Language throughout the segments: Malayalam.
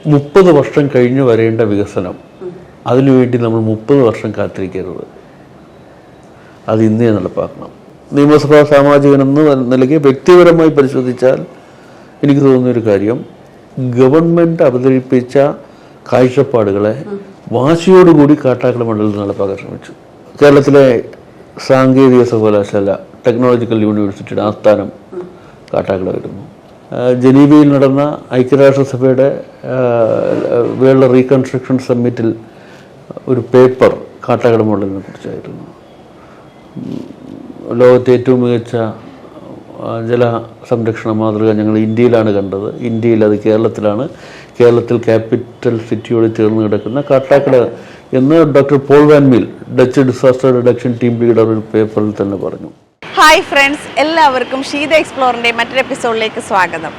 30 വർഷം കഴിഞ്ഞ് വരേണ്ട വികസനം, അതിനുവേണ്ടി നമ്മൾ 30 വർഷം കാത്തിരിക്കരുത്. അത് ഇന്നേ നടപ്പാക്കണം. നിയമസഭാ സാമാജികനെന്ന നിലയ്ക്ക് വ്യക്തിപരമായി പരിശോധിച്ചാൽ എനിക്ക് തോന്നുന്നൊരു കാര്യം, ഗവൺമെൻറ് അവതരിപ്പിച്ച കാഴ്ചപ്പാടുകളെ വാശിയോടുകൂടി കാട്ടാക്കട മണ്ഡലത്തിൽ നടപ്പാക്കാൻ ശ്രമിച്ചു. കേരളത്തിലെ സാങ്കേതിക സർവകലാശാല ടെക്നോളജിക്കൽ യൂണിവേഴ്സിറ്റിയുടെ ആസ്ഥാനം കാട്ടാക്കട വരുന്നു. ജനീവയിൽ നടന്ന ഐക്യരാഷ്ട്രസഭയുടെ വേൾഡ് റീകൺസ്ട്രക്ഷൻ സമ്മിറ്റിൽ ഒരു പേപ്പർ കാട്ടാക്കട മോഡലിനെ കുറിച്ചായിരുന്നു. ലോകത്തെ ഏറ്റവും മികച്ച ജല സംരക്ഷണ മാതൃക ഞങ്ങൾ ഇന്ത്യയിലാണ് കണ്ടത്. ഇന്ത്യയിൽ അത് കേരളത്തിലാണ്. കേരളത്തിൽ ക്യാപിറ്റൽ സിറ്റിയോട് ചേർന്ന് കിടക്കുന്ന കാട്ടാക്കട എന്ന് doctor Paul Van Meel, Dutch disaster reduction team leader, ഒരു പേപ്പറിൽ തന്നെ പറഞ്ഞു. ഹായ് ഫ്രണ്ട്സ്, എല്ലാവർക്കും ഷീത എക്സ്പ്ലോറിൻ്റെ മറ്റൊരു എപ്പിസോഡിലേക്ക് സ്വാഗതം.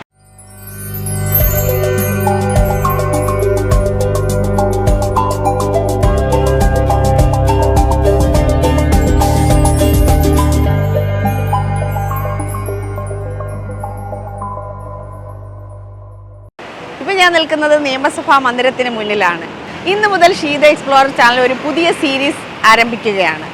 ഞാൻ നിൽക്കുന്നത് നിയമസഭാ മന്ദിരത്തിന് മുന്നിലാണ്. ഇന്ന് മുതൽ ഷീത എക്സ്പ്ലോറർ ചാനൽ ഒരു പുതിയ സീരീസ് ആരംഭിക്കുകയാണ്.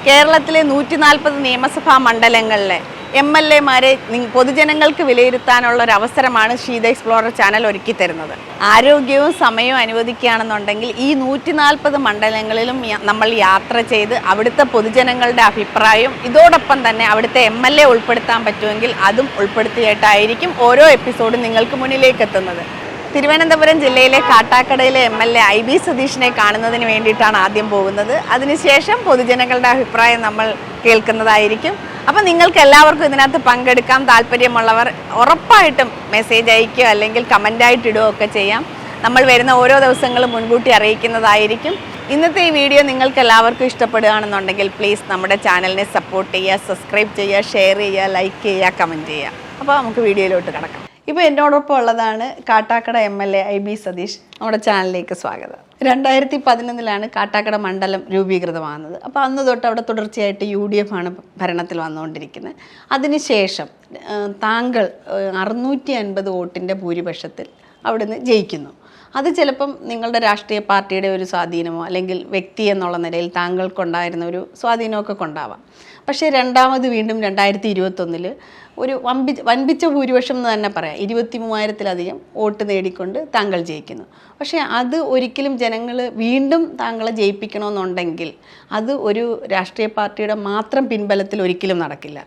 കേരളത്തിലെ 140 നിയമസഭാ മണ്ഡലങ്ങളിലെ MLA-മാരെ പൊതുജനങ്ങൾക്ക് വിലയിരുത്താനുള്ള ഒരു അവസരമാണ് ഷീത എക്സ്പ്ലോറർ ചാനൽ ഒരുക്കി തരുന്നത്. ആരോഗ്യവും സമയവും അനുവദിക്കുകയാണെന്നുണ്ടെങ്കിൽ ഈ 140 മണ്ഡലങ്ങളിലും നമ്മൾ യാത്ര ചെയ്ത് അവിടുത്തെ പൊതുജനങ്ങളുടെ അഭിപ്രായവും ഇതോടൊപ്പം തന്നെ അവിടുത്തെ MLA ഉൾപ്പെടുത്താൻ പറ്റുമെങ്കിൽ അതും ഉൾപ്പെടുത്തിയിട്ടായിരിക്കും ഓരോ എപ്പിസോഡും നിങ്ങൾക്ക് മുന്നിലേക്ക് എത്തുന്നത്. തിരുവനന്തപുരം ജില്ലയിലെ കാട്ടാക്കടയിലെ MLA IB സതീഷിനെ കാണുന്നതിന് വേണ്ടിയിട്ടാണ് ആദ്യം പോകുന്നത്. അതിനുശേഷം പൊതുജനങ്ങളുടെ അഭിപ്രായം നമ്മൾ കേൾക്കുന്നതായിരിക്കും. അപ്പം നിങ്ങൾക്ക് എല്ലാവർക്കും ഇതിനകത്ത് പങ്കെടുക്കാം. താല്പര്യമുള്ളവർ ഉറപ്പായിട്ടും മെസ്സേജ് അയക്കുകയോ അല്ലെങ്കിൽ കമൻ്റായിട്ട് ഇടുകയോ ഒക്കെ ചെയ്യാം. നമ്മൾ വരുന്ന ഓരോ ദിവസങ്ങളും മുൻകൂട്ടി അറിയിക്കുന്നതായിരിക്കും. ഇന്നത്തെ ഈ വീഡിയോ നിങ്ങൾക്ക് എല്ലാവർക്കും ഇഷ്ടപ്പെടുകയാണെന്നുണ്ടെങ്കിൽ പ്ലീസ് നമ്മുടെ ചാനലിനെ സപ്പോർട്ട് ചെയ്യുക, സബ്സ്ക്രൈബ് ചെയ്യുക, ഷെയർ ചെയ്യുക, ലൈക്ക് ചെയ്യുക, കമൻറ്റ് ചെയ്യുക. അപ്പോൾ നമുക്ക് വീഡിയോയിലോട്ട് കിടക്കാം. ഇപ്പോൾ എന്നോടൊപ്പം ഉള്ളതാണ് കാട്ടാക്കട MLA IB സതീഷ്. നമ്മുടെ ചാനലിലേക്ക് സ്വാഗതം. 2011 കാട്ടാക്കട മണ്ഡലം രൂപീകൃതമാകുന്നത്. അപ്പോൾ അന്ന് തൊട്ട് അവിടെ തുടർച്ചയായിട്ട് UDF ആണ് ഭരണത്തിൽ വന്നുകൊണ്ടിരിക്കുന്നത്. അതിനുശേഷം താങ്കൾ 650 വോട്ടിൻ്റെ ഭൂരിപക്ഷത്തിൽ അവിടുന്ന് ജയിക്കുന്നു. അത് ചിലപ്പം നിങ്ങളുടെ രാഷ്ട്രീയ പാർട്ടിയുടെ ഒരു സ്വാധീനമോ അല്ലെങ്കിൽ വ്യക്തി എന്നുള്ള നിലയിൽ താങ്കൾക്കുണ്ടായിരുന്ന ഒരു സ്വാധീനമൊക്കെ കൊണ്ടാവാം. പക്ഷേ രണ്ടാമത് വീണ്ടും 2021 ഒരു വൻപിച്ച ഭൂരിപക്ഷം എന്ന് തന്നെ പറയാം, 23,000-ലധികം വോട്ട് നേടിക്കൊണ്ട് താങ്കൾ ജയിക്കുന്നു. പക്ഷേ അത് ഒരിക്കലും ജനങ്ങൾ വീണ്ടും താങ്കളെ ജയിപ്പിക്കണമെന്നുണ്ടെങ്കിൽ അത് ഒരു രാഷ്ട്രീയ പാർട്ടിയുടെ മാത്രം പിൻബലത്തിൽ ഒരിക്കലും നടക്കില്ല.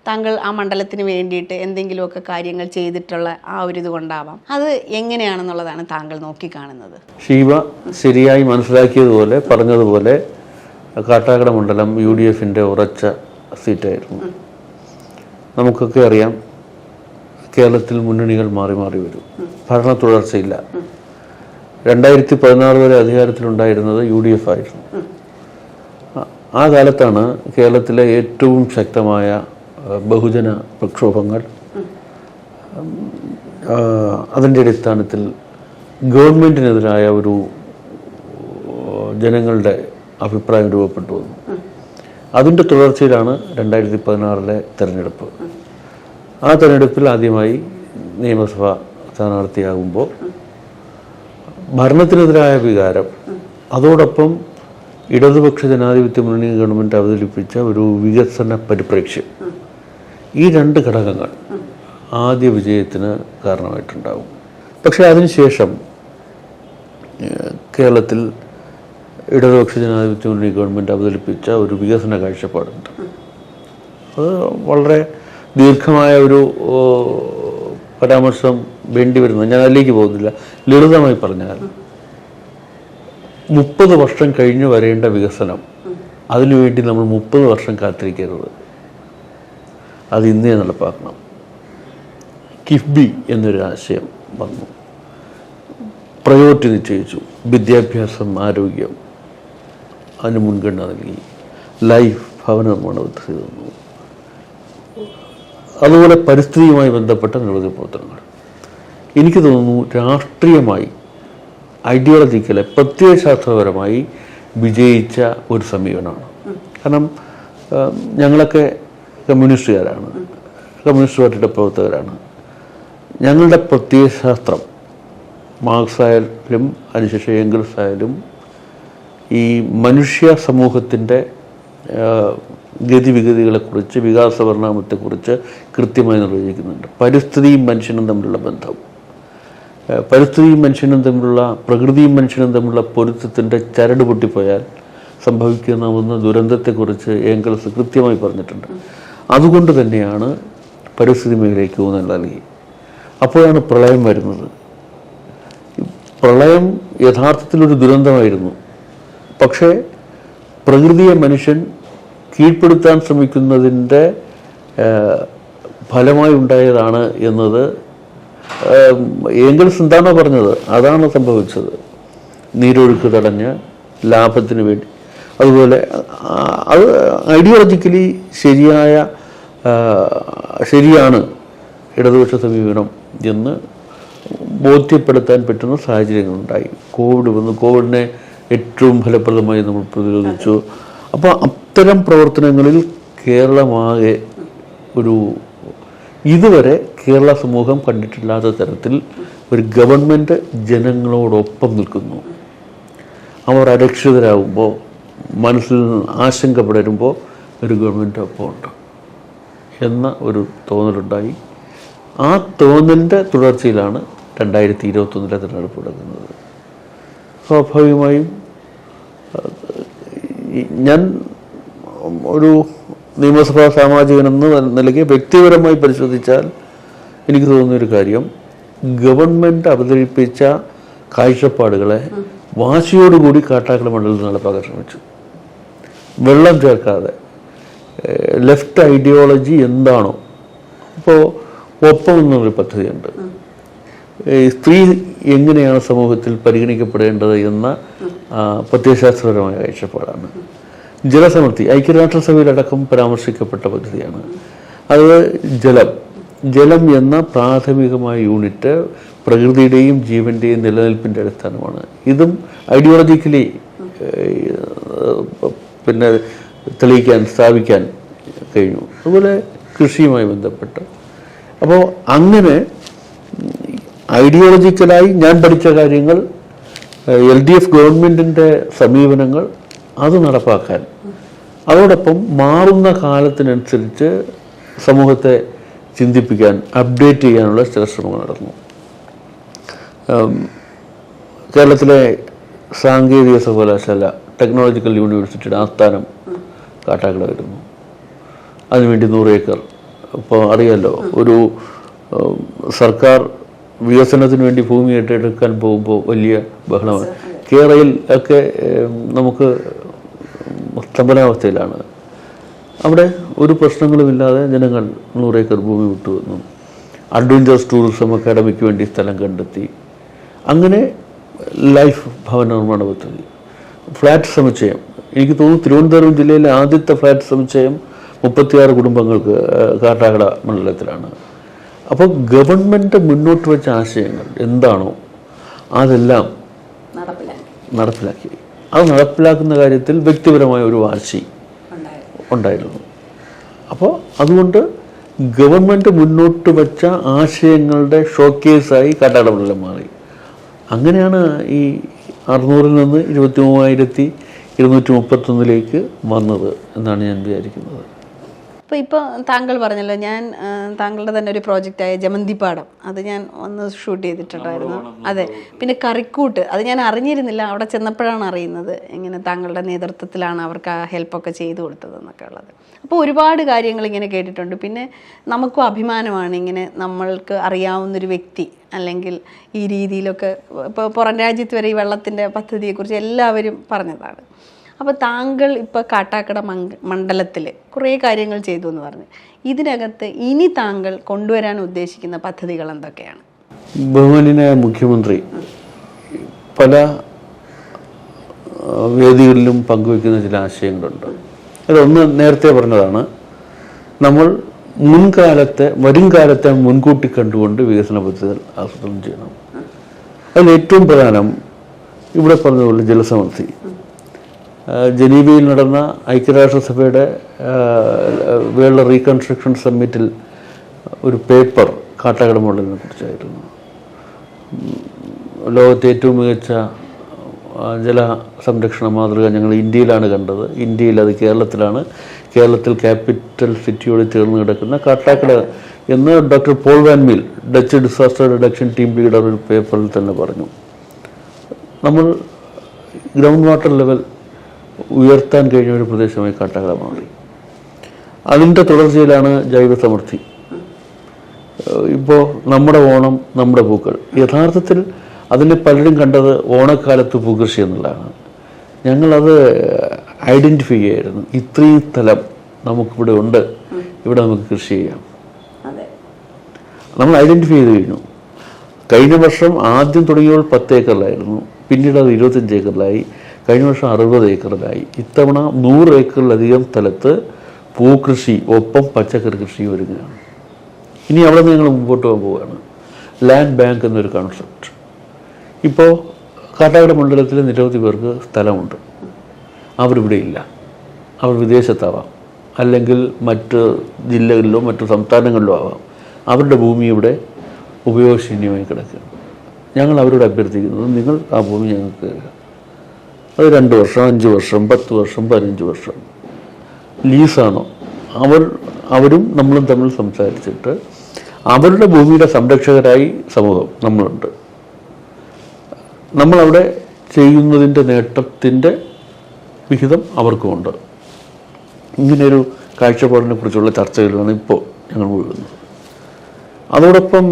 താങ്കൾ ആ മണ്ഡലത്തിന് വേണ്ടിയിട്ട് എന്തെങ്കിലുമൊക്കെ കാര്യങ്ങൾ ചെയ്തിട്ടുള്ള ആ ഒരു ഇത് കൊണ്ടാവാം. അത് എങ്ങനെയാണെന്നുള്ളതാണ് താങ്കൾ നോക്കിക്കാണുന്നത്. ഷീബ ശരിയായി മനസ്സിലാക്കിയതുപോലെ പറഞ്ഞതുപോലെ കാട്ടാക്കട മണ്ഡലം UDFൻ്റെ ഉറച്ച സീറ്റായിരുന്നു. നമുക്കൊക്കെ അറിയാം, കേരളത്തിൽ മുന്നണികൾ മാറി മാറി വരും, ഭരണ തുടർച്ചയില്ല. 2016 വരെ അധികാരത്തിലുണ്ടായിരുന്നത് UDF ആയിരുന്നു. ആ കാലത്താണ് കേരളത്തിലെ ഏറ്റവും ശക്തമായ ബഹുജന പ്രക്ഷോഭങ്ങൾ, അതിൻ്റെ അടിസ്ഥാനത്തിൽ ഗവൺമെൻറ്റിനെതിരായ ഒരു ജനങ്ങളുടെ അഭിപ്രായം രൂപപ്പെട്ടു വന്നു. അതിൻ്റെ തുടർച്ചയിലാണ് 2016 തെരഞ്ഞെടുപ്പ്. ആ തെരഞ്ഞെടുപ്പിൽ ആദ്യമായി നിയമസഭാ സ്ഥാനാർത്ഥിയാകുമ്പോൾ ഭരണത്തിനെതിരായ വികാരം, അതോടൊപ്പം ഇടതുപക്ഷ ജനാധിപത്യ മുന്നണി ഗവൺമെൻറ് അവതരിപ്പിച്ച ഒരു വികസന പരിപ്രേക്ഷ്യം, ഈ രണ്ട് ഘടകങ്ങൾ ആദ്യ വിജയത്തിന് കാരണമായിട്ടുണ്ടാകും. പക്ഷേ അതിനുശേഷം കേരളത്തിൽ ഇടതുപക്ഷ ജനാധിപത്യ മുന്നണി ഗവൺമെൻറ് അവതരിപ്പിച്ച ഒരു വികസന കാഴ്ചപ്പാടുണ്ട്. അത് വളരെ ദീർഘമായ ഒരു പരാമർശം വേണ്ടി വരുന്നത്, ഞാൻ അതിലേക്ക് പോകുന്നില്ല. ലളിതമായി പറഞ്ഞാൽ 30 വർഷം കഴിഞ്ഞ് വരേണ്ട വികസനം, അതിനുവേണ്ടി നമ്മൾ 30 വർഷം കാത്തിരിക്കരുത്. അത് ഇന്നേ നടപ്പാക്കണം. കിഫ്ബി എന്നൊരു ആശയം വന്നു, പ്രയോറിറ്റി നിശ്ചയിച്ചു. വിദ്യാഭ്യാസം, ആരോഗ്യം, അതിന് മുൻഗണന നൽകി. ലൈഫ് ഭവന നിർമ്മാണ പദ്ധതി തന്നു. അതുപോലെ പരിസ്ഥിതിയുമായി ബന്ധപ്പെട്ട നിരവധി പ്രവർത്തനങ്ങൾ. എനിക്ക് തോന്നുന്നു രാഷ്ട്രീയമായി, ഐഡിയോളജിക്കല്, പ്രത്യയശാസ്ത്രപരമായി വിജയിച്ച ഒരു സമീപനമാണ്. കാരണം ഞങ്ങളൊക്കെ കമ്മ്യൂണിസ്റ്റുകാരാണ്, കമ്മ്യൂണിസ്റ്റ് പാർട്ടിയുടെ പ്രവർത്തകരാണ്. ഞങ്ങളുടെ പ്രത്യയശാസ്ത്രം മാർക്സ് ആയാലും അതിനുശേഷം ഏംഗൽസ് ആയാലും ഈ മനുഷ്യ സമൂഹത്തിൻ്റെ ഗതിവിഗതികളെക്കുറിച്ച്, വികാസ പരിണാമത്തെക്കുറിച്ച് കൃത്യമായി നിർവചിക്കുന്നുണ്ട്. പരിസ്ഥിതിയും മനുഷ്യനും തമ്മിലുള്ള ബന്ധം, പരിസ്ഥിതിയും മനുഷ്യനും തമ്മിലുള്ള, പ്രകൃതിയും മനുഷ്യനും തമ്മിലുള്ള പൊരുത്തത്തിൻ്റെ ചരട് പൊട്ടിപ്പോയാൽ സംഭവിക്കാവുന്ന ദുരന്തത്തെക്കുറിച്ച് ഏംഗൽസ് കൃത്യമായി പറഞ്ഞിട്ടുണ്ട്. അതുകൊണ്ട് തന്നെയാണ് പരിസ്ഥിതി മേഖലയ്ക്ക് ഊന്നൽ നൽകി. അപ്പോഴാണ് പ്രളയം വരുന്നത്. പ്രളയം യഥാർത്ഥത്തിലൊരു ദുരന്തമായിരുന്നു. പക്ഷേ പ്രകൃതിയെ മനുഷ്യൻ കീഴ്പ്പെടുത്താൻ ശ്രമിക്കുന്നതിൻ്റെ ഫലമായി ഉണ്ടായതാണ് എന്നത് ഏംഗൽസ് എന്താണോ പറഞ്ഞത് അതാണ് സംഭവിച്ചത്. നീരൊഴുക്ക് തടഞ്ഞ് ലാഭത്തിന് വേണ്ടി, അതുപോലെ അത് ഐഡിയോളജിക്കലി ശരിയാണ് ഇടതുപക്ഷ സമീപനം എന്ന് ബോധ്യപ്പെടുത്താൻ പറ്റുന്ന സാഹചര്യങ്ങളുണ്ടായി. കോവിഡ് വന്നു, കോവിഡിനെ ഏറ്റവും ഫലപ്രദമായി നമ്മൾ പ്രതിരോധിച്ചു. അപ്പോൾ അത്തരം പ്രവർത്തനങ്ങളിൽ കേരളമാകെ ഇതുവരെ കേരള സമൂഹം കണ്ടിട്ടില്ലാത്ത തരത്തിൽ ഒരു ഗവൺമെൻറ് ജനങ്ങളോടൊപ്പം നിൽക്കുന്നു. അവർ അരക്ഷിതരാകുമ്പോൾ, മനസ്സിൽ ആശങ്ക പടരുമ്പോൾ ഒരു ഗവൺമെൻറ് ഒപ്പമുണ്ട് എന്ന ഒരു തോന്നലുണ്ടായി. ആ തോന്നലിൻ്റെ തുടർച്ചയിലാണ് 2021 തിരഞ്ഞെടുപ്പ് നടക്കുന്നത്. സ്വാഭാവികമായും ഞാൻ ഒരു നിയമസഭാ സാമാജികനെന്ന നിലയ്ക്ക് വ്യക്തിപരമായി പരിശോധിച്ചാൽ എനിക്ക് തോന്നുന്നൊരു കാര്യം, ഗവൺമെൻറ് അവതരിപ്പിച്ച കാഴ്ചപ്പാടുകളെ വാശിയോടുകൂടി കാട്ടാക്കട മണ്ഡലത്തിൽ നടപ്പാക്കാൻ ശ്രമിച്ചു. വെള്ളം ചേർക്കാതെ ലെഫ്റ്റ് ഐഡിയോളജി എന്താണോ, ഇപ്പോൾ ഒപ്പം എന്നൊരു പദ്ധതിയുണ്ട്. സ്ത്രീ എങ്ങനെയാണ് സമൂഹത്തിൽ പരിഗണിക്കപ്പെടേണ്ടത് എന്ന പ്രത്യയശാസ്ത്രപരമായ കാഴ്ചപ്പാടാണ്. ജലസമൃദ്ധി ഐക്യരാഷ്ട്രസഭയിലടക്കം പരാമർശിക്കപ്പെട്ട പദ്ധതിയാണ്. അത് ജലം എന്ന പ്രാഥമികമായ യൂണിറ്റ് പ്രകൃതിയുടെയും ജീവൻ്റെയും നിലനിൽപ്പിൻ്റെ അടിസ്ഥാനമാണ്. ഇതും ഐഡിയോളജിക്കലി സ്ഥാപിക്കാൻ കഴിഞ്ഞു. അതുപോലെ കൃഷിയുമായി ബന്ധപ്പെട്ട്. അപ്പോൾ അങ്ങനെ ഐഡിയോളജിക്കലായി ഞാൻ പഠിച്ച കാര്യങ്ങൾ, LDF ഗവൺമെൻറ്റിൻ്റെ സമീപനങ്ങൾ അത് നടപ്പാക്കാൻ, അതോടൊപ്പം മാറുന്ന കാലത്തിനനുസരിച്ച് സമൂഹത്തെ ചിന്തിപ്പിക്കാൻ, അപ്ഡേറ്റ് ചെയ്യാനുള്ള ചില ശ്രമങ്ങൾ നടന്നു. കേരളത്തിലെ സാങ്കേതിക സർവകലാശാല ടെക്നോളജിക്കൽ യൂണിവേഴ്സിറ്റിയുടെ ആസ്ഥാനം കാട്ടാക്കട വരുന്നു. അതിനുവേണ്ടി 100 ഏക്കർ. ഇപ്പോൾ അറിയാമല്ലോ, ഒരു സർക്കാർ വികസനത്തിന് വേണ്ടി ഭൂമി ഏറ്റെടുക്കാൻ പോകുമ്പോൾ വലിയ ബഹളമാണ്. കേരളയിൽ ഒക്കെ നമുക്ക് സ്തംഭനാവസ്ഥയിലാണ്. അവിടെ ഒരു പ്രശ്നങ്ങളുമില്ലാതെ ജനങ്ങൾ 100 ഏക്കർ ഭൂമി വിട്ടുവന്നു. അഡ്വഞ്ചേഴ്സ് ടൂറിസം അക്കാഡമിക്ക് വേണ്ടി സ്ഥലം കണ്ടെത്തി. അങ്ങനെ ലൈഫ് ഭവന നിർമ്മാണ പദ്ധതി, ഫ്ലാറ്റ് സമുച്ചയം. എനിക്ക് തോന്നുന്നു തിരുവനന്തപുരം ജില്ലയിലെ ആദ്യത്തെ ഫ്ലാറ്റ് സമുച്ചയം 36 കുടുംബങ്ങൾക്ക് കാട്ടാക്കട മണ്ഡലത്തിലാണ്. അപ്പോൾ ഗവൺമെൻറ് മുന്നോട്ട് വെച്ച ആശയങ്ങൾ എന്താണോ അതെല്ലാം നടപ്പിലാക്കി. അത് നടപ്പിലാക്കുന്ന കാര്യത്തിൽ വ്യക്തിപരമായ ഒരു വാശി ഉണ്ടായിരുന്നു. അപ്പോൾ അതുകൊണ്ട് ഗവൺമെൻറ് മുന്നോട്ട് വെച്ച ആശയങ്ങളുടെ ഷോക്കേസായി കാട്ടാക്കട മണ്ഡലം മാറി. അങ്ങനെയാണ് ഈ 600-ൽ നിന്ന് 23,231 വന്നത് എന്നാണ് ഞാൻ വിചാരിക്കുന്നത്. ഇപ്പോൾ താങ്കൾ പറഞ്ഞല്ലോ, ഞാൻ താങ്കളുടെ തന്നെ ഒരു പ്രോജക്റ്റായ ജമന്തിപ്പാടം അത് ഞാൻ ഒന്ന് ഷൂട്ട് ചെയ്തിട്ടുണ്ടായിരുന്നു. അതെ, പിന്നെ കറിക്കൂട്ട് അത് ഞാൻ അറിഞ്ഞിരുന്നില്ല, അവിടെ ചെന്നപ്പോഴാണ് അറിയുന്നത് ഇങ്ങനെ താങ്കളുടെ നേതൃത്വത്തിലാണ് അവർക്ക് ആ ഹെൽപ്പൊക്കെ ചെയ്തു കൊടുത്തതെന്നൊക്കെ ഉള്ളത്. അപ്പോൾ ഒരുപാട് കാര്യങ്ങൾ ഇങ്ങനെ കേട്ടിട്ടുണ്ട്. പിന്നെ നമുക്കും അഭിമാനമാണ് ഇങ്ങനെ നമ്മൾക്ക് അറിയാവുന്നൊരു വ്യക്തി അല്ലെങ്കിൽ ഈ രീതിയിലൊക്കെ ഇപ്പോൾ പുറം രാജ്യത്ത് വരെ ഈ വെള്ളത്തിൻ്റെ പദ്ധതിയെക്കുറിച്ച് എല്ലാവരും പറഞ്ഞതാണ്. അപ്പോൾ താങ്കൾ ഇപ്പോൾ കാട്ടാക്കട മണ്ഡലത്തിൽ കുറേ കാര്യങ്ങൾ ചെയ്തു എന്ന് പറഞ്ഞു. ഇതിനകത്ത് ഇനി താങ്കൾ കൊണ്ടുവരാൻ ഉദ്ദേശിക്കുന്ന പദ്ധതികൾ എന്തൊക്കെയാണ്? ബഹുമാന്യനായ മുഖ്യമന്ത്രി പല വേദികളിലും പങ്കുവയ്ക്കുന്ന ചില ആശയങ്ങളുണ്ട്. അതൊന്ന് നേരത്തെ പറഞ്ഞതാണ്, നമ്മൾ വരും കാലത്തെ മുൻകൂട്ടി കണ്ടുകൊണ്ട് വികസന പദ്ധതികൾ ആസൂത്രണം ചെയ്യണം. അതിൽ ഏറ്റവും പ്രധാനം ഇവിടെ പറഞ്ഞതുപോലെ ജലസമൃദ്ധി. ജനീവയിൽ നടന്ന ഐക്യരാഷ്ട്രസഭയുടെ വേൾഡ് റീകൺസ്ട്രക്ഷൻ സമ്മിറ്റിൽ ഒരു പേപ്പർ കാട്ടാക്കട മോഡലിനെ കുറിച്ചായിരുന്നു. ലോകത്തെ ഏറ്റവും മികച്ച ജല സംരക്ഷണ മാതൃക ഞങ്ങൾ ഇന്ത്യയിലാണ് കണ്ടത്. ഇന്ത്യയിൽ അത് കേരളത്തിലാണ്. കേരളത്തിൽ ക്യാപിറ്റൽ സിറ്റിയോട് ചേർന്ന് കിടക്കുന്ന കാട്ടാക്കട എന്ന് doctor Paul Van Meel, Dutch disaster reduction team leader, ഒരു പേപ്പറിൽ തന്നെ പറഞ്ഞു. നമ്മൾ ഗ്രൗണ്ട് വാട്ടർ ലെവൽ ഉയർത്താൻ കഴിഞ്ഞ ഒരു പ്രദേശമായി കാട്ടാക്കട മാറി. അതിൻ്റെ തുടർച്ചയിലാണ് ജൈവ സമൃദ്ധി. ഇപ്പോൾ നമ്മുടെ ഓണം, നമ്മുടെ പൂക്കൾ. യഥാർത്ഥത്തിൽ അതിൽ പലരും കണ്ടത് ഓണക്കാലത്ത് പൂക്കൃഷി എന്നുള്ളതാണ്. ഞങ്ങളത് ഐഡൻറ്റിഫൈ ചെയ്യായിരുന്നു. ഇത്രയും സ്ഥലം നമുക്കിവിടെ ഉണ്ട്, ഇവിടെ നമുക്ക് കൃഷി ചെയ്യാം. നമ്മൾ ഐഡൻറ്റിഫൈ ചെയ്ത് കഴിഞ്ഞു. കഴിഞ്ഞ വർഷം ആദ്യം തുടങ്ങിയപ്പോൾ 10 ഏക്കറിലായിരുന്നു, പിന്നീട് അത് 25 ഏക്കറിലായി, കഴിഞ്ഞ വർഷം 60 ഏക്കറിലായി. ഇത്തവണ 100 ഏക്കറിലധികം സ്ഥലത്ത് പൂക്കൃഷി ഒപ്പം പച്ചക്കറി കൃഷി വരികയാണ്. ഇനി അവിടെ നിന്ന് ഞങ്ങൾ മുമ്പോട്ട് പോകാൻ പോവുകയാണ്. ലാൻഡ് ബാങ്ക് എന്നൊരു കോൺസെപ്റ്റ്. ഇപ്പോൾ കാട്ടാക്കട മണ്ഡലത്തിൽ നിരവധി പേർക്ക് സ്ഥലമുണ്ട്. അവരിവിടെ ഇല്ല. അവർ വിദേശത്താവാം, അല്ലെങ്കിൽ മറ്റ് ജില്ലകളിലോ മറ്റു സംസ്ഥാനങ്ങളിലോ ആവാം. അവരുടെ ഭൂമി ഇവിടെ ഉപയോഗശൂന്യമായി കിടക്കുകയാണ്. ഞങ്ങൾ അവരോട് അഭ്യർത്ഥിക്കുന്നത്, നിങ്ങൾ ആ ഭൂമി ഞങ്ങൾക്ക് തരിക. അത് 2 വർഷം, 5 വർഷം, 10 വർഷം, 15 വർഷം ലീസാണോ, അവരും നമ്മളും തമ്മിൽ സംസാരിച്ചിട്ട് അവരുടെ ഭൂമിയുടെ സംരക്ഷകരായി സമൂഹം നമ്മളുണ്ട്. നമ്മളവിടെ ചെയ്യുന്നതിൻ്റെ നേട്ടത്തിൻ്റെ വിഹിതം അവർക്കുമുണ്ട്. ഇങ്ങനെയൊരു കാഴ്ചപ്പാടിനെ കുറിച്ചുള്ള ചർച്ചകളിലാണ് ഇപ്പോൾ ഞങ്ങൾ മുഴുകുന്നത്. അതോടൊപ്പം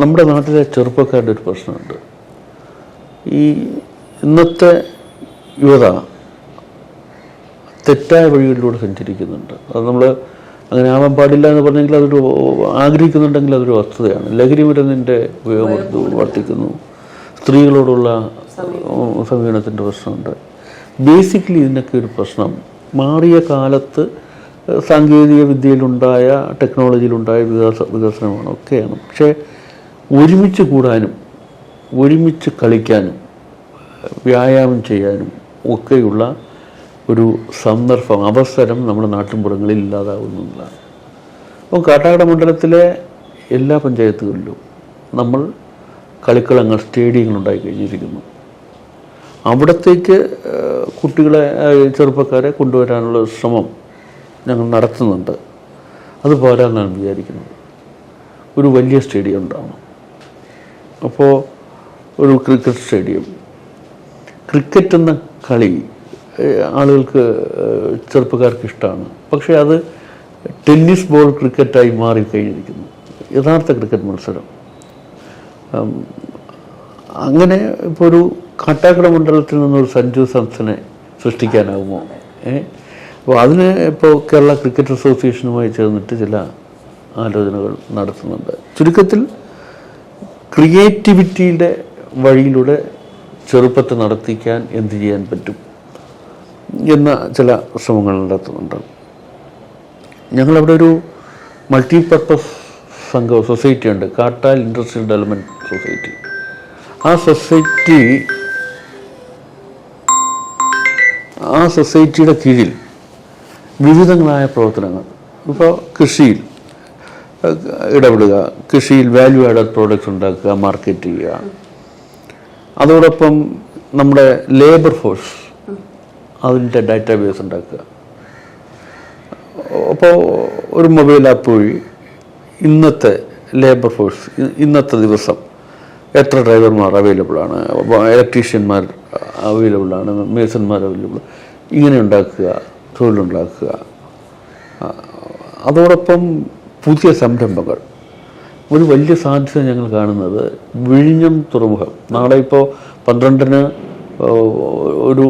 നമ്മുടെ നാട്ടിലെ ചെറുപ്പക്കാരുടെ ഒരു പ്രശ്നമുണ്ട്. ഈ ഇന്നത്തെ യുവത തെറ്റായ വഴികളിലൂടെ സഞ്ചരിക്കുന്നുണ്ട്. അത് നമ്മൾ അങ്ങനെ ആവാൻ പാടില്ല എന്ന് പറഞ്ഞെങ്കിൽ അതൊരു ആഗ്രഹിക്കുന്നുണ്ടെങ്കിൽ അതൊരു വസ്തുതയാണ്. ലഹരി മരുന്നിൻ്റെ ഉപയോഗം വർദ്ധിക്കുന്നു. സ്ത്രീകളോടുള്ള സമീപനത്തിൻ്റെ പ്രശ്നമുണ്ട്. ബേസിക്കലി ഇതിനൊക്കെ ഒരു പ്രശ്നം മാറിയ കാലത്ത് സാങ്കേതിക വിദ്യയിലുണ്ടായ, ടെക്നോളജിയിലുണ്ടായ വികസനമാണ്, ഒക്കെയാണ്. പക്ഷേ ഒരുമിച്ച് കൂടാനും ഒരുമിച്ച് കളിക്കാനും വ്യായാമം ചെയ്യാനും ഒക്കെയുള്ള ഒരു സന്ദർഭം, അവസരം നമ്മുടെ നാട്ടിൻപുറങ്ങളിൽ ഇല്ലാതാവുന്നതാണ്. അപ്പം കാട്ടാക്കട മണ്ഡലത്തിലെ എല്ലാ പഞ്ചായത്തുകളിലും നമ്മൾ കളിക്കളങ്ങൾ, സ്റ്റേഡിയങ്ങൾ ഉണ്ടായി കഴിഞ്ഞിരിക്കുന്നു. അവിടത്തേക്ക് കുട്ടികളെ, ചെറുപ്പക്കാരെ കൊണ്ടുവരാനുള്ള ശ്രമം ഞങ്ങൾ നടത്തുന്നുണ്ട്. അത് പോരാന്നാണ് വിചാരിക്കുന്നത്. ഒരു വലിയ സ്റ്റേഡിയം ഉണ്ടാവണം. അപ്പോൾ ഒരു ക്രിക്കറ്റ് സ്റ്റേഡിയം. ക്രിക്കറ്റ് എന്ന കളി ആളുകൾക്ക്, ചെറുപ്പക്കാർക്ക് ഇഷ്ടമാണ്. പക്ഷേ അത് ടെന്നീസ് ബോൾ ക്രിക്കറ്റായി മാറിക്കഴിഞ്ഞിരിക്കുന്നു. യഥാർത്ഥ ക്രിക്കറ്റ് മത്സരം അങ്ങനെ ഇപ്പോൾ ഒരു കാട്ടാക്കട മണ്ഡലത്തിൽ നിന്നൊരു സഞ്ജു സാംസനെ സൃഷ്ടിക്കാനാകുമോ? അപ്പോൾ അതിന് ഇപ്പോൾ കേരള ക്രിക്കറ്റ് അസോസിയേഷനുമായി ചേർന്നിട്ട് ചില ആലോചനകൾ നടത്തുന്നുണ്ട്. ചുരുക്കത്തിൽ ക്രിയേറ്റിവിറ്റിയുടെ വഴിയിലൂടെ ചെറുപ്പത്തെ നടത്തിക്കാൻ എന്ത് ചെയ്യാൻ പറ്റും എന്ന ചില ശ്രമങ്ങൾ നടത്തുന്നുണ്ട്. ഞങ്ങളവിടെ ഒരു മൾട്ടിപർപ്പസ് സൊസൈറ്റി ഉണ്ട്, കാട്ടാൽ ഇൻഡസ്ട്രിയൽ ഡെവലപ്മെൻറ്റ് സൊസൈറ്റി. ആ സൊസൈറ്റിയുടെ കീഴിൽ വിവിധങ്ങളായ പ്രവർത്തനങ്ങൾ, ഇപ്പോൾ കൃഷിയിൽ ഇടപെടുക, കൃഷിയിൽ വാല്യൂ ആഡഡ് പ്രോഡക്റ്റ്സ് ഉണ്ടാക്കുക, മാർക്കറ്റ് ചെയ്യുക. അതോടൊപ്പം നമ്മുടെ ലേബർ ഫോഴ്സ്, അതിൻ്റെ ഡാറ്റാബേസ് ഉണ്ടാക്കുക. അപ്പോൾ ഒരു മൊബൈൽ ആപ്പ് വഴി ഇന്നത്തെ ലേബർ ഫോഴ്സ്, ഇന്നത്തെ ദിവസം എത്ര ഡ്രൈവർമാർ അവൈലബിളാണ്, ഇലക്ട്രീഷ്യന്മാർ അവൈലബിളാണ്, മേസന്മാർ അവൈലബിൾ, ഇങ്ങനെ ഉണ്ടാക്കുക, തൊഴിലുണ്ടാക്കുക. അതോടൊപ്പം പുതിയ സംരംഭങ്ങൾ. ഒരു വലിയ സാധ്യത ഞങ്ങൾ കാണുന്നത് വിഴിഞ്ഞം തുറമുഖം. നാളെ ഇപ്പോൾ 12-ന് ഒരു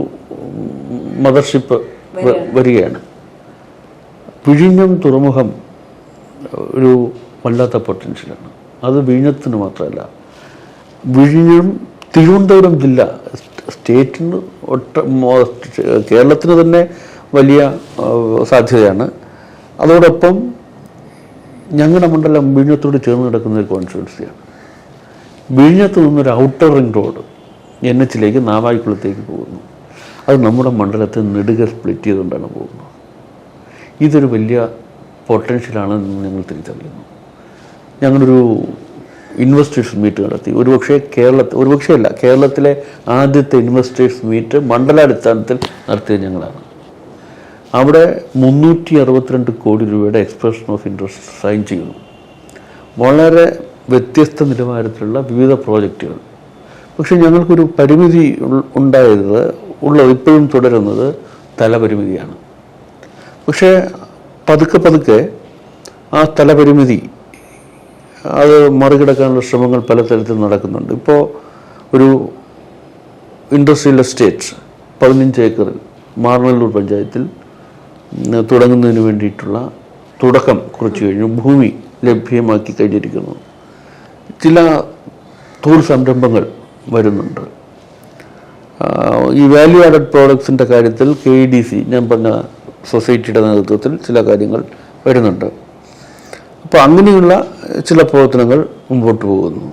മദർഷിപ്പ് വരികയാണ്. വിഴിഞ്ഞം തുറമുഖം ഒരു വല്ലാത്ത പൊട്ടൻഷ്യലാണ്. അത് വിഴിഞ്ഞത്തിന് മാത്രമല്ല, വിഴിഞ്ഞം തിരുവനന്തപുരം ജില്ല, സ്റ്റേറ്റിന് കേരളത്തിന് തന്നെ വലിയ സാധ്യതയാണ്. അതോടൊപ്പം ഞങ്ങളുടെ മണ്ഡലം വിഴിഞ്ഞത്തോട് ചേർന്ന് കിടക്കുന്ന ഒരു കോൺസ്റ്റിറ്റ്യുവൻസിയാണ്. വിഴിഞ്ഞത്ത് നിന്നൊരു ഔട്ടർ റിംഗ് റോഡ് NH-ലേക്ക് നാവായിക്കുളത്തേക്ക് പോകുന്നു. അത് നമ്മുടെ മണ്ഡലത്തെ നെടുക സ്പ്ലിറ്റ് ചെയ്തുകൊണ്ടാണ് പോകുന്നത്. ഇതൊരു വലിയ പൊട്ടൻഷ്യലാണെന്ന് ഞങ്ങൾ തിരിച്ചറിയുന്നു. ഞങ്ങളൊരു ഇൻവെസ്റ്റേഴ്സ് മീറ്റ് നടത്തി. കേരളത്തിലെ ആദ്യത്തെ ഇൻവെസ്റ്റേഴ്സ് മീറ്റ് മണ്ഡലാടിസ്ഥാനത്തിൽ നടത്തിയത് ഞങ്ങളാണ്. അവിടെ 362 കോടി രൂപയുടെ എക്സ്പ്രഷൻ ഓഫ് ഇൻട്രസ്റ്റ് സൈൻ ചെയ്യുന്നു. വളരെ വ്യത്യസ്ത നിലവാരത്തിലുള്ള വിവിധ പ്രോജക്റ്റുകൾ. പക്ഷെ ഞങ്ങൾക്കൊരു പരിമിതി ഇപ്പോഴും തുടരുന്നത് സ്ഥലപരിമിതിയാണ്. പക്ഷേ പതുക്കെ ആ സ്ഥലപരിമിതി അത് മറികടക്കാനുള്ള ശ്രമങ്ങൾ പലതരത്തിൽ നടക്കുന്നുണ്ട്. ഇപ്പോൾ ഒരു ഇൻഡസ്ട്രിയൽ എസ്റ്റേറ്റ് 15 ഏക്കറിൽ മാറനല്ലൂർ പഞ്ചായത്തിൽ തുടങ്ങുന്നതിന് വേണ്ടിയിട്ടുള്ള തുടക്കം കുറിച്ച് കഴിഞ്ഞു. ഭൂമി ലഭ്യമാക്കി കഴിഞ്ഞിരിക്കുന്നു. ചില തൊഴിൽ സംരംഭങ്ങൾ വരുന്നുണ്ട്. ഈ വാല്യൂ ആഡഡ് പ്രോഡക്ട്സിൻ്റെ കാര്യത്തിൽ KEDC ഞാൻ പറഞ്ഞ സൊസൈറ്റിയുടെ നേതൃത്വത്തിൽ ചില കാര്യങ്ങൾ വരുന്നുണ്ട്. അപ്പോൾ അങ്ങനെയുള്ള ചില പ്രവർത്തനങ്ങൾ മുമ്പോട്ട് പോകുന്നു.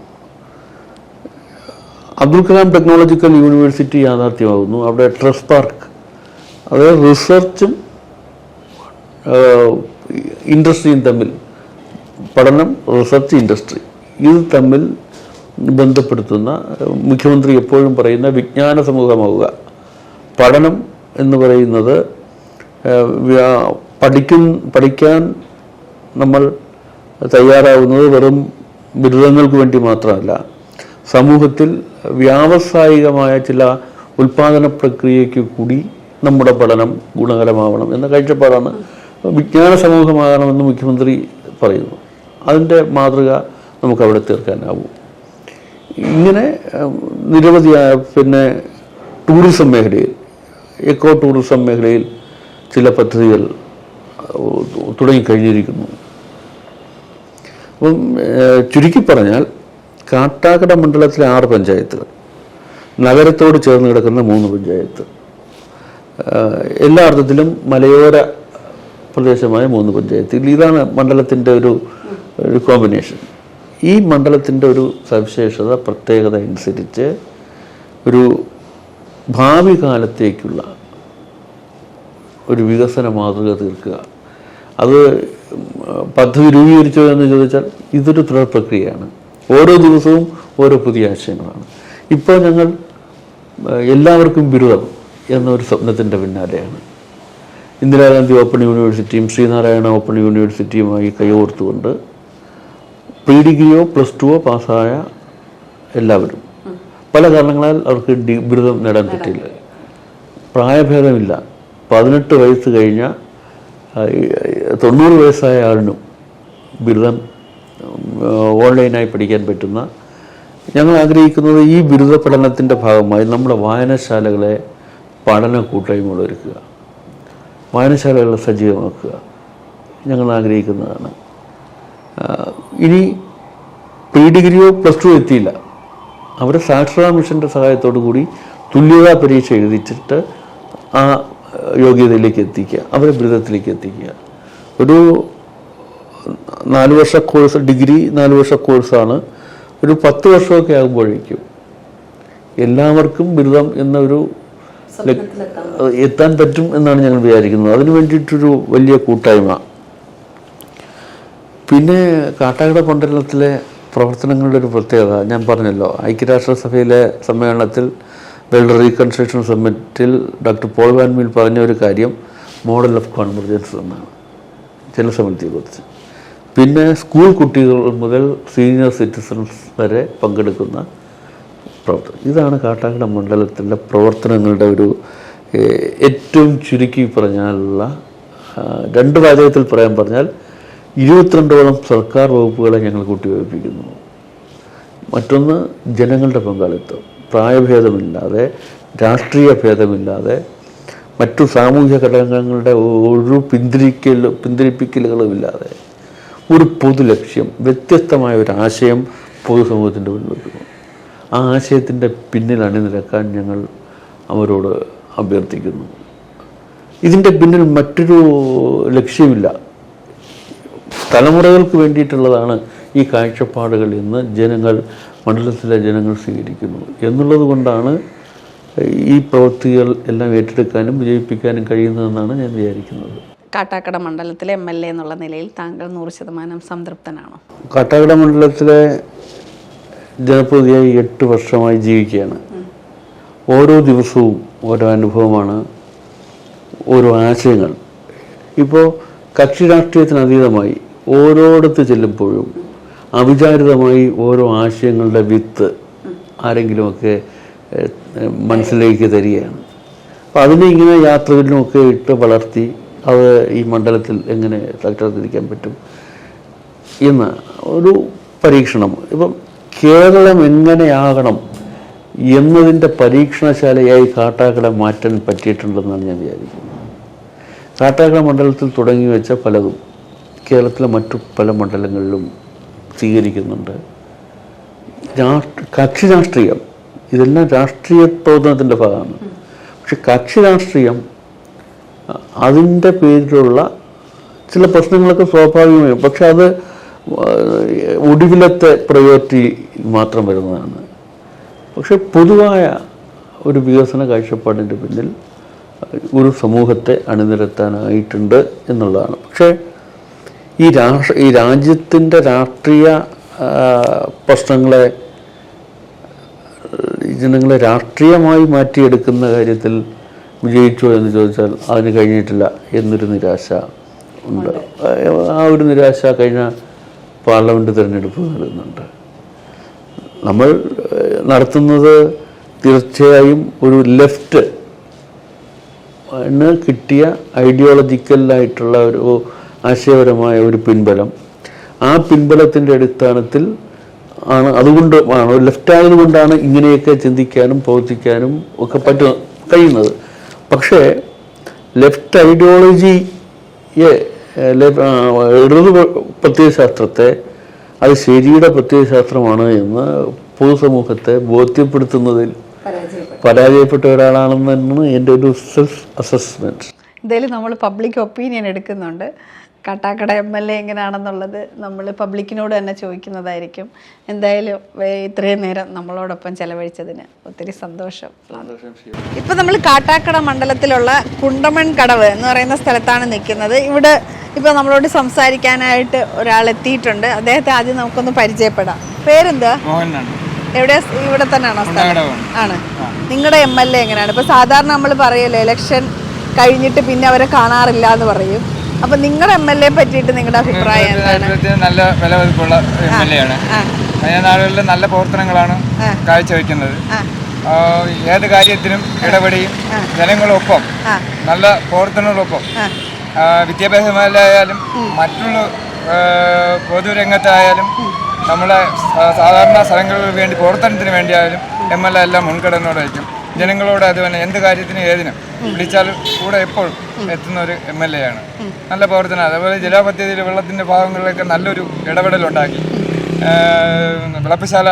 അബ്ദുൽ കലാം ടെക്നോളജിക്കൽ യൂണിവേഴ്സിറ്റി യാഥാർത്ഥ്യമാകുന്നു. അവിടെ ട്രസ് പാർക്ക്, അതായത് റിസർച്ചും ഇൻഡസ്ട്രിയും തമ്മിൽ, പഠനം, റിസർച്ച്, ഇൻഡസ്ട്രി ഇത് തമ്മിൽ ബന്ധപ്പെടുത്തുന്ന, മുഖ്യമന്ത്രി എപ്പോഴും പറയുന്ന വിജ്ഞാന സമൂഹമാവുക. പഠനം എന്ന് പറയുന്നത് പഠിക്കാൻ നമ്മൾ തയ്യാറാവുന്നത് വെറും ബിരുദങ്ങൾക്ക് വേണ്ടി മാത്രമല്ല, സമൂഹത്തിൽ വ്യാവസായികമായ ചില ഉൽപാദന പ്രക്രിയയ്ക്ക് കൂടി നമ്മുടെ പഠനം ഗുണകരമാവണം എന്ന കാഴ്ചപ്പാടാണ്. വിജ്ഞാന സമൂഹമാകണമെന്ന് മുഖ്യമന്ത്രി പറയുന്നു. അതിൻ്റെ മാതൃക നമുക്കവിടെ തീർക്കാനാവും. ഇങ്ങനെ നിരവധിയായ ടൂറിസം മേഖലയിൽ, എക്കോ ടൂറിസം മേഖലയിൽ ചില പദ്ധതികൾ തുടങ്ങിക്കഴിഞ്ഞിരിക്കുന്നു. അപ്പം ചുരുക്കി പറഞ്ഞാൽ കാട്ടാക്കട മണ്ഡലത്തിലെ 6 പഞ്ചായത്തുകൾ, നഗരത്തോട് ചേർന്ന് കിടക്കുന്ന 3 പഞ്ചായത്ത്, എല്ലാ അർത്ഥത്തിലും മലയോര പ്രദേശമായ 3 പഞ്ചായത്ത്. ഇതാണ് മണ്ഡലത്തിൻ്റെ ഒരു കോമ്പിനേഷൻ. ഈ മണ്ഡലത്തിൻ്റെ ഒരു സവിശേഷത, പ്രത്യേകത അനുസരിച്ച് ഒരു ഭാവി കാലത്തേക്കുള്ള ഒരു വികസന മാതൃക തീർക്കുക. അത് പദ്ധതി രൂപീകരിച്ചോ എന്ന് ചോദിച്ചാൽ ഇതൊരു തുടർ പ്രക്രിയയാണ്. ഓരോ ദിവസവും ഓരോ പുതിയ ആശയങ്ങളാണ്. ഇപ്പോൾ ഞങ്ങൾ എല്ലാവർക്കും ബിരുദം എന്നൊരു സ്വപ്നത്തിൻ്റെ പിന്നാലെയാണ്. ഇന്ദിരാഗാന്ധി ഓപ്പൺ യൂണിവേഴ്സിറ്റിയും ശ്രീനാരായണ ഓപ്പൺ യൂണിവേഴ്സിറ്റിയുമായി കൈകോർത്തുകൊണ്ട് പ്രീ-ഡിഗ്രിയോ +2 പാസ്സായ എല്ലാവരും പല കാരണങ്ങളാൽ അവർക്ക് ബിരുദം നേടാൻ പറ്റില്ല. പ്രായഭേദമില്ല. 18 വയസ്സ് കഴിഞ്ഞ 90 വയസ്സായ ആളിനും ബിരുദം ഓൺലൈനായി പഠിക്കാൻ പറ്റുന്ന, ഞങ്ങൾ ആഗ്രഹിക്കുന്നത് ഈ ബിരുദ പഠനത്തിൻ്റെ ഭാഗമായി നമ്മുടെ വായനശാലകളെ പഠന കൂട്ടായ്മകൾ ഒരുക്കുക, വായനശാലകളെ സജീവമാക്കുക ഞങ്ങൾ ആഗ്രഹിക്കുന്നതാണ്. ഇനി പ്രീ-ഡിഗ്രിയോ +2 എത്തിയില്ല, അവരെ സാക്ഷരതാ മിഷൻ്റെ സഹായത്തോടു കൂടി തുല്യതാ പരീക്ഷ എഴുതിച്ചിട്ട് ആ യോഗ്യതയിലേക്ക് എത്തിക്കുക, അവരെ ബിരുദത്തിലേക്ക് എത്തിക്കുക. ഒരു 4 വർഷ കോഴ്സ്, ഡിഗ്രി 4 വർഷ കോഴ്സാണ്. ഒരു 10 വർഷമൊക്കെ ആകുമ്പോഴേക്കും എല്ലാവർക്കും ബിരുദം എന്നൊരു എത്താൻ പറ്റും എന്നാണ് ഞങ്ങൾ വിചാരിക്കുന്നത്. അതിനു വേണ്ടിയിട്ടൊരു വലിയ കൂട്ടായ്മ. പിന്നെ കാട്ടാക്കട മണ്ഡലത്തിലെ പ്രവർത്തനങ്ങളുടെ ഒരു പ്രത്യേകത ഞാൻ പറഞ്ഞല്ലോ. ഐക്യരാഷ്ട്രസഭയിലെ സമ്മേളനത്തിൽ, വേൾഡ് റീകൺസ്ട്രക്ഷൻ സമ്മിറ്റിൽ ഡോക്ടർ പോൾ വാൻ മീൽ പറഞ്ഞ ഒരു കാര്യം മോഡൽ ഓഫ് കോൺവെർജൻസ് എന്നാണ് ജനസമിതിയെക്കുറിച്ച്. പിന്നെ സ്കൂൾ കുട്ടികൾ മുതൽ സീനിയർ സിറ്റിസൺസ് വരെ പങ്കെടുക്കുന്ന പ്രവർത്തനം. ഇതാണ് കാട്ടാക്കട മണ്ഡലത്തിൻ്റെ പ്രവർത്തനങ്ങളുടെ ഒരു ഏറ്റവും ചുരുക്കി പറഞ്ഞാലുള്ള 2 വാചകത്തിൽ പറയാൻ പറഞ്ഞാൽ 22ഓളം സർക്കാർ വകുപ്പുകളെ ഞങ്ങൾ കൂട്ടിവയ്പ്പിക്കുന്നു. മറ്റൊന്ന് ജനങ്ങളുടെ പങ്കാളിത്തം, പ്രായഭേദമില്ലാതെ, രാഷ്ട്രീയ ഭേദമില്ലാതെ, മറ്റു സാമൂഹ്യ ഘടകങ്ങളുടെ ഒരു പിന്തിരിപ്പിക്കലുകളുമില്ലാതെ ഒരു പൊതു ലക്ഷ്യം, വ്യത്യസ്തമായ ഒരു ആശയം പൊതുസമൂഹത്തിൻ്റെ മുന്നിൽ വയ്ക്കുന്നു. ആ ആശയത്തിൻ്റെ പിന്നിൽ അണിനിരക്കാൻ ഞങ്ങൾ അവരോട് അഭ്യർത്ഥിക്കുന്നു. ഇതിൻ്റെ പിന്നിൽ മറ്റൊരു ലക്ഷ്യമില്ല. തലമുറകൾക്ക് വേണ്ടിയിട്ടുള്ളതാണ് ഈ കാഴ്ചപ്പാടുകൾ എന്ന് മണ്ഡലത്തിലെ ജനങ്ങൾ സ്വീകരിക്കുന്നു എന്നുള്ളത് കൊണ്ടാണ് ഈ പ്രവൃത്തികൾ എല്ലാം ഏറ്റെടുക്കാനും വിജയിപ്പിക്കാനും കഴിയുന്നതെന്നാണ് ഞാൻ വിചാരിക്കുന്നത്. കാട്ടാക്കട മണ്ഡലത്തിലെ MLA എന്നുള്ള നിലയിൽ താങ്കൾ 100% സംതൃപ്തനാണോ? കാട്ടാക്കട മണ്ഡലത്തിലെ ജനപ്രതിയായി 8 വർഷമായി ജീവിക്കുകയാണ്. ഓരോ ദിവസവും ഓരോ അനുഭവമാണ്, ഓരോ ആശയങ്ങൾ. ഇപ്പോൾ കക്ഷി രാഷ്ട്രീയത്തിന് അതീതമായി ഓരോടത്ത് ചെല്ലുമ്പോഴും അവിചാരിതമായി ഓരോ ആശയങ്ങളുടെ വിത്ത് ആരെങ്കിലുമൊക്കെ മനസ്സിലേക്ക് തരികയാണ്. അപ്പോൾ അതിനെ ഇങ്ങനെ യാത്രകളിലുമൊക്കെ ഇട്ട് വളർത്തി അത് ഈ മണ്ഡലത്തിൽ എങ്ങനെ സാക്ഷാത്കരിക്കാൻ പറ്റും എന്ന ഒരു പരീക്ഷണം. ഇപ്പം കേരളം എങ്ങനെയാകണം എന്നതിൻ്റെ പരീക്ഷണശാലയായി കാട്ടാക്കട മാറ്റാൻ പറ്റിയിട്ടുണ്ടെന്നാണ് ഞാൻ വിചാരിക്കുന്നത്. കാട്ടാക്കട മണ്ഡലത്തിൽ തുടങ്ങി വെച്ച പലതും കേരളത്തിലെ മറ്റു പല മണ്ഡലങ്ങളിലും സ്വീകരിക്കുന്നുണ്ട്. കക്ഷി രാഷ്ട്രീയം ഇതെല്ലാം രാഷ്ട്രീയ പ്രവർത്തനത്തിൻ്റെ ഭാഗമാണ്. പക്ഷെ കക്ഷി രാഷ്ട്രീയം അതിൻ്റെ പേരിലുള്ള ചില പ്രശ്നങ്ങളൊക്കെ സ്വാഭാവികമായും, പക്ഷെ അത് ഒടുവിലത്തെ പ്രയോറിറ്റി മാത്രം വരുന്നതാണ്. പക്ഷെ പൊതുവായ ഒരു വികസന കാഴ്ചപ്പാടിൻ്റെ പിന്നിൽ ഒരു സമൂഹത്തെ അണിനിരത്താനായിട്ടുണ്ട് എന്നുള്ളതാണ്. പക്ഷേ ഈ രാജ്യത്തിൻ്റെ രാഷ്ട്രീയ പ്രശ്നങ്ങളെ ജനങ്ങളെ രാഷ്ട്രീയമായി മാറ്റിയെടുക്കുന്ന കാര്യത്തിൽ വിജയിച്ചോ എന്ന് ചോദിച്ചാൽ അതിന് കഴിഞ്ഞിട്ടില്ല എന്നൊരു നിരാശ ഉണ്ട്. ആ ഒരു നിരാശ കഴിഞ്ഞ പാർലമെൻറ്റ് തിരഞ്ഞെടുപ്പ് നൽകുന്നുണ്ട്. നമ്മൾ നടത്തുന്നത് തീർച്ചയായും ഒരു ലെഫ്റ്റ് കിട്ടിയ ഐഡിയോളജിക്കലായിട്ടുള്ള ഒരു ആശയപരമായ ഒരു പിൻബലം, ആ പിൻബലത്തിൻ്റെ അടിസ്ഥാനത്തിൽ ആണ്, അതുകൊണ്ടാണ് ലെഫ്റ്റ് ആയതുകൊണ്ടാണ് ഇങ്ങനെയൊക്കെ ചിന്തിക്കാനും പ്രവർത്തിക്കാനും ഒക്കെ കഴിയുന്നത്. പക്ഷേ ലെഫ്റ്റ് ഐഡിയോളജിയെ ഇടതു പ്രത്യയശാസ്ത്രത്തെ അത് ശരിയുടെ പ്രത്യയശാസ്ത്രമാണ് എന്ന് പൊതുസമൂഹത്തെ ബോധ്യപ്പെടുത്തുന്നതിൽ പരാജയപ്പെട്ട ഒരാളാണെന്നാണ് എൻ്റെ ഒരു സെൽഫ് അസസ്മെൻറ്റ്. എന്തായാലും നമ്മൾ പബ്ലിക് ഒപ്പീനിയൻ എടുക്കുന്നുണ്ട്. കാട്ടാക്കട MLA എങ്ങനെയാണെന്നുള്ളത് നമ്മൾ പബ്ലിക്കിനോട് തന്നെ ചോദിക്കുന്നതായിരിക്കും. എന്തായാലും ഇത്രയും നേരം നമ്മളോടൊപ്പം ചെലവഴിച്ചതിന് ഒത്തിരി സന്തോഷം. ഇപ്പം നമ്മൾ കാട്ടാക്കട മണ്ഡലത്തിലുള്ള കുണ്ടമൺ കടവ് എന്ന് പറയുന്ന സ്ഥലത്താണ് നിൽക്കുന്നത്. ഇവിടെ ഇപ്പോൾ നമ്മളോട് സംസാരിക്കാനായിട്ട് ഒരാൾ എത്തിയിട്ടുണ്ട്. അദ്ദേഹത്തെ ആദ്യം നമുക്കൊന്ന് പരിചയപ്പെടാം. പേരെന്താ? എവിടെ? ഇവിടെ തന്നെയാണോ സ്ഥലം? ആണ്. നിങ്ങളുടെ MLA എങ്ങനെയാണ്? ഇപ്പോൾ സാധാരണ നമ്മൾ പറയല്ലോ ഇലക്ഷൻ കഴിഞ്ഞിട്ട് പിന്നെ അവരെ കാണാറില്ല എന്ന് പറയും. അപ്പൊ നിങ്ങളുടെ MLA പറ്റിയിട്ട് നിങ്ങളുടെ അഭിപ്രായം എന്താണ്? നല്ല വിലമതിപ്പുള്ള MLA ആണ്. കഴിഞ്ഞ നാളുകളിൽ നല്ല പ്രവർത്തനങ്ങളാണ് കാഴ്ചവെക്കുന്നത്. ഏത് കാര്യത്തിനും ഇടപെടിയും ജനങ്ങളൊപ്പം നല്ല പ്രവർത്തനങ്ങളൊപ്പം വിദ്യാഭ്യാസമായാലും മറ്റുള്ള പൊതുരംഗത്തായാലും നമ്മളെ സാധാരണ സ്ഥലങ്ങൾക്ക് വേണ്ടി പ്രവർത്തനത്തിന് വേണ്ടിയായാലും MLA എല്ലാം മുൻഗണനയോടെ വയ്ക്കും. ജനങ്ങളോട് അതുപോലെ എന്ത് കാര്യത്തിനും ഏതിനും വിളിച്ചാൽ കൂടെ എപ്പോഴും എത്തുന്ന ഒരു MLA ആണ്. നല്ല പ്രവർത്തനം. അതേപോലെ ജലപദ്ധതിയിൽ വെള്ളത്തിൻ്റെ ഭാഗങ്ങളിലൊക്കെ നല്ലൊരു ഇടപെടലുണ്ടാക്കി വിളപ്പശാല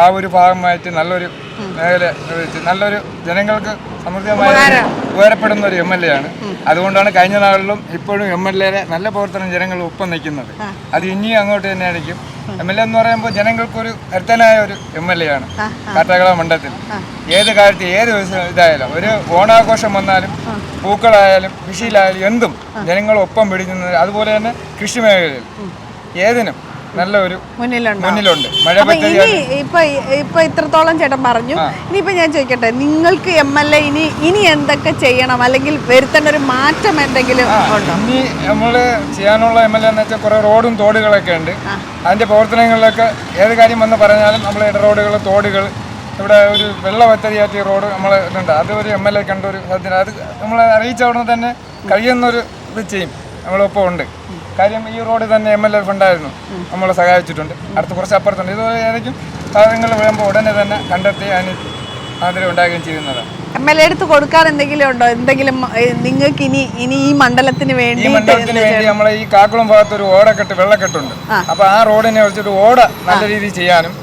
ആ ഒരു ഭാഗമായിട്ട് നല്ലൊരു മേഖല നല്ലൊരു ജനങ്ങൾക്ക് സമൃദ്ധമായ ഉപകാരപ്പെടുന്ന ഒരു MLA ആണ്. അതുകൊണ്ടാണ് കഴിഞ്ഞ നാളിലും ഇപ്പോഴും MLA നല്ല പ്രവർത്തനം ജനങ്ങൾ ഒപ്പം നിൽക്കുന്നത്. അത് ഇനിയും അങ്ങോട്ട് തന്നെ ആയിരിക്കും. MLA എന്ന് പറയുമ്പോൾ ജനങ്ങൾക്കൊരു കരുത്തനായ ഒരു MLA ആണ് കാട്ടാക്കട മണ്ഡലത്തിൽ. ഏത് കാര്യത്തിൽ ഏത് ഇതായാലും ഒരു ഓണാഘോഷം വന്നാലും പൂക്കളായാലും കൃഷിയിലായാലും എന്തും ജനങ്ങളൊപ്പം പിടിക്കുന്നത്. അതുപോലെ തന്നെ കൃഷി മേഖലയിൽ ഏതിനും നല്ല ഒരു മുന്നിലുണ്ട്. മഴ ഇപ്പൊ ഇത്രത്തോളം ചേട്ടൻ പറഞ്ഞു. ഇനിയിപ്പോ ഞാൻ ചോദിക്കട്ടെ, നിങ്ങൾക്ക് MLA ഇനി എന്തൊക്കെ ചെയ്യണം, അല്ലെങ്കിൽ വരുത്തേണ്ട ഒരു മാറ്റം എന്തെങ്കിലും ഉണ്ടോ? ഇനി നമ്മള് ചെയ്യാനുള്ള MLA എന്ന് വെച്ചാൽ കുറെ റോഡും തോടുകളൊക്കെ ഉണ്ട്. അതിന്റെ പ്രവർത്തനങ്ങളിലൊക്കെ ഏത് കാര്യം വന്ന് പറഞ്ഞാലും നമ്മൾ ഇടറോഡുകൾ, തോടുകൾ, ഇവിടെ ഒരു വെള്ള പദ്ധതിയാറ്റിയ റോഡ് നമ്മൾ ഇതുണ്ട്. അത് ഒരു MLA കണ്ട ഒരു സത്യം. അത് നമ്മളെ അറിയിച്ച ഉടനെ തന്നെ കഴിയുന്നൊരു ഇത് ചെയ്യും. നമ്മളൊപ്പം ഉണ്ട്. കാര്യം ഈ റോഡ് തന്നെ MLA ഫണ്ടായിരുന്നു നമ്മളെ സഹായിച്ചിട്ടുണ്ട്. അടുത്ത് കുറച്ച് അപ്പുറത്തുണ്ട്. ഇതുപോലെ ഏതെങ്കിലും സാധനങ്ങൾ വരുമ്പോൾ ഉടനെ തന്നെ കണ്ടെത്തി അതിന് മാതിരി ഉണ്ടാകുകയും ചെയ്യുന്നതാണ്. MLA എടുത്ത് കൊടുക്കാൻ എന്തെങ്കിലും ഉണ്ടോ? എന്തെങ്കിലും നിങ്ങൾക്ക് ഇനി ഈ മണ്ഡലത്തിന് വേണ്ടി നമ്മളെ ഈ കാക്കുളം ഭാഗത്ത് ഒരു ഓടക്കെട്ട് വെള്ളക്കെട്ടുണ്ട്. അപ്പൊ ആ റോഡിനെ വെച്ചിട്ട് ഓട നല്ല രീതിയിൽ ചെയ്യാനും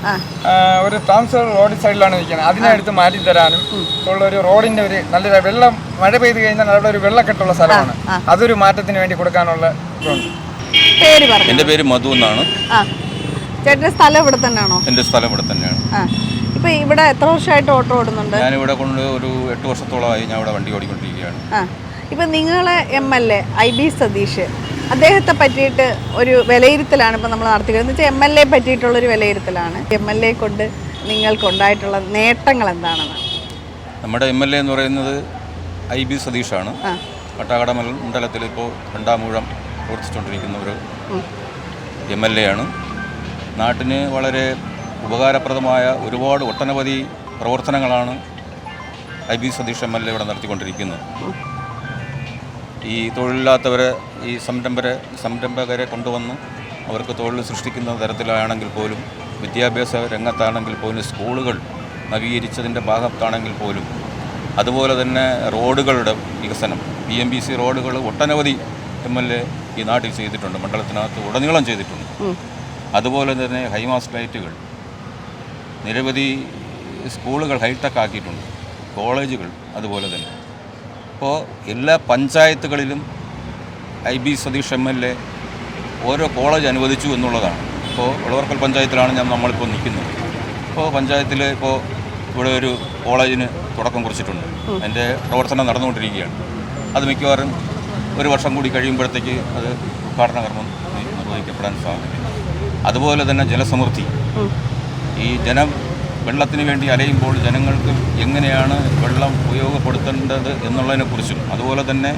ഒരു താമസ റോഡ് സൈഡിലാണ് നിൽക്കുന്നത്. അതിനെ എടുത്ത് മാറ്റി തരാനും ഉള്ള ഒരു റോഡിന്റെ ഒരു നല്ല വെള്ളം മഴ പെയ്ത് കഴിഞ്ഞാൽ അവിടെ ഒരു വെള്ളക്കെട്ടുള്ള സ്ഥലമാണ്. അതൊരു മാറ്റത്തിന് വേണ്ടി കൊടുക്കാനുള്ള ഇതുണ്ട്. എന്റെ പേര് മധു എന്നാണ്. ചേട്ടന്റെ സ്ഥലം ഇവിടെ തന്നെയാണോ? എന്റെ സ്ഥലം ഇവിടെ തന്നെയാണ്. ഇപ്പൊ ഇവിടെ എത്ര വർഷമായിട്ട് ഓട്ടോ ഓടുന്നുണ്ട്? ഞാനിവിടെ കൊണ്ട് ഒരു 8 വർഷത്തോളമായി ഞാൻ ഇവിടെ വണ്ടി ഓടിക്കൊണ്ടിരിക്കുകയാണ്. ഇപ്പൊ നിങ്ങളെ MLA IB സതീഷ് അദ്ദേഹത്തെ പറ്റിയിട്ട് ഒരു വിലയിരുത്തലാണ് ഇപ്പോൾ നമ്മൾ നടത്തിയത്. എന്ന് വെച്ചാൽ MLA പറ്റിയിട്ടുള്ളൊരു വിലയിരുത്തലാണ്. MLA കൊണ്ട് നിങ്ങൾക്കുണ്ടായിട്ടുള്ള നേട്ടങ്ങൾ എന്താണെന്ന്? നമ്മുടെ MLA എന്ന് പറയുന്നത് IB സതീഷാണ്. കാട്ടാക്കട മണ്ഡലത്തിൽ ഇപ്പോൾ 2ാം ഊഴം പ്രവർത്തിച്ചുകൊണ്ടിരിക്കുന്ന ഒരു MLA ആണ്. നാട്ടിന് വളരെ ഉപകാരപ്രദമായ ഒട്ടനവധി പ്രവർത്തനങ്ങളാണ് IB സതീഷ് MLA ഇവിടെ നടത്തിക്കൊണ്ടിരിക്കുന്നത്. ഈ തൊഴിലില്ലാത്തവരെ, ഈ സംരംഭകരെ കൊണ്ടുവന്ന് അവർക്ക് തൊഴിൽ സൃഷ്ടിക്കുന്ന തരത്തിലാണെങ്കിൽ പോലും, വിദ്യാഭ്യാസ രംഗത്താണെങ്കിൽ പോലും, സ്കൂളുകൾ നവീകരിച്ചതിൻ്റെ ഭാഗത്താണെങ്കിൽ പോലും, അതുപോലെ തന്നെ റോഡുകളുടെ വികസനം, PMBC റോഡുകൾ ഒട്ടനവധി MLA ഈ നാട്ടിൽ ചെയ്തിട്ടുണ്ട്, മണ്ഡലത്തിനകത്ത് ഉടനീളം ചെയ്തിട്ടുണ്ട്. അതുപോലെ തന്നെ ഹൈമാസ്റ്റ് ലൈറ്റുകൾ, നിരവധി സ്കൂളുകൾ ഹൈടെക് ആക്കിയിട്ടുണ്ട്, കോളേജുകൾ അതുപോലെ തന്നെ. അപ്പോൾ എല്ലാ പഞ്ചായത്തുകളിലും IB സതീഷ് MLA ഓരോ കോളേജ് അനുവദിച്ചു എന്നുള്ളതാണ്. ഇപ്പോൾ ഉളവർക്കൽ പഞ്ചായത്തിലാണ് നമ്മളിപ്പോൾ നിൽക്കുന്നത്. ഇപ്പോൾ പഞ്ചായത്തിൽ ഇവിടെ ഒരു കോളേജിന് തുടക്കം കുറിച്ചിട്ടുണ്ട്. അതിൻ്റെ പ്രവർത്തനം നടന്നുകൊണ്ടിരിക്കുകയാണ്. അത് മിക്കവാറും 1 വർഷം കൂടി കഴിയുമ്പോഴത്തേക്ക് അത് ഉദ്ഘാടന കർമ്മം നിർവഹിക്കപ്പെടാൻ സാധിക്കും. അതുപോലെ തന്നെ ജലസമൃദ്ധി, ഈ വെള്ളത്തിന് വേണ്ടി അലയുമ്പോൾ ജനങ്ങൾക്ക് എങ്ങനെയാണ് വെള്ളം ഉപയോഗപ്പെടുത്തേണ്ടത് എന്നുള്ളതിനെക്കുറിച്ചും, അതുപോലെ തന്നെ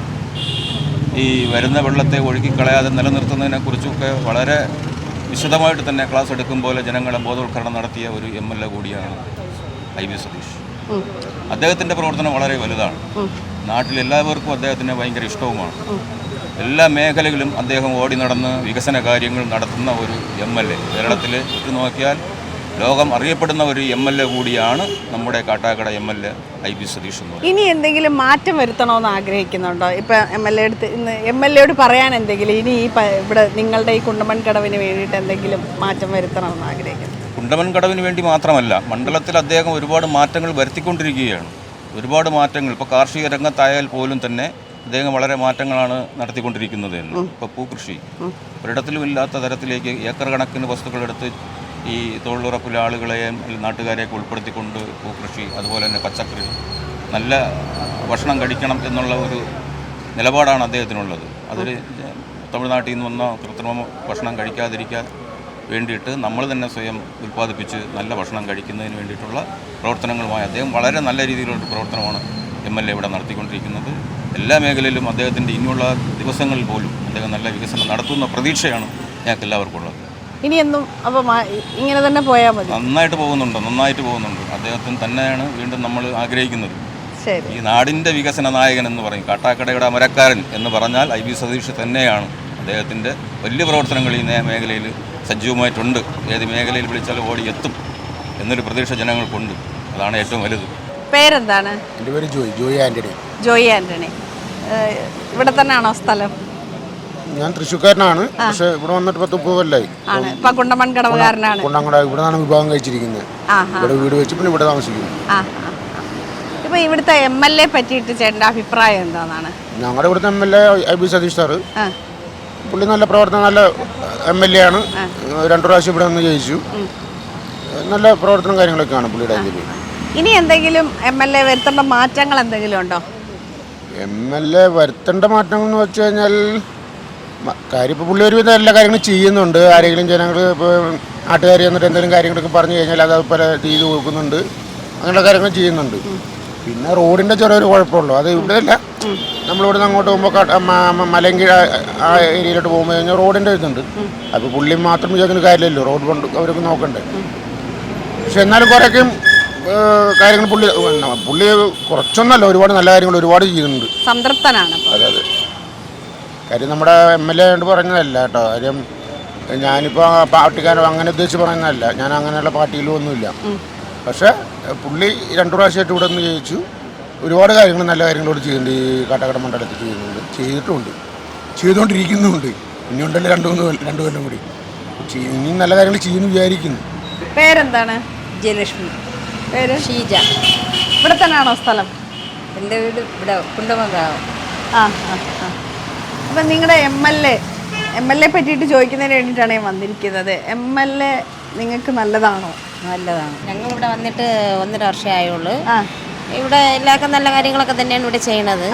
ഈ വരുന്ന വെള്ളത്തെ ഒഴുക്കിക്കളയാതെ നിലനിർത്തുന്നതിനെക്കുറിച്ചുമൊക്കെ വളരെ വിശദമായിട്ട് തന്നെ ക്ലാസ് എടുക്കും പോലെ ജനങ്ങളെ ബോധവൽക്കരണം നടത്തിയ ഒരു MLA കൂടിയാണ് IB സതീഷ്. അദ്ദേഹത്തിൻ്റെ പ്രവർത്തനം വളരെ വലുതാണ്. നാട്ടിലെല്ലാവർക്കും അദ്ദേഹത്തിന് ഭയങ്കര ഇഷ്ടവുമാണ്. എല്ലാ മേഖലകളിലും അദ്ദേഹം ഓടി നടന്ന് വികസന കാര്യങ്ങൾ നടത്തുന്ന ഒരു MLA. കേരളത്തിൽ ഇട്ട് നോക്കിയാൽ ലോകം അറിയപ്പെടുന്ന ഒരു MLA കൂടിയാണ് നമ്മുടെ കാട്ടാക്കട MLA IB സതീഷ് എന്ന് പറയുന്നത്. ഇനി എന്തെങ്കിലും മാറ്റം വരുത്തണമെന്ന് ആഗ്രഹിക്കുന്നുണ്ടോ? ഇപ്പം MLA പറയാൻ എന്തെങ്കിലും ഇനി ഇവിടെ നിങ്ങളുടെ ഈ കുണ്ടമൺ കടവിന് വേണ്ടിയിട്ട് എന്തെങ്കിലും മാറ്റം വരുത്തണമെന്ന് ആഗ്രഹിക്കുന്നു? കുണ്ടമൺ കടവിന് വേണ്ടി മാത്രമല്ല, മണ്ഡലത്തിൽ അദ്ദേഹം ഒരുപാട് മാറ്റങ്ങൾ വരുത്തിക്കൊണ്ടിരിക്കുകയാണ്. ഒരുപാട് മാറ്റങ്ങൾ ഇപ്പോൾ കാർഷിക രംഗത്തായാൽ പോലും തന്നെ അദ്ദേഹം വളരെ മാറ്റങ്ങളാണ് നടത്തിക്കൊണ്ടിരിക്കുന്നത് എന്ന്. ഇപ്പോൾ പൂക്കൃഷി ഒരിടത്തിലും ഇല്ലാത്ത തരത്തിലേക്ക് ഏക്കർ കണക്കിന് വസ്തുക്കളെടുത്ത് ഈ തൊഴിലുറപ്പിലെ ആളുകളെയും നാട്ടുകാരെയൊക്കെ ഉൾപ്പെടുത്തിക്കൊണ്ട് പൂക്കൃഷി, അതുപോലെ തന്നെ പച്ചക്കറി, നല്ല ഭക്ഷണം കഴിക്കണം എന്നുള്ള ഒരു നിലപാടാണ് അദ്ദേഹത്തിനുള്ളത്. അതിൽ തമിഴ്നാട്ടിൽ നിന്ന് വന്ന കൃത്രിമ ഭക്ഷണം കഴിക്കാതിരിക്കാൻ വേണ്ടിയിട്ട് നമ്മൾ തന്നെ സ്വയം ഉൽപ്പാദിപ്പിച്ച് നല്ല ഭക്ഷണം കഴിക്കുന്നതിന് വേണ്ടിയിട്ടുള്ള പ്രവർത്തനങ്ങളുമായി അദ്ദേഹം വളരെ നല്ല രീതിയിലുള്ള പ്രവർത്തനമാണ് MLA ഇവിടെ നടത്തിക്കൊണ്ടിരിക്കുന്നത്. എല്ലാ മേഖലയിലും അദ്ദേഹത്തിൻ്റെ ഇനിയുള്ള ദിവസങ്ങളിൽ പോലും അദ്ദേഹം നല്ല വികസനം നടത്തുന്ന പ്രതീക്ഷയാണ് ഞങ്ങൾക്ക് എല്ലാവർക്കും ഉള്ളത്. ഇനിയെന്നും അപ്പം ഇങ്ങനെ തന്നെ പോയാൽ മതി. നന്നായിട്ട് പോകുന്നുണ്ട്. അദ്ദേഹത്തിന് തന്നെയാണ് വീണ്ടും നമ്മൾ ആഗ്രഹിക്കുന്നത്. ഈ നാടിൻ്റെ വികസന നായകൻ എന്ന് പറയും, കാട്ടാക്കടയുടെ അമരക്കാരൻ എന്ന് പറഞ്ഞാൽ IB സതീഷ് തന്നെയാണ്. അദ്ദേഹത്തിൻ്റെ വലിയ പ്രവർത്തനങ്ങൾ ഈ മേഖലയിൽ സജീവമായിട്ടുണ്ട്. ഏത് മേഖലയിൽ വിളിച്ചാലും ഓടി എത്തും എന്നൊരു പ്രതീക്ഷ ജനങ്ങൾക്കുണ്ട്. അതാണ് ഏറ്റവും വലുത്. പേരെന്താണ്? എൻ്റെ പേര് ജോയി ആൻ്റണി. ഇവിടെ തന്നെയാണോ സ്ഥലം? ഞാൻ തൃശ്ശൂർക്കാരനാണ്, പക്ഷെ ഇവിടെ വന്നിട്ട് 10-30 കൊല്ലമായി. കുണ്ടമൺ കടവുകാരനാണ്. ഇവിടെ നിന്നാണ് വിവാഹം കഴിച്ചിരിക്കുന്നത്. ഇവിടെ വീട് വെച്ച് പിന്നെ ഇവിടെ താമസിക്കുന്നു. ഇപ്പൊ ഇവിടുത്തെ MLA പറ്റിയിട്ട് ചേട്ടൻ്റെ അഭിപ്രായം എന്താണെന്നാണ്? ഞങ്ങളുടെ ഇവിടുത്തെ MLA IB സതീഷ് സാറ്, പുള്ളി നല്ല പ്രവർത്തനം, നല്ല MLA ആണ്. 2 പ്രാവശ്യം ഇവിടെ നിന്ന് ജയിച്ചു. നല്ല പ്രവർത്തനം കാര്യങ്ങളൊക്കെയാണ് പുള്ളിയുടെ ഇതിൽ. ഇനി എന്തെങ്കിലും MLA വരുത്തേണ്ട മാറ്റങ്ങൾ എന്തെങ്കിലും ഉണ്ടോ? MLA വരുത്തേണ്ട മാറ്റങ്ങൾ എന്ന് വെച്ച് കഴിഞ്ഞാൽ കാര്യം ഇപ്പോൾ പുള്ളി ഒരുവിധം എല്ലാ കാര്യങ്ങളും ചെയ്യുന്നുണ്ട്. ആരെങ്കിലും ജനങ്ങൾ ഇപ്പോൾ നാട്ടുകാർ എന്നിട്ട് എന്തെങ്കിലും കാര്യങ്ങളൊക്കെ പറഞ്ഞു കഴിഞ്ഞാൽ അത് പല ചെയ്ത് കൊടുക്കുന്നുണ്ട്. അങ്ങനെയുള്ള കാര്യങ്ങൾ ചെയ്യുന്നുണ്ട്. പിന്നെ റോഡിൻ്റെ ചെറിയൊരു കുഴപ്പമുള്ളൂ. അത് ഇവിടെ അല്ല, നമ്മളിവിടെ നിന്ന് അങ്ങോട്ട് പോകുമ്പോൾ മലങ്കി ആ ഏരിയയിലോട്ട് പോകുമ്പോൾ കഴിഞ്ഞാൽ റോഡിൻ്റെ ഇതുണ്ട്. അപ്പോൾ പുള്ളി മാത്രം വിചാരിക്കുന്ന കാര്യമില്ലല്ലോ, റോഡ് കൊണ്ട് അവരൊക്കെ നോക്കണ്ടേ. പക്ഷെ എന്നാലും കുറേയൊക്കെയും കാര്യങ്ങൾ പുള്ളി കുറച്ചൊന്നല്ല, ഒരുപാട് നല്ല കാര്യങ്ങൾ ഒരുപാട് ചെയ്യുന്നുണ്ട്. സംതൃപ്തനാണ്. അതെ. കാര്യം നമ്മുടെ MLA കൊണ്ട് പറയുന്നതല്ല കേട്ടോ. കാര്യം ഞാനിപ്പോൾ പാർട്ടിക്കാരോ അങ്ങനെ ഉദ്ദേശിച്ച് പറയുന്നതല്ല. ഞാൻ അങ്ങനെയുള്ള പാർട്ടിയിലും ഒന്നുമില്ല. പക്ഷേ പുള്ളി 2 പ്രാവശ്യമായിട്ട് ഇവിടെ നിന്ന് ജയിച്ചു. ഒരുപാട് കാര്യങ്ങൾ, നല്ല കാര്യങ്ങളോട് ചെയ്യുന്നുണ്ട്. ഈ കാട്ടാക്കട മണ്ഡലത്തിൽ ചെയ്തുകൊണ്ടിരിക്കുന്നുമുണ്ട്. ഇനിയുണ്ടല്ലോ 2 കൊല്ലം കൂടി ഇനിയും നല്ല കാര്യങ്ങൾ ചെയ്യുന്നു വിചാരിക്കുന്നു. പേരെന്താണ്? ജയലക്ഷ്മി. പേര്? ഷീജ. ഇവിടെ തന്നെയാണോ സ്ഥലം? എൻ്റെ വീട് ഇവിടെ കുണ്ടമങ്കാവ്. അപ്പം നിങ്ങളുടെ MLA പറ്റിയിട്ട് ചോദിക്കുന്നതിന് വേണ്ടിയിട്ടാണ് ഞാൻ വന്നിരിക്കുന്നത്. MLA നിങ്ങൾക്ക് നല്ലതാണോ? നല്ലതാണ്. ഞങ്ങളിവിടെ വന്നിട്ട് 1.5 വർഷമേ ആയുള്ളൂ. ഇവിടെ എല്ലാവർക്കും നല്ല കാര്യങ്ങളൊക്കെ തന്നെയാണ് ഇവിടെ ചെയ്യണത്.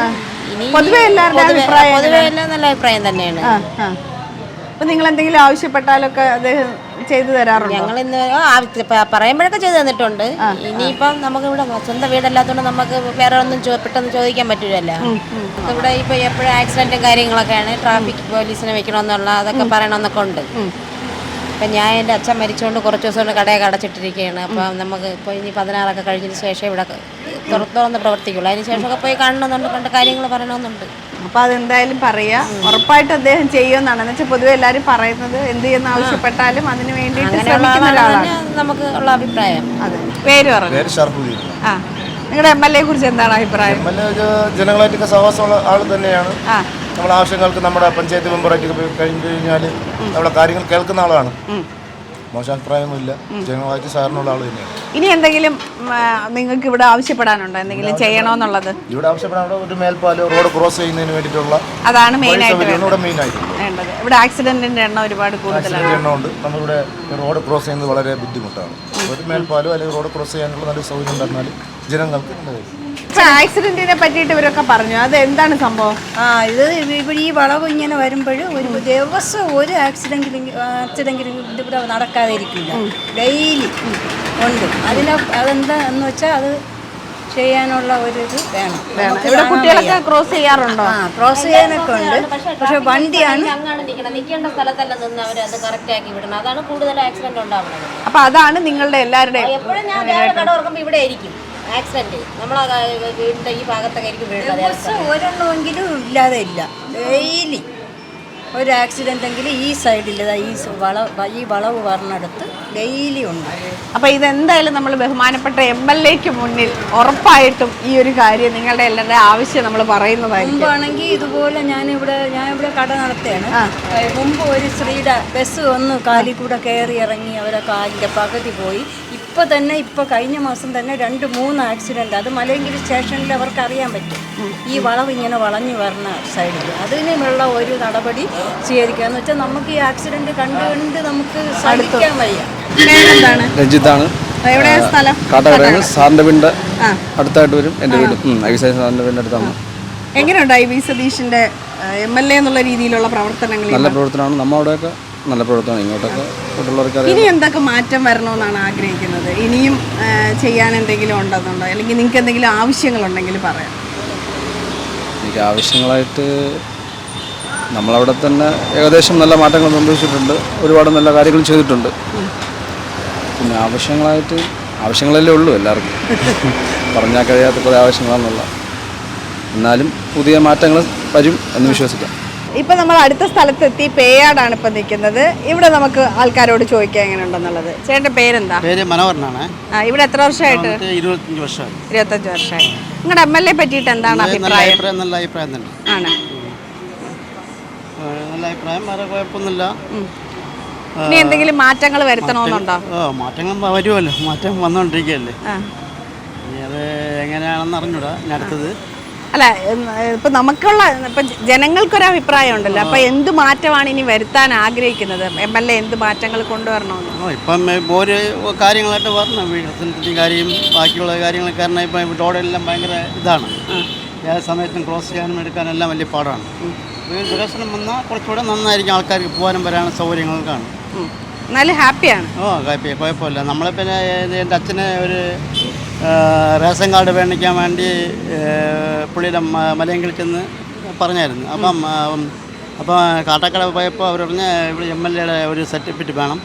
ഇനി പൊതുവെ എല്ലാവരുടെ അഭിപ്രായം പൊതുവെ എല്ലാം നല്ല അഭിപ്രായം തന്നെയാണ്. അപ്പൊ നിങ്ങൾ എന്തെങ്കിലും ആവശ്യപ്പെട്ടാലൊക്കെ അദ്ദേഹം ചെയ്തു തരാറുണ്ട്? ഞങ്ങൾ ഇന്ന് പറയുമ്പോഴൊക്കെ ചെയ്തു തന്നിട്ടുണ്ട്. ഇനിയിപ്പം നമുക്ക് ഇവിടെ സ്വന്തം വീടല്ലാത്തതുകൊണ്ട് നമുക്ക് വേറെ ഒന്നും പെട്ടെന്ന് ചോദിക്കാൻ പറ്റൂലല്ലോ. ഇവിടെ ഇപ്പൊ എപ്പോഴും ആക്സിഡന്റും കാര്യങ്ങളൊക്കെയാണ്. ട്രാഫിക് പോലീസിനെ വെക്കണമെന്നുള്ള അതൊക്കെ പറയണമെന്നൊക്കെ ഉണ്ട്. അപ്പം ഞാൻ എൻ്റെ അച്ഛൻ മരിച്ചുകൊണ്ട് കുറച്ച് ദിവസം കൊണ്ട് കടയൊക്കെ അടച്ചിട്ടിരിക്കുകയാണ്. അപ്പം നമുക്ക് ഇപ്പോൾ ഇനി 16 കഴിഞ്ഞതിന് ശേഷം ഇവിടെ തുറന്ന് പ്രവർത്തിക്കുള്ളൂ. അതിന് ശേഷമൊക്കെ പോയി കാണണമെന്നുണ്ട്, കണ്ട കാര്യങ്ങൾ പറയണമെന്നുണ്ട്. അപ്പൊ അതെന്തായാലും പറയാ, ഉറപ്പായിട്ട് അദ്ദേഹം ചെയ്യുമെന്നാണ്. എന്ന് വെച്ചാൽ പൊതുവെ എല്ലാരും പറയുന്നത് എന്ത് ചെയ്യുന്ന ആവശ്യപ്പെട്ടാലും അതിന് വേണ്ടിയിട്ട് ശ്രമിക്കുന്ന ഒരാളാണ് നമുക്ക് ഉള്ള അഭിപ്രായം. അതെ, പേര് പറഞ്ഞു. ആ, നിങ്ങളുടെ MLA കുറിച്ച് എന്താണ് അഭിപ്രായം? ജനങ്ങളായിട്ടൊക്കെ സഹവാസമുള്ള ആൾ തന്നെയാണ്. നമ്മുടെ ആവശ്യങ്ങൾക്ക് നമ്മുടെ പഞ്ചായത്ത് മെമ്പറായിട്ട് കഴിഞ്ഞു കഴിഞ്ഞാൽ നമ്മുടെ കാര്യങ്ങൾ കേൾക്കുന്ന ആളാണ്. മോശം അഭിപ്രായമൊന്നുമില്ല. ജനങ്ങളായിട്ട് സാറിനുള്ള ആൾ തന്നെയാണ്. ഇനി എന്തെങ്കിലും നിങ്ങൾക്ക് ഇവിടെ ആവശ്യപ്പെടാനുണ്ടോ, എന്തെങ്കിലും ചെയ്യണമെന്നുള്ളത്? ഇവിടെ ആവശ്യപ്പെടാൻ ഒരു മേൽപ്പാലോ റോഡ് ക്രോസ് ചെയ്യുന്നതിന് വേണ്ടിയിട്ടുള്ള അതാണ് മെയിനായിട്ട് വേണ്ടത്. ഇവിടെ ആക്സിഡന്റിന്റെ എണ്ണം ഒരുപാട് കൂടുതലാണ്. എണ്ണമുണ്ട്. നമ്മളിവിടെ റോഡ് ക്രോസ് ചെയ്യുന്നത് വളരെ ബുദ്ധിമുട്ടാണ്. ഒരു മേൽപ്പാലോ അല്ലെങ്കിൽ റോഡ് ക്രോസ് ചെയ്യാനുള്ള നല്ല സൗകര്യം ഉണ്ടായിരുന്നാൽ ജനങ്ങൾക്ക് നല്ലതായിരിക്കും. ആക്സിഡന്റിനെ പറ്റിയിട്ട് ഇവരൊക്കെ പറഞ്ഞു, അത് എന്താണ് സംഭവം? ഇത് ഇവിടെ ഈ വളവ് ഇങ്ങനെ വരുമ്പോൾ ഒരു ദിവസം ഒരു ആക്സിഡന്റ് ഇവിടെ നടക്കാതെ ഇരിക്കില്ല. ഡെയിലി ഉണ്ട്. അതെന്താന്ന് വെച്ചാൽ അത് ചെയ്യാനുള്ള ഒരു ഇത് വേണം. ഇവിടെ കുട്ടികളൊക്കെ ക്രോസ് ചെയ്യാറുണ്ടോ? ക്രോസ് ചെയ്യാനൊക്കെ ഉണ്ട്. പക്ഷെ വണ്ടിയാണ് നിൽക്കേണ്ട സ്ഥലത്തല്ല നിന്ന് അവർ അത് കറക്റ്റ് ആക്കി വിടണം. അതാണ് കൂടുതൽ ആക്സിഡന്റ് ഉണ്ടാവുന്നത്. അപ്പൊ അതാണ് നിങ്ങളുടെ എല്ലാവരുടെയും. എപ്പോഴും ഞാൻ രാവിലെ കട തുറക്കുമ്പോൾ ഇവിടെ ആയിരിക്കും ആക്സിഡന്റ്. നമ്മളെ വീടിന്റെ ഈ ഭാഗത്തൊക്കെ ആയിരിക്കും വീഴുന്നത്. ദിവസം ഒരെണ്ണമെങ്കിലും ഇല്ലാതെ ഇല്ല. ഡെയിലി ഒരു ആക്സിഡന്റ് എങ്കിലും ഈ സൈഡിൽ ഈ വളവ് പറഞ്ഞെടുത്ത് ഡെയിലി ഉണ്ട്. അപ്പൊ ഇതെന്തായാലും നമ്മൾ ബഹുമാനപ്പെട്ട MLAക്ക് മുന്നിൽ ഉറപ്പായിട്ടും ഈ ഒരു കാര്യം നിങ്ങളുടെ എല്ലാവരുടെ ആവശ്യം നമ്മൾ പറയുന്നതായിരിക്കും. മുമ്പാണെങ്കിൽ ഇതുപോലെ ഞാൻ ഇവിടെ കട നടത്തുകയാണ്. മുമ്പ് ഒരു സ്ത്രീയുടെ ബസ് വന്ന് കാലിൽ കൂടെ കയറി ഇറങ്ങി അവരെ കാലിൻ്റെ പകുതി പോയി. ഇപ്പൊ കഴിഞ്ഞ മാസം തന്നെ 2-3 ആക്സിഡന്റ്. അത് മലയങ്കിരി സ്റ്റേഷനിൽ അവർക്ക് അറിയാൻ പറ്റും. ഈ വളവ് ഇങ്ങനെ വളഞ്ഞു വരുന്ന സൈഡിൽ അതിനുള്ള ഒരു നടപടി സ്വീകരിക്കാന്ന് വെച്ചാൽ നമുക്ക് ഈ ആക്സിഡന്റ് കണ്ടുകൊണ്ട് നമുക്ക് സഹിക്കാൻ വയ്യ. എന്താണ് രഞ്ജിത്താണ്. എവിടെയാണ് സ്ഥലം? കാട്ടാക്കടയാണ്. സാറിന്റെ വീടിന്റെ അടുത്തായിട്ട് വരും എൻ്റെ വീട്. സാറിന്റെ വീടിന്റെ അടുത്താണ്. എങ്ങനെയുണ്ട് IV സതീഷിന്റെ MLA എന്നുള്ള രീതിയിലുള്ള പ്രവർത്തനങ്ങൾ? നല്ല പ്രവർത്തനമാണ്. നമ്മളവിടെയൊക്കെ നല്ല പ്രവർത്തനമാണ്. ഇങ്ങോട്ടൊക്കെ കൂട്ടുള്ളവർക്ക് ഇനി എന്തൊക്കെ മാറ്റം വരണമെന്നാണ് ആഗ്രഹിക്കുന്നത്? ഇനിയും ചെയ്യാൻ എന്തെങ്കിലും ഉണ്ടെന്നുണ്ടോ, അല്ലെങ്കിൽ നിങ്ങൾക്ക് എന്തെങ്കിലും ആവശ്യങ്ങളുണ്ടെങ്കിൽ പറയാം. എനിക്ക് ആവശ്യങ്ങളായിട്ട് നമ്മളവിടെ തന്നെ ഏകദേശം നല്ല മാറ്റങ്ങൾ സംഭവിച്ചിട്ടുണ്ട്. ഒരുപാട് നല്ല കാര്യങ്ങൾ ചെയ്തിട്ടുണ്ട്. പിന്നെ ആവശ്യങ്ങളല്ലേ ഉള്ളൂ എല്ലാവർക്കും. പറഞ്ഞാൽ കഴിയാത്ത കുറേ ആവശ്യങ്ങളാണെന്നുള്ള. എന്നാലും പുതിയ മാറ്റങ്ങൾ വരും എന്ന് വിശ്വസിക്കാം. ഇപ്പം നമ്മൾ അടുത്ത സ്ഥലത്തെത്തി. പേയാടാണ് ഇപ്പം നിൽക്കുന്നത്. ഇവിടെ നമുക്ക് ആൾക്കാരോട് ചോദിക്കാം എങ്ങനെയുണ്ടെന്നുള്ളത്. ചേട്ടൻ്റെ പേരെന്താ? പേര് മനോഹരനാണ്. ഇവിടെ എത്ര വർഷമായിട്ട്? 25 വർഷമായി. 25 വർഷമായി. നിങ്ങളുടെ MLA പറ്റിയിട്ട് എന്താണ് അഭിപ്രായം? നല്ല അഭിപ്രായം തന്നെ ആണ്. നല്ല അഭിപ്രായം. വേറെ കുഴപ്പമൊന്നുമില്ല. ഇനി എന്തെങ്കിലും മാറ്റങ്ങൾ വരുത്തണമെന്നുണ്ടോ? മാറ്റങ്ങൾ വരുമല്ലോ. മാറ്റം വന്നുകൊണ്ടിരിക്കുകയല്ലേ. ഇനി അത് എങ്ങനെയാണെന്ന് അറിഞ്ഞൂടാ. ഞാൻ അടുത്തത് അല്ല, ഇപ്പം നമുക്കുള്ള ഇപ്പം ജനങ്ങൾക്കൊരു അഭിപ്രായം ഉണ്ടല്ലോ. അപ്പം എന്ത് മാറ്റമാണ് ഇനി വരുത്താൻ ആഗ്രഹിക്കുന്നത്? MLA എന്ത് മാറ്റങ്ങൾ കൊണ്ടുവരണമെന്ന്? ഇപ്പം ഓരോ കാര്യങ്ങളായിട്ട് പറഞ്ഞു. വീട്ടിൻ്റെ കാര്യം ബാക്കിയുള്ള കാര്യങ്ങൾ. കാരണം ഇപ്പം റോഡെല്ലാം ഭയങ്കര ഇതാണ്. ഏത് സമയത്തും ക്രോസ് ചെയ്യാനും എടുക്കാനെല്ലാം വലിയ പാടാണ്. വികസനം വന്നാൽ കുറച്ചുകൂടെ നന്നായിരിക്കും. ആൾക്കാർക്ക് പോകാനും വരാനും സൗകര്യങ്ങൾക്കാണ്. എന്നാലും ഹാപ്പിയാണ്. ഹാപ്പി, കുഴപ്പമില്ല. നമ്മളിപ്പോൾ എൻ്റെ അച്ഛനെ ഒരു റേഷൻ കാർഡ് മേടിക്കാൻ വേണ്ടി പുള്ളിയുടെ മലയങ്കിൽ ചെന്ന് പറഞ്ഞായിരുന്നു. അപ്പം കാട്ടാക്കട പോയപ്പോൾ അവർ പറഞ്ഞ ഇവിടെ MLAയുടെ ഒരു സർട്ടിഫിക്കറ്റ് വേണം,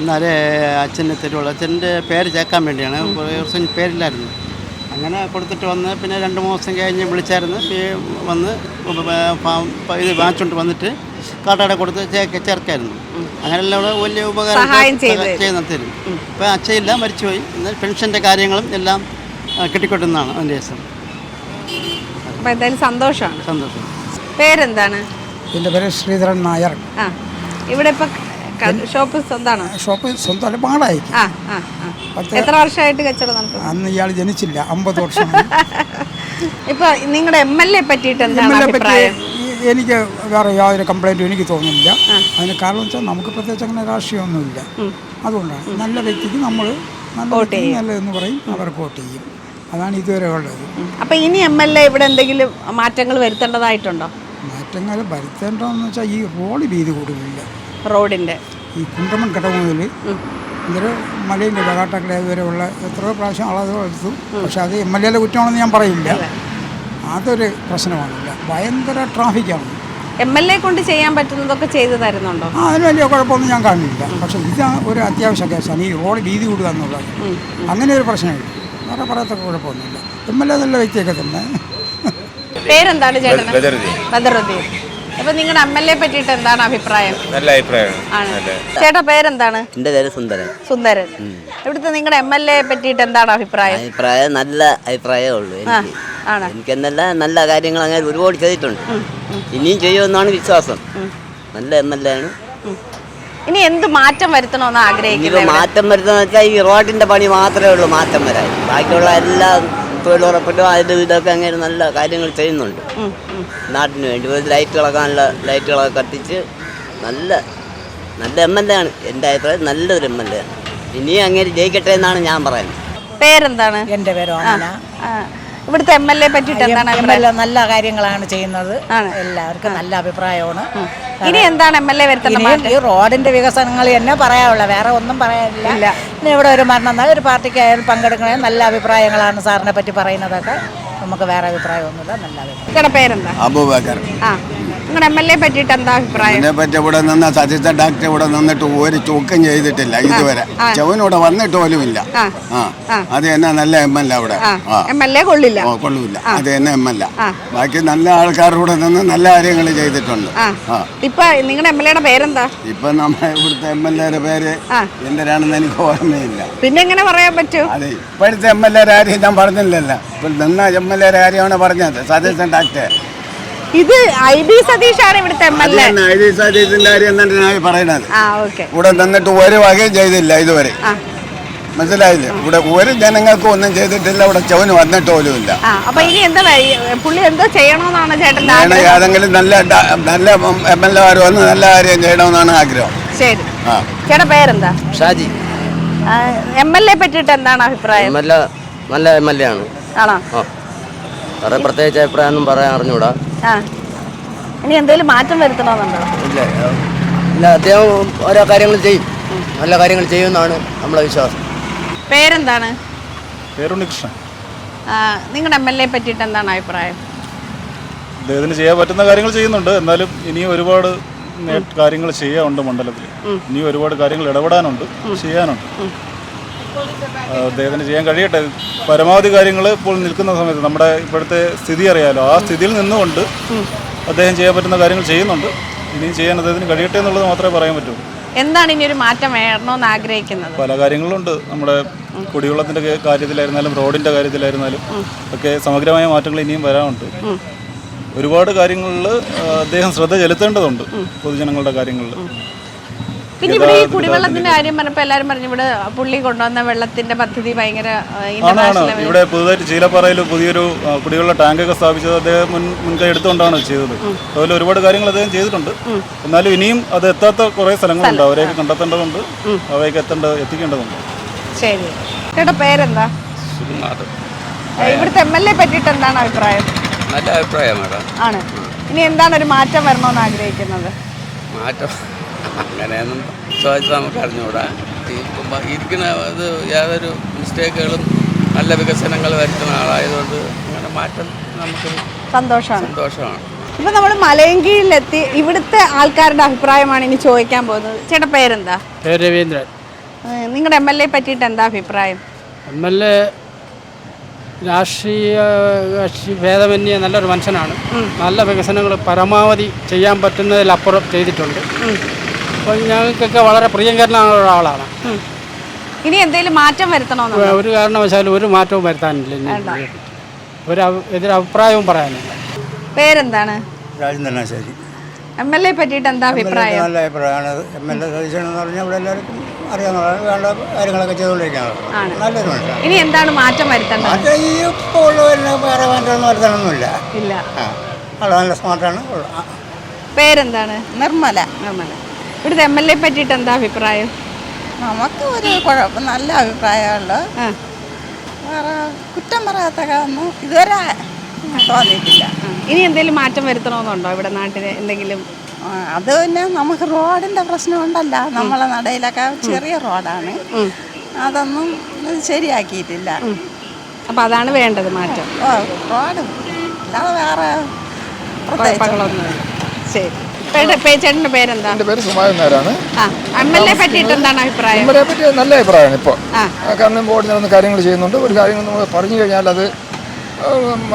എന്നാലേ അച്ഛന് തരുള്ളൂ. അച്ഛൻ്റെ പേര് ചേർക്കാൻ വേണ്ടിയാണ്. കുറേ ദിവസം പേരില്ലായിരുന്നു. അങ്ങനെ കൊടുത്തിട്ട് വന്ന് പിന്നെ 2-3 ദിവസം കഴിഞ്ഞ് വിളിച്ചായിരുന്നു. വന്ന് ഇത് വാങ്ങിച്ചുകൊണ്ട് വന്നിട്ട് കാട്ടാക്കട കൊടുത്ത് ചേർക്കായിരുന്നു. അങ്ങനെല്ലാം വലിയ ഉപകാരം ചെയ്യുന്ന തരും. ഇപ്പം അച്ഛയില്ല, മരിച്ചുപോയി. എന്നാൽ പെൻഷൻ്റെ കാര്യങ്ങളും എല്ലാം കിട്ടിക്കൊട്ടുന്നതാണ് അതിൻ്റെ ദിവസം. അപ്പോൾ എന്തായാലും സന്തോഷമാണ്. സന്തോഷം. പേരെന്താണ്? എൻ്റെ പേര് ശ്രീധരൻ നായർ. ഇവിടെ ഇപ്പം ഷോപ്പ് സ്വന്തമാണോ? ഷോപ്പ് സ്വന്തം പാടായിരിക്കും. എത്ര വർഷമായിട്ട് കച്ചവടം നടത്തും? അന്ന് ഇയാൾ ജനിച്ചില്ല. 50 വർഷം. ഇപ്പൊ നിങ്ങളുടെ MLA പറ്റിയിട്ട് എന്താണ് അഭിപ്രായം? എനിക്ക് വേറെ യാതൊരു കംപ്ലൈൻറ്റും എനിക്ക് തോന്നുന്നില്ല. അതിന് കാരണം വെച്ചാൽ നമുക്ക് പ്രത്യേകിച്ച് അങ്ങനെ രാഷ്ട്രീയമൊന്നുമില്ല. അതുകൊണ്ടാണ് നല്ല വ്യക്തിക്ക് നമ്മൾ നല്ലതെന്ന് പറയും, അവർക്ക് വോട്ട് ചെയ്യും. അതാണ് ഇതുവരെ ഉള്ളത്. അപ്പൊ ഇനി MLA ഇവിടെ എന്തെങ്കിലും മാറ്റങ്ങൾ വരുത്തേണ്ടതായിട്ടുണ്ടോ? മാറ്റങ്ങൾ വരുത്തേണ്ടതെന്ന് വെച്ചാൽ ഈ റോഡ് വീതി കൂടുതലില്ല. റോഡിന്റെ ഈ കുണ്ടമൺ കടവ് മുതൽ ഇതൊരു മലയിൻ്റെ കാട്ടാക്കട വരെയുള്ള എത്രയോ പ്രാവശ്യം അളവ് എടുത്തു. പക്ഷെ അത് MLA കുറ്റമാണെന്ന് ഞാൻ പറയില്ല. അതൊരു പ്രശ്നമാണില്ല. ഭയങ്കര ട്രാഫിക്കാണ്. MLA കൊണ്ട് ചെയ്യാൻ പറ്റുന്നതൊക്കെ ചെയ്തു തരുന്നുണ്ടോ? അതിന് വലിയ കുഴപ്പമൊന്നും ഞാൻ കാണുന്നില്ല. പക്ഷേ ഇത് ഒരു അത്യാവശ്യ കേസാണ്, ഈ റോഡ് വീതി കൂടുക എന്നുള്ളത്. അങ്ങനെ ഒരു പ്രശ്നമില്ല. വേറെ പറയത്തക്ക കുഴപ്പമൊന്നുമില്ല. MLA നല്ല വ്യക്തിയൊക്കെ തന്നെ. പേരെന്താണ് ചേട്ടന്? ബദറുദ്ദീൻ. അപ്പൊ നിങ്ങളുടെ MLA പറ്റിയിട്ട് എന്താണ് അഭിപ്രായം? നല്ല അഭിപ്രായമാണ്. ചേട്ടാ പേരെന്താണ്? എൻ്റെ പേര് സുന്ദരൻ. സുന്ദരൻ. ഇവിടുത്തെ നിങ്ങളുടെ MLA പറ്റിയിട്ട് എന്താണ് അഭിപ്രായം? അഭിപ്രായം നല്ല അഭിപ്രായമേ ഉള്ളൂ. എനിക്ക് എന്നല്ല നല്ല കാര്യങ്ങൾ അങ്ങനെ ഒരുപാട് ചെയ്തിട്ടുണ്ട്. ഇനിയും ചെയ്യുമെന്നാണ് വിശ്വാസം. നല്ല MLA ആണ്. ഇനി എന്ത് മാറ്റം വരുത്തണമെന്ന് ആഗ്രഹിക്കുന്നത്? ഇനിയിപ്പോൾ മാറ്റം വരുത്തുന്ന വെച്ചാൽ ഈ റോഡിൻ്റെ പണി മാത്രമേ ഉള്ളൂ മാറ്റം വരാൻ. ബാക്കിയുള്ള എല്ലാ തൊഴിലുറപ്പിലും അതിൻ്റെ ഇതൊക്കെ അങ്ങനെ നല്ല കാര്യങ്ങൾ ചെയ്യുന്നുണ്ട് നാട്ടിന് വേണ്ടി. ഒരു ലൈറ്റുകളൊക്കെ കത്തിച്ച് നല്ല MLA ആണ്. എൻ്റെ അഭിപ്രായം നല്ലൊരു MLA ആണ്. ഇനിയും അങ്ങനെ ജയിക്കട്ടെ എന്നാണ് ഞാൻ പറയുന്നത്. പേരെന്താണ്? എൻ്റെ പേര് ഓമന. ഇവിടുത്തെ MLA പറ്റിയിട്ട് എന്താണ് അഭിപ്രായം? നല്ല കാര്യങ്ങളാണ് ചെയ്യുന്നത്. എല്ലാവർക്കും നല്ല അഭിപ്രായമാണ്. ഇനി എന്താണ് MLA വരുത്തേണ്ടത്? ഈ റോഡിന്റെ വികസനങ്ങൾ തന്നെ പറയാനുള്ള, വേറെ ഒന്നും പറയാനില്ല. പിന്നെ ഇവിടെ ഒരു മരണം ഒരു പാർട്ടിക്കായാലും പങ്കെടുക്കണേ നല്ല അഭിപ്രായങ്ങളാണ് സാറിനെ പറ്റി പറയുന്നതൊക്കെ. നമുക്ക് വേറെ അഭിപ്രായമൊന്നുമില്ല. നല്ല അഭിപ്രായം. പേരെന്താ? അബൂബക്കർ. നിങ്ങളുടെ MLA പറ്റിയിട്ട് എന്താ അഭിപ്രായം? ഇതിനെപ്പറ്റി ഇവിടെ നിന്ന് സതീശ ഡാക്ടർ ഇവിടെ നിന്നിട്ട് ഒരു ചൂക്കം ചെയ്തിട്ടില്ല ഇതുവരെ. ചെവനിവിടെ വന്നിട്ട് പോലുമില്ല. അത് തന്നെ നല്ല MLA അവിടെ. MLA കൊള്ളില്ല. കൊള്ളൂല്ല. അത് തന്നെ MLA. ബാക്കി നല്ല ആൾക്കാരുടെ നിന്ന് നല്ല കാര്യങ്ങൾ ചെയ്തിട്ടുണ്ട്. ഇപ്പൊ നിങ്ങളുടെ MLA പേരെന്താ? ഇപ്പൊ നമ്മുടെ ഇവിടുത്തെ MLA പേര് എന്തിനാണെന്ന് എനിക്ക് ഓർമ്മയില്ല. പിന്നെ എങ്ങനെ പറയാൻ പറ്റൂ? അതെ, ഇപ്പോഴത്തെ MLA കാര്യം ഞാൻ പറഞ്ഞില്ലല്ലോ. ഇപ്പൊ നിന്ന MLA കാര്യമാണ് പറഞ്ഞത്, സതീശൻ ഡാക്ടർ. ഇത് IB സതീഷാണ് ഇവിടുത്തെ MLA. IB സതീശിന്റെ കാര്യം എന്നാണ് പറയുന്നത്. ഇവിടെ നിന്നിട്ട് ഒരു വകയും ചെയ്തില്ല ഇതുവരെ. മനസ്സിലായില്ലേ? ഇവിടെ ഒരു ജനങ്ങൾക്കും ഒന്നും ചെയ്തിട്ടില്ല. ഇവിടെ ചെവന് വന്നിട്ട് പോലും ഇല്ല. അപ്പൊ ഇനി എന്താ പുള്ളി എന്തോ ചെയ്യണമെന്നാണ് ചേട്ടൻ? ഏതെങ്കിലും നല്ല MLA വന്ന് നല്ല കാര്യം ചെയ്യണമെന്നാണ് ആഗ്രഹം. ശരി. ചേട്ടാ പേരെന്താ? ഷാജി. MLA പറ്റിയിട്ട് എന്താണ് അഭിപ്രായം? നല്ല MLA ആണ്. ആണോ? വേറെ പ്രത്യേകിച്ച് അഭിപ്രായം ഒന്നും പറയാൻ അറിഞ്ഞൂടാ. ഇനി എന്തെങ്കിലും മാറ്റം വരുത്തണമെന്നുണ്ടോ? ഇല്ല, അദ്ദേഹം ഓരോ കാര്യങ്ങൾ ചെയ്യും. നല്ല കാര്യങ്ങൾ ചെയ്യുമെന്നാണ് നമ്മളെ വിശ്വാസം. പേരെന്താണ്? പേരുണ്ണികൃഷ്ണൻ. നിങ്ങളുടെ MLA പറ്റിയിട്ട് എന്താണ് അഭിപ്രായം? അദ്ദേഹത്തിന് ചെയ്യാൻ പറ്റുന്ന കാര്യങ്ങൾ ചെയ്യുന്നുണ്ട്. എന്നാലും ഇനിയും ഒരുപാട് കാര്യങ്ങൾ ചെയ്യാനുണ്ട് മണ്ഡലത്തിൽ. ഇനിയും ഒരുപാട് കാര്യങ്ങൾ ഇടപെടാനുണ്ട്, ചെയ്യാനുണ്ട്. അദ്ദേഹത്തിന് ചെയ്യാൻ കഴിയട്ടെ. പരമാവധി കാര്യങ്ങൾ ഇപ്പോൾ നിൽക്കുന്ന സമയത്ത് നമ്മുടെ ഇപ്പോഴത്തെ സ്ഥിതി അറിയാലോ. ആ സ്ഥിതിയിൽ നിന്നുകൊണ്ട് അദ്ദേഹം ചെയ്യാൻ പറ്റുന്ന കാര്യങ്ങൾ ചെയ്യുന്നുണ്ട്. ഇനിയും ചെയ്യാൻ അദ്ദേഹത്തിന് കഴിയട്ടെ എന്നുള്ളത് മാത്രമേ പറയാൻ പറ്റൂ. എന്താണ് ഇനി ഒരു മാറ്റം വേണമെന്ന് ആഗ്രഹിക്കുന്നത്? പല കാര്യങ്ങളുണ്ട്. നമ്മുടെ കുടിവെള്ളത്തിൻ്റെ കാര്യത്തിലായിരുന്നാലും റോഡിൻ്റെ കാര്യത്തിലായിരുന്നാലും ഒക്കെ സമഗ്രമായ മാറ്റങ്ങൾ ഇനിയും വരാനുണ്ട്. ഒരുപാട് കാര്യങ്ങളിൽ അദ്ദേഹം ശ്രദ്ധ ചെലുത്തേണ്ടതുണ്ട് പൊതുജനങ്ങളുടെ കാര്യങ്ങളിൽ. പിന്നെ ഇവിടെ ഈ കുടിവെള്ളത്തിന്റെ കാര്യം പറഞ്ഞപ്പോൾ എല്ലാവരും പറഞ്ഞു ഇവിടെ പുള്ളി കൊണ്ടുവന്ന വെള്ളത്തിന്റെ പദ്ധതി ഭയങ്കര ഇവിടെ പുതുതായിട്ട് ചീലപ്പാറയിൽ പുതിയൊരു കുടിവെള്ള ടാങ്കൊക്കെ സ്ഥാപിച്ചത് അദ്ദേഹം മുൻകൈ എടുത്തുകൊണ്ടാണ് ചെയ്തത്. അതുപോലെ ഒരുപാട് കാര്യങ്ങൾ അദ്ദേഹം ചെയ്തിട്ടുണ്ട്. എന്നാലും ഇനിയും അത് എത്താത്ത കുറേ സ്ഥലങ്ങളുണ്ട്. അവരെയൊക്കെ കണ്ടെത്തേണ്ടതുണ്ട്, അവയൊക്കെ എത്തിക്കേണ്ടതുണ്ട്. ശരി. ചേട്ടാ പേരെന്താ? ഇവിടുത്തെ MLA പറ്റിയിട്ട് എന്താണ് അഭിപ്രായം? നല്ല അഭിപ്രായമാണ്. ആണ്. ഇനി എന്താണ് ഒരു മാറ്റം വരണമെന്ന് ആഗ്രഹിക്കുന്നത്? മാറ്റം അങ്ങനെയൊന്നും ചോദിച്ചാൽ നമുക്ക് അറിഞ്ഞുകൂടാ. ഇരിക്കുന്ന ഇത് യാതൊരു മിസ്റ്റേക്കുകളും നല്ല വികസനങ്ങൾ വരുത്തുന്ന ആളായതുകൊണ്ട് അങ്ങനെ മാറ്റം നമുക്ക് സന്തോഷമാണ്. ഇപ്പം നമ്മൾ മലയങ്കീഴിലെത്തി ഇവിടുത്തെ ആൾക്കാരുടെ അഭിപ്രായമാണ് ഇനി ചോദിക്കാൻ പോകുന്നത്. ചേട്ടാ പേരെന്താ? പേര് രവീന്ദ്രൻ. നിങ്ങളുടെ MLA പറ്റിയിട്ട് എന്താ അഭിപ്രായം? MLA രാഷ്ട്രീയ കക്ഷി ഭേദമന്യേ നല്ലൊരു മനുഷ്യനാണ്. നല്ല വികസനങ്ങൾ പരമാവധി ചെയ്യാൻ പറ്റുന്നതിലപ്പുറം ചെയ്തിട്ടുണ്ട്. അപ്പോൾ ഞങ്ങൾക്കൊക്കെ വളരെ പ്രിയങ്കരനായ ഒരാളാണ്. ഇനി എന്തെങ്കിലും മാറ്റം വരുത്തണമെന്ന്? ഒരു കാരണവശാലും ഒരു മാറ്റവും വരുത്താനില്ല. ഒരു എതിരഭിപ്രായവും പറയാനില്ല. പേരെന്താണ്? രാജേന്ദ്രനാശാരി. MLA പറ്റിയിട്ട് എന്താ അഭിപ്രായം? നല്ല അഭിപ്രായമാണ്. MLA സതീശനെന്ന് പറഞ്ഞാൽ ഇവിടെ എല്ലാവർക്കും അറിയാവുന്നതാണ്. വേണ്ട കാര്യങ്ങളൊക്കെ ചെയ്തുകൊണ്ടിരിക്കുകയാണ്. നല്ലൊരു മനുഷ്യനാണ്. ഇനി എന്താണ് മാറ്റം വരുത്തേണ്ടത്? അത് ഈ ഇപ്പോൾ ഉള്ളവരെ വേറെ മാറ്റമൊന്നും വരുത്താനൊന്നുമില്ല. ഇല്ല. നല്ല സ്മാർട്ടാണ്. പേരെന്താണ്? നിർമ്മല. ഇവിടുത്തെ MLA പറ്റിയിട്ട് എന്താ അഭിപ്രായം? നമുക്ക് ഒരു കുഴപ്പം നല്ല അഭിപ്രായമുള്ള വേറെ കുറ്റം പറയാത്ത ഒന്നും ഇതുവരെ തോന്നിയിട്ടില്ല. ഇനി എന്തെങ്കിലും മാറ്റം വരുത്തണമെന്നുണ്ടോ ഇവിടെ നാട്ടിൽ എന്തെങ്കിലും? അത് പിന്നെ നമുക്ക് റോഡിൻ്റെ പ്രശ്നമുണ്ടല്ലോ. നമ്മളെ നടയിലൊക്കെ ചെറിയ റോഡാണ്, അതൊന്നും ശരിയാക്കിയിട്ടില്ല. അപ്പം അതാണ് വേണ്ടത് മാറ്റം. റോഡ് അല്ലാതെ വേറെ കുഴപ്പങ്ങളൊന്നുമില്ല. ശരി. ചേട്ടൻ്റെ പേരെന്താ? എൻ്റെ പേര് സുമായൻ നായരാണ്. MLA പറ്റിയിട്ട് എന്താണ് അഭിപ്രായം? MLA പറ്റി നല്ല അഭിപ്രായമാണ് ഇപ്പോൾ. കാരണം ബോർഡിൽ നടന്ന കാര്യങ്ങൾ ചെയ്യുന്നുണ്ട്. ഒരു കാര്യങ്ങൾ നമ്മൾ പറഞ്ഞു കഴിഞ്ഞാൽ അത്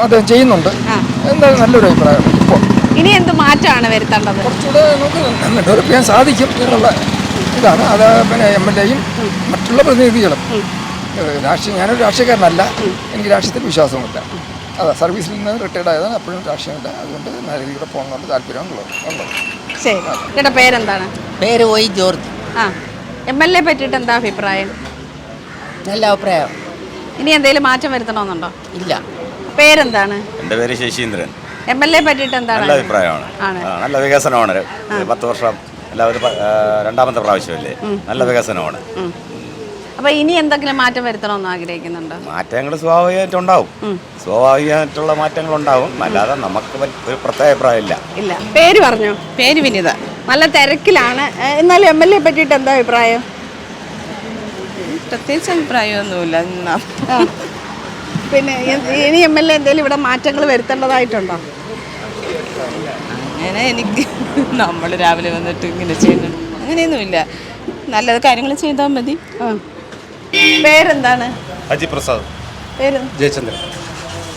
അദ്ദേഹം ചെയ്യുന്നുണ്ട്. എന്തായാലും നല്ലൊരു അഭിപ്രായമാണ് ഇപ്പോൾ. ഇനി എന്ത് മാറ്റമാണ് വരുത്തേണ്ടത്? കുറച്ചുകൂടെ നമുക്ക് ഡെവലപ്പ് ചെയ്യാൻ സാധിക്കും എന്നുള്ള ഇതാണ്. അത് പിന്നെ MLAയും മറ്റുള്ള പ്രതിനിധികളും ഞാനൊരു രാഷ്ട്രീയക്കാരനല്ല, എനിക്ക് രാഷ്ട്രീയത്തിൽ വിശ്വാസമില്ല. അതെ, സർവീസിൽ നിന്ന് റിട്ടയർഡ് ആയതാണ്, അപ്പോഴും രാഷ്ട്രീയമില്ല. അതുകൊണ്ട് നല്ല രീതിയിൽ പോകണമെന്നുള്ള താല്പര്യമുള്ളത്. ശരി. ചേട്ടാ പേരെന്താണ്? പേര് ഒയ് ജോർജ്. MLA പറ്റിയിട്ട് എന്താ അഭിപ്രായം? നല്ല അഭിപ്രായം. ഇനി എന്തെങ്കിലും മാറ്റം വരുത്തണമെന്നുണ്ടോ? ഇല്ല. പേരെന്താണ്? എൻ്റെ പേര് ശശീന്ദ്രൻ. MLA പറ്റിയിട്ട് എന്താണ്? നല്ല അഭിപ്രായമാണ്. നല്ല വികസനമാണ്. 10 വർഷം എല്ലാവരും രണ്ടാമത്തെ പ്രാവശ്യമല്ലേ, നല്ല വികസനമാണ്. അപ്പൊ ഇനി എന്തെങ്കിലും മാറ്റം വരുത്തണമെന്ന് ആഗ്രഹിക്കുന്നുണ്ടോ? മാറ്റങ്ങൾ സ്വാഭാവികമായിട്ടുണ്ടാവും, സ്വാഭാവികമായിട്ടുള്ള മാറ്റങ്ങൾ ഉണ്ടാവും. അല്ലാതെ നമുക്ക് ഒരു പ്രത്യേക അഭിപ്രായം ഇല്ല. ഇല്ല. പേര് പറഞ്ഞു? പേര് വിനിത. നല്ല തിരക്കിലാണ്. എന്നാലും MLA പറ്റിയിട്ട് എന്താ അഭിപ്രായം? പ്രത്യേകിച്ച് അഭിപ്രായമൊന്നുമില്ല. പിന്നെ ഇനി MLA എന്തെങ്കിലും ഇവിടെ മാറ്റങ്ങൾ വരുത്തേണ്ടതായിട്ടുണ്ടോ? അങ്ങനെ എനിക്ക് നമ്മൾ രാവിലെ വന്നിട്ട് ഇങ്ങനെ ചെയ്യുന്നുണ്ട് അങ്ങനെയൊന്നുമില്ല. നല്ല കാര്യങ്ങൾ ചെയ്താൽ മതി. പേരെന്താണ്? അജി പ്രസാദ്. പേര് ജയചന്ദ്രൻ.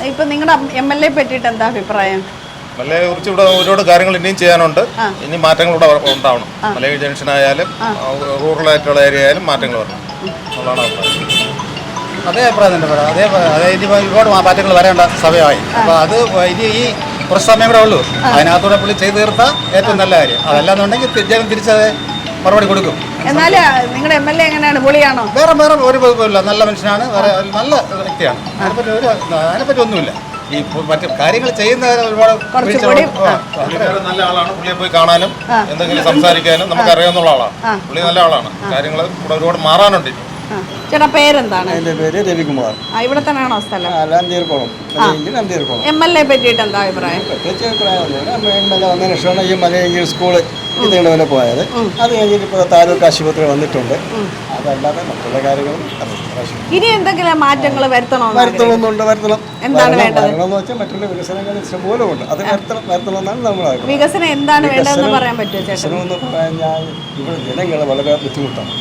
ഇപ്പൊ നിങ്ങളുടെ MLA പറ്റിയിട്ട് എന്താ അഭിപ്രായം? മലയെ കുറിച്ച് ഇവിടെ ഒരുപാട് കാര്യങ്ങൾ ഇനിയും ചെയ്യാനുണ്ട്. ഇനി മാറ്റങ്ങൾ ഇവിടെ ഉണ്ടാവണം. മലയ ജംഗ്ഷൻ ആയാലും റൂറൽ ആയിട്ടുള്ള ഏരിയ ആയാലും മാറ്റങ്ങൾ വരണം എന്നുള്ളതാണ് അഭിപ്രായം. അതേ അഭിപ്രായം തന്നെ പറയാം. അതേ ഇനി ഒരുപാട് മാറ്റങ്ങൾ വരേണ്ട സമയമായി. അപ്പോൾ അത് ഇനി ഈ കുറച്ച് സമയം കൂടെ ഉള്ളൂ. അതിനകത്തൂടെ പുള്ളി ചെയ്ത് തീർത്താൽ ഏറ്റവും നല്ല കാര്യം. അതല്ലാന്നുണ്ടെങ്കിൽ ജനം തിരിച്ചത് മറുപടി കൊടുക്കും. എന്നാലും നിങ്ങളുടെ MLA എങ്ങനെയാണ്? പൊളിയാണോ? വേറെ ഒരു കുഴപ്പമില്ല. നല്ല മനുഷ്യനാണ്, നല്ല വ്യക്തിയാണ്. അതിനെപ്പറ്റി ഒന്നുമില്ല. ഈ മറ്റു കാര്യങ്ങൾ ചെയ്യുന്ന ഒരുപാട് നല്ല ആളാണ്. പുള്ളിയെ പോയി കാണാനും എന്തെങ്കിലും സംസാരിക്കാനും നമുക്ക് അറിയാവുന്ന ആളാണ്. പുള്ളി നല്ല ആളാണ്. കാര്യങ്ങൾ ഇവിടെ ഒരുപാട് മാറാനുണ്ട്. ചേട്ടാ പേരെന്താണ്? എൻ്റെ പേര് രവികുമാർ. ഇവിടെ തന്നെയാണോ സ്ഥലം? നന്ദിയർക്കോളം. MLA പറ്റിയിട്ട് എന്താ അഭിപ്രായം? പ്രത്യേകിച്ച് അഭിപ്രായമൊന്നുമില്ല. MLA വന്നതിന് ശേഷമാണ് ഈ മലയെങ്കിൽ സ്കൂള് ഇതിങ്ങനെ വരെ പോയത്. അത് കഴിഞ്ഞിട്ട് ഇപ്പോൾ താലൂക്ക് ആശുപത്രി വന്നിട്ടുണ്ട്. അതല്ലാതെ മറ്റുള്ള കാര്യങ്ങളും ഇനി എന്തെങ്കിലും മാറ്റങ്ങൾ വരുത്തണം. എന്താണ് വേണ്ടത്? എന്ന് വെച്ചാൽ മറ്റുള്ള വികസനങ്ങൾ ഇഷ്ടംപോലെ ഉണ്ട്. അത് വരുത്തണമെന്നാണ് നമ്മുടെ അഭിപ്രായം. വികസനം എന്താണ് വേണ്ടതെന്ന് പറയാൻ പറ്റുമോ? വികസനം എന്ന് പറഞ്ഞാൽ ഇവിടെ ജനങ്ങൾ വളരെ ബുദ്ധിമുട്ടാണ്.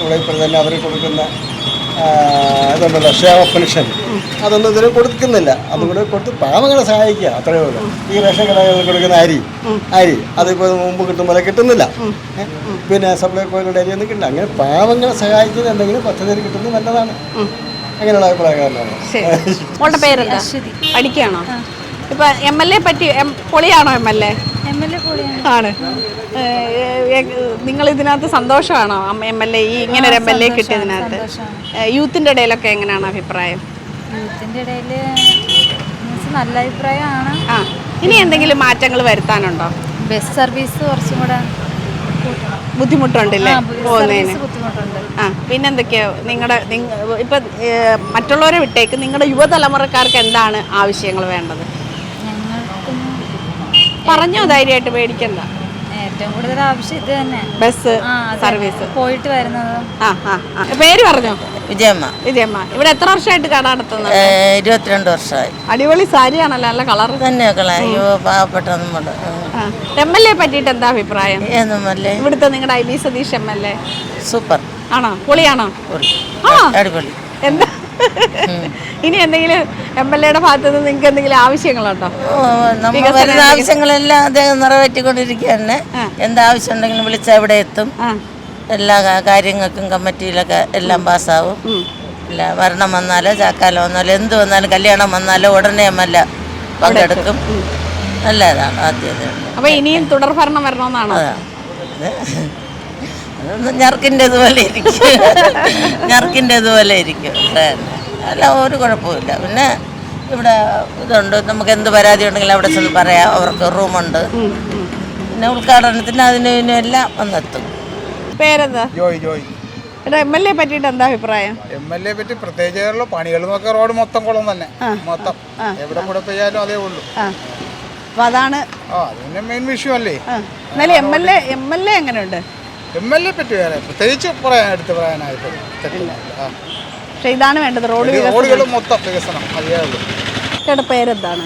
ഇവിടെ ഇപ്പോൾ തന്നെ അവർ കൊടുക്കുന്ന ഇതുണ്ടല്ലോ ക്ഷേമ പെൻഷൻ, അതൊന്നും ഇതിന് കൊടുക്കുന്നില്ല. അതും കൂടെ കൊടുത്ത് പാവങ്ങളെ സഹായിക്കുക, അത്രയേ ഉള്ളൂ. ഈ റേഷൻ കടകളിൽ കൊടുക്കുന്ന അരി അതിപ്പോൾ മുമ്പ് കിട്ടും പോലെ കിട്ടുന്നില്ല. പിന്നെ സപ്ലൈകോയിലൂടെ അരി ഒന്നും കിട്ടില്ല. അങ്ങനെ പാവങ്ങളെ സഹായിക്കുന്ന എന്തെങ്കിലും പദ്ധതി കിട്ടുന്നത് നല്ലതാണ്. അങ്ങനെയുള്ള അഭിപ്രായക്കാരനാണ്. മോളുടെ പേരെന്താ? പഠിക്കുകയാണോ? ഇപ്പൊ MLA പറ്റി പൊളിയാണോ? MLA ആണ്. നിങ്ങൾ ഇതിനകത്ത് സന്തോഷമാണോ? MLA ഈ ഇങ്ങനെ ഒരു MLA കിട്ടിയതിനകത്ത് യൂത്തിന്റെ ഇടയിലൊക്കെ എങ്ങനെയാണ് അഭിപ്രായം? യൂത്തിന്റെ ഇടയിൽ നല്ല അഭിപ്രായമാണ്. ഇനി എന്തെങ്കിലും മാറ്റങ്ങൾ വരുത്താനുണ്ടോ? ബസ് സർവീസ് കുറച്ചും കൂടെ ബുദ്ധിമുട്ടുണ്ടല്ലേ പോകുന്നതിന്? പിന്നെന്തൊക്കെയോ നിങ്ങളുടെ ഇപ്പൊ മറ്റുള്ളവരെ വിട്ടേക്ക്, നിങ്ങളുടെ യുവതലമുറക്കാർക്ക് എന്താണ് ആവശ്യങ്ങൾ വേണ്ടത്? പറഞ്ഞോ, ധൈര്യമായിട്ട് പേടിക്കണ്ട. ഏറ്റവും കൂടുതൽ ആവശ്യം ഇത് തന്നെ, ബസ് സർവീസ് പോയിട്ട് വരുന്നത്. പേര് പറഞ്ഞോ? വിജയമ്മ. ഇവിടെ എത്ര വർഷമായിട്ട് കട നടത്തുന്നത്? 22 വർഷമായി. അടിപൊളി സാരിയാണല്ലോ, നല്ല കളർ തന്നെയൊക്കെ. പാവപ്പെട്ട നമ്മുടെ MLA പറ്റിയിട്ട് എന്താ അഭിപ്രായം? ഇവിടുത്തെ നിങ്ങളുടെ IB സതീഷ് MLA സൂപ്പർ ആണോ? പൊളിയാണോ? അടിപൊളി. എന്താ ഇനി എന്തെങ്കിലും MLAയുടെ ഭാഗത്ത് നിന്ന് നിങ്ങൾക്ക് എന്തെങ്കിലും ആവശ്യങ്ങളുണ്ടോ? വരുന്ന ആവശ്യങ്ങളെല്ലാം അദ്ദേഹം നിറവേറ്റിക്കൊണ്ടിരിക്കുകയാണ്. എന്താവശ്യം ഉണ്ടെങ്കിലും വിളിച്ചാൽ ഇവിടെ എത്തും. എല്ലാ കാര്യങ്ങൾക്കും കമ്മിറ്റിയിലൊക്കെ എല്ലാം പാസ്സാവും. ഇല്ല മരണം വന്നാലോ ചാക്കാലം വന്നാലോ എന്ത് വന്നാലും കല്യാണം വന്നാലോ ഉടനെ MLA പങ്കെടുക്കും. നല്ലതാണ് ആദ്യം. അപ്പൊ ഇനിയും തുടർ ഭരണം വരണമെന്നാണോ? ഞർക്കിൻ്റെതുപോലെ ഇരിക്കും. അല്ല ഒരു കുഴപ്പമില്ല. പിന്നെ ഇവിടെ ഇതുണ്ട്, നമുക്ക് എന്ത് പരാതി ഉണ്ടെങ്കിലും അവിടെ ചെന്ന് പറയാം. അവർക്ക് റൂമുണ്ട്. പിന്നെ ഉദ്ഘാടനത്തിന് അതിനും എല്ലാം വന്നെത്തും. പേരെന്താ? എടാ MLA പറ്റിയിട്ട് എന്താ അഭിപ്രായം? MLA പറ്റി പ്രത്യേകിച്ചുള്ള പണികൾ നോക്കിയ റോഡ് മൊത്തം കുളം തന്നെ, മൊത്തം എവിടെ കൂടെ പെയ്യാലും അതേ ഉള്ളൂ. അപ്പൊ അതാണ് അതിന്റെ മെയിൻ വിഷയമല്ലേ. എന്നാലും MLA എങ്ങനെയുണ്ട്? MLA പറ്റി വേറെ പ്രത്യേകിച്ച് എടുത്ത് പറയാനായിട്ട് തെറ്റില്ല. പക്ഷെ ഇതാണ് വേണ്ടത്, റോഡുകൾ മൊത്തം വികസനം അതേ ഉള്ളൂ. ചേട്ടാ പേരെന്താണ്?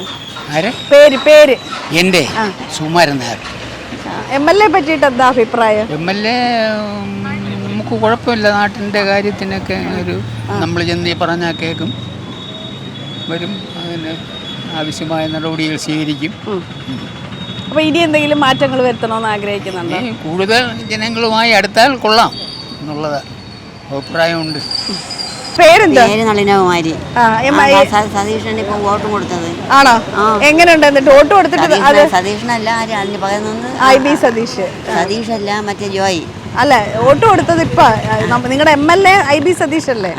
പേര് എൻ്റെ സുകുമാരൻ നായർ. MLA പറ്റിയിട്ട് എന്താ അഭിപ്രായം? MLA നമുക്ക് കുഴപ്പമില്ല, നാട്ടിൻ്റെ കാര്യത്തിനൊക്കെ ഒരു നമ്മൾ ചെന്ന് പറഞ്ഞാൽ കേൾക്കും, വരും, അതിന് ആവശ്യമായ നടപടികൾ സ്വീകരിക്കും. അപ്പൊ ഇനി എന്തെങ്കിലും മാറ്റങ്ങൾ വരുത്തണമെന്ന് ആഗ്രഹിക്കുന്നുണ്ട്? കൂടുതൽ ജനങ്ങളുമായി അടുത്താൽ കൊള്ളാം എന്നുള്ളത് അഭിപ്രായമുണ്ട്. പേരെന്താ? നളിനകുമാരി. സതീഷിനാണ് ഇപ്പൊ വോട്ട് കൊടുത്തത്. ആണോ? എങ്ങനെയുണ്ട് എന്നിട്ട് വോട്ട് കൊടുത്തിട്ട്? സതീഷിനല്ല, അതിന് പകരം നിന്ന് IB സതീഷ്. സതീഷല്ല, മറ്റേ ജോയി. അല്ല, വോട്ട് കൊടുത്തത് ഇപ്പൊ നിങ്ങളുടെ MLA IB സതീഷ് അല്ലേ?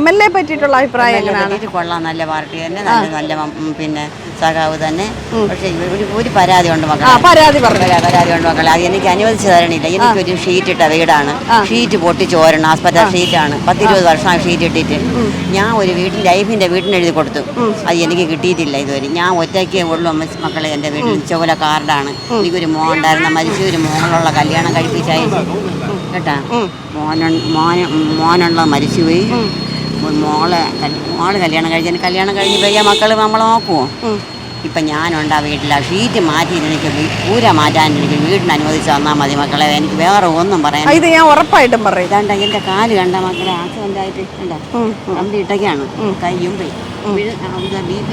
MLA പറ്റിയിട്ടുള്ള അഭിപ്രായം എങ്ങനെയാണ്? കൊള്ളാം, നല്ല പാർട്ടി തന്നെ, നല്ല പിന്നെ സഖാവ് തന്നെ. പക്ഷെ ഒരു പരാതി ഉണ്ട് മക്കളെ, പരാതി ഉണ്ട് മക്കളെ. അത് എനിക്ക് അനുവദിച്ചു തരണില്ല. എനിക്കൊരു ഷീറ്റ് ഇട്ട വീടാണ്, ഷീറ്റ് പൊട്ടിച്ച് ഓരണം, ആസ്പത്രി ഷീറ്റാണ്. 10-20 വർഷം ഷീറ്റ് ഇട്ടിട്ട് ഞാൻ ഒരു ലൈഫിന്റെ വീട്ടിന് എഴുതി കൊടുത്തു. അത് എനിക്ക് കിട്ടിയിട്ടില്ല ഇതുവരെ. ഞാൻ ഒറ്റയ്ക്കേ ഉള്ളൂ മക്കളെ. എൻ്റെ വീട്ടിൽ ചോല കാർഡാണ്. എനിക്കൊരു മോൻ ഉണ്ടായിരുന്ന, മരിച്ചു ഒരു മോനുള്ള കല്യാണം കഴിപ്പിച്ചായി കേട്ടാ. മോനുള്ള മരിച്ചുപോയി. മോള് കല്യാണം കഴിഞ്ഞ് പയ്യ മക്കൾ നമ്മളെ നോക്കുമോ? ഇപ്പം ഞാനുണ്ട് ആ വീട്ടിൽ. ആ ഷീറ്റ് മാറ്റി എനിക്ക് പൂര മാറ്റാൻ എനിക്ക് വീടിന് അനുവദിച്ച് തന്നാൽ മതി മക്കളെ. എനിക്ക് വേറെ ഒന്നും പറയാൻ. ഇത് ഞാൻ ഉറപ്പായിട്ടും പറയും. ഇതാണ്ട എൻ്റെ കാല് കണ്ട മക്കളെ, ആക്സിഡൻ്റായിട്ട് കണ്ട കമ്പി ഇട്ടൊക്കെയാണ്, കയ്യും പോയി.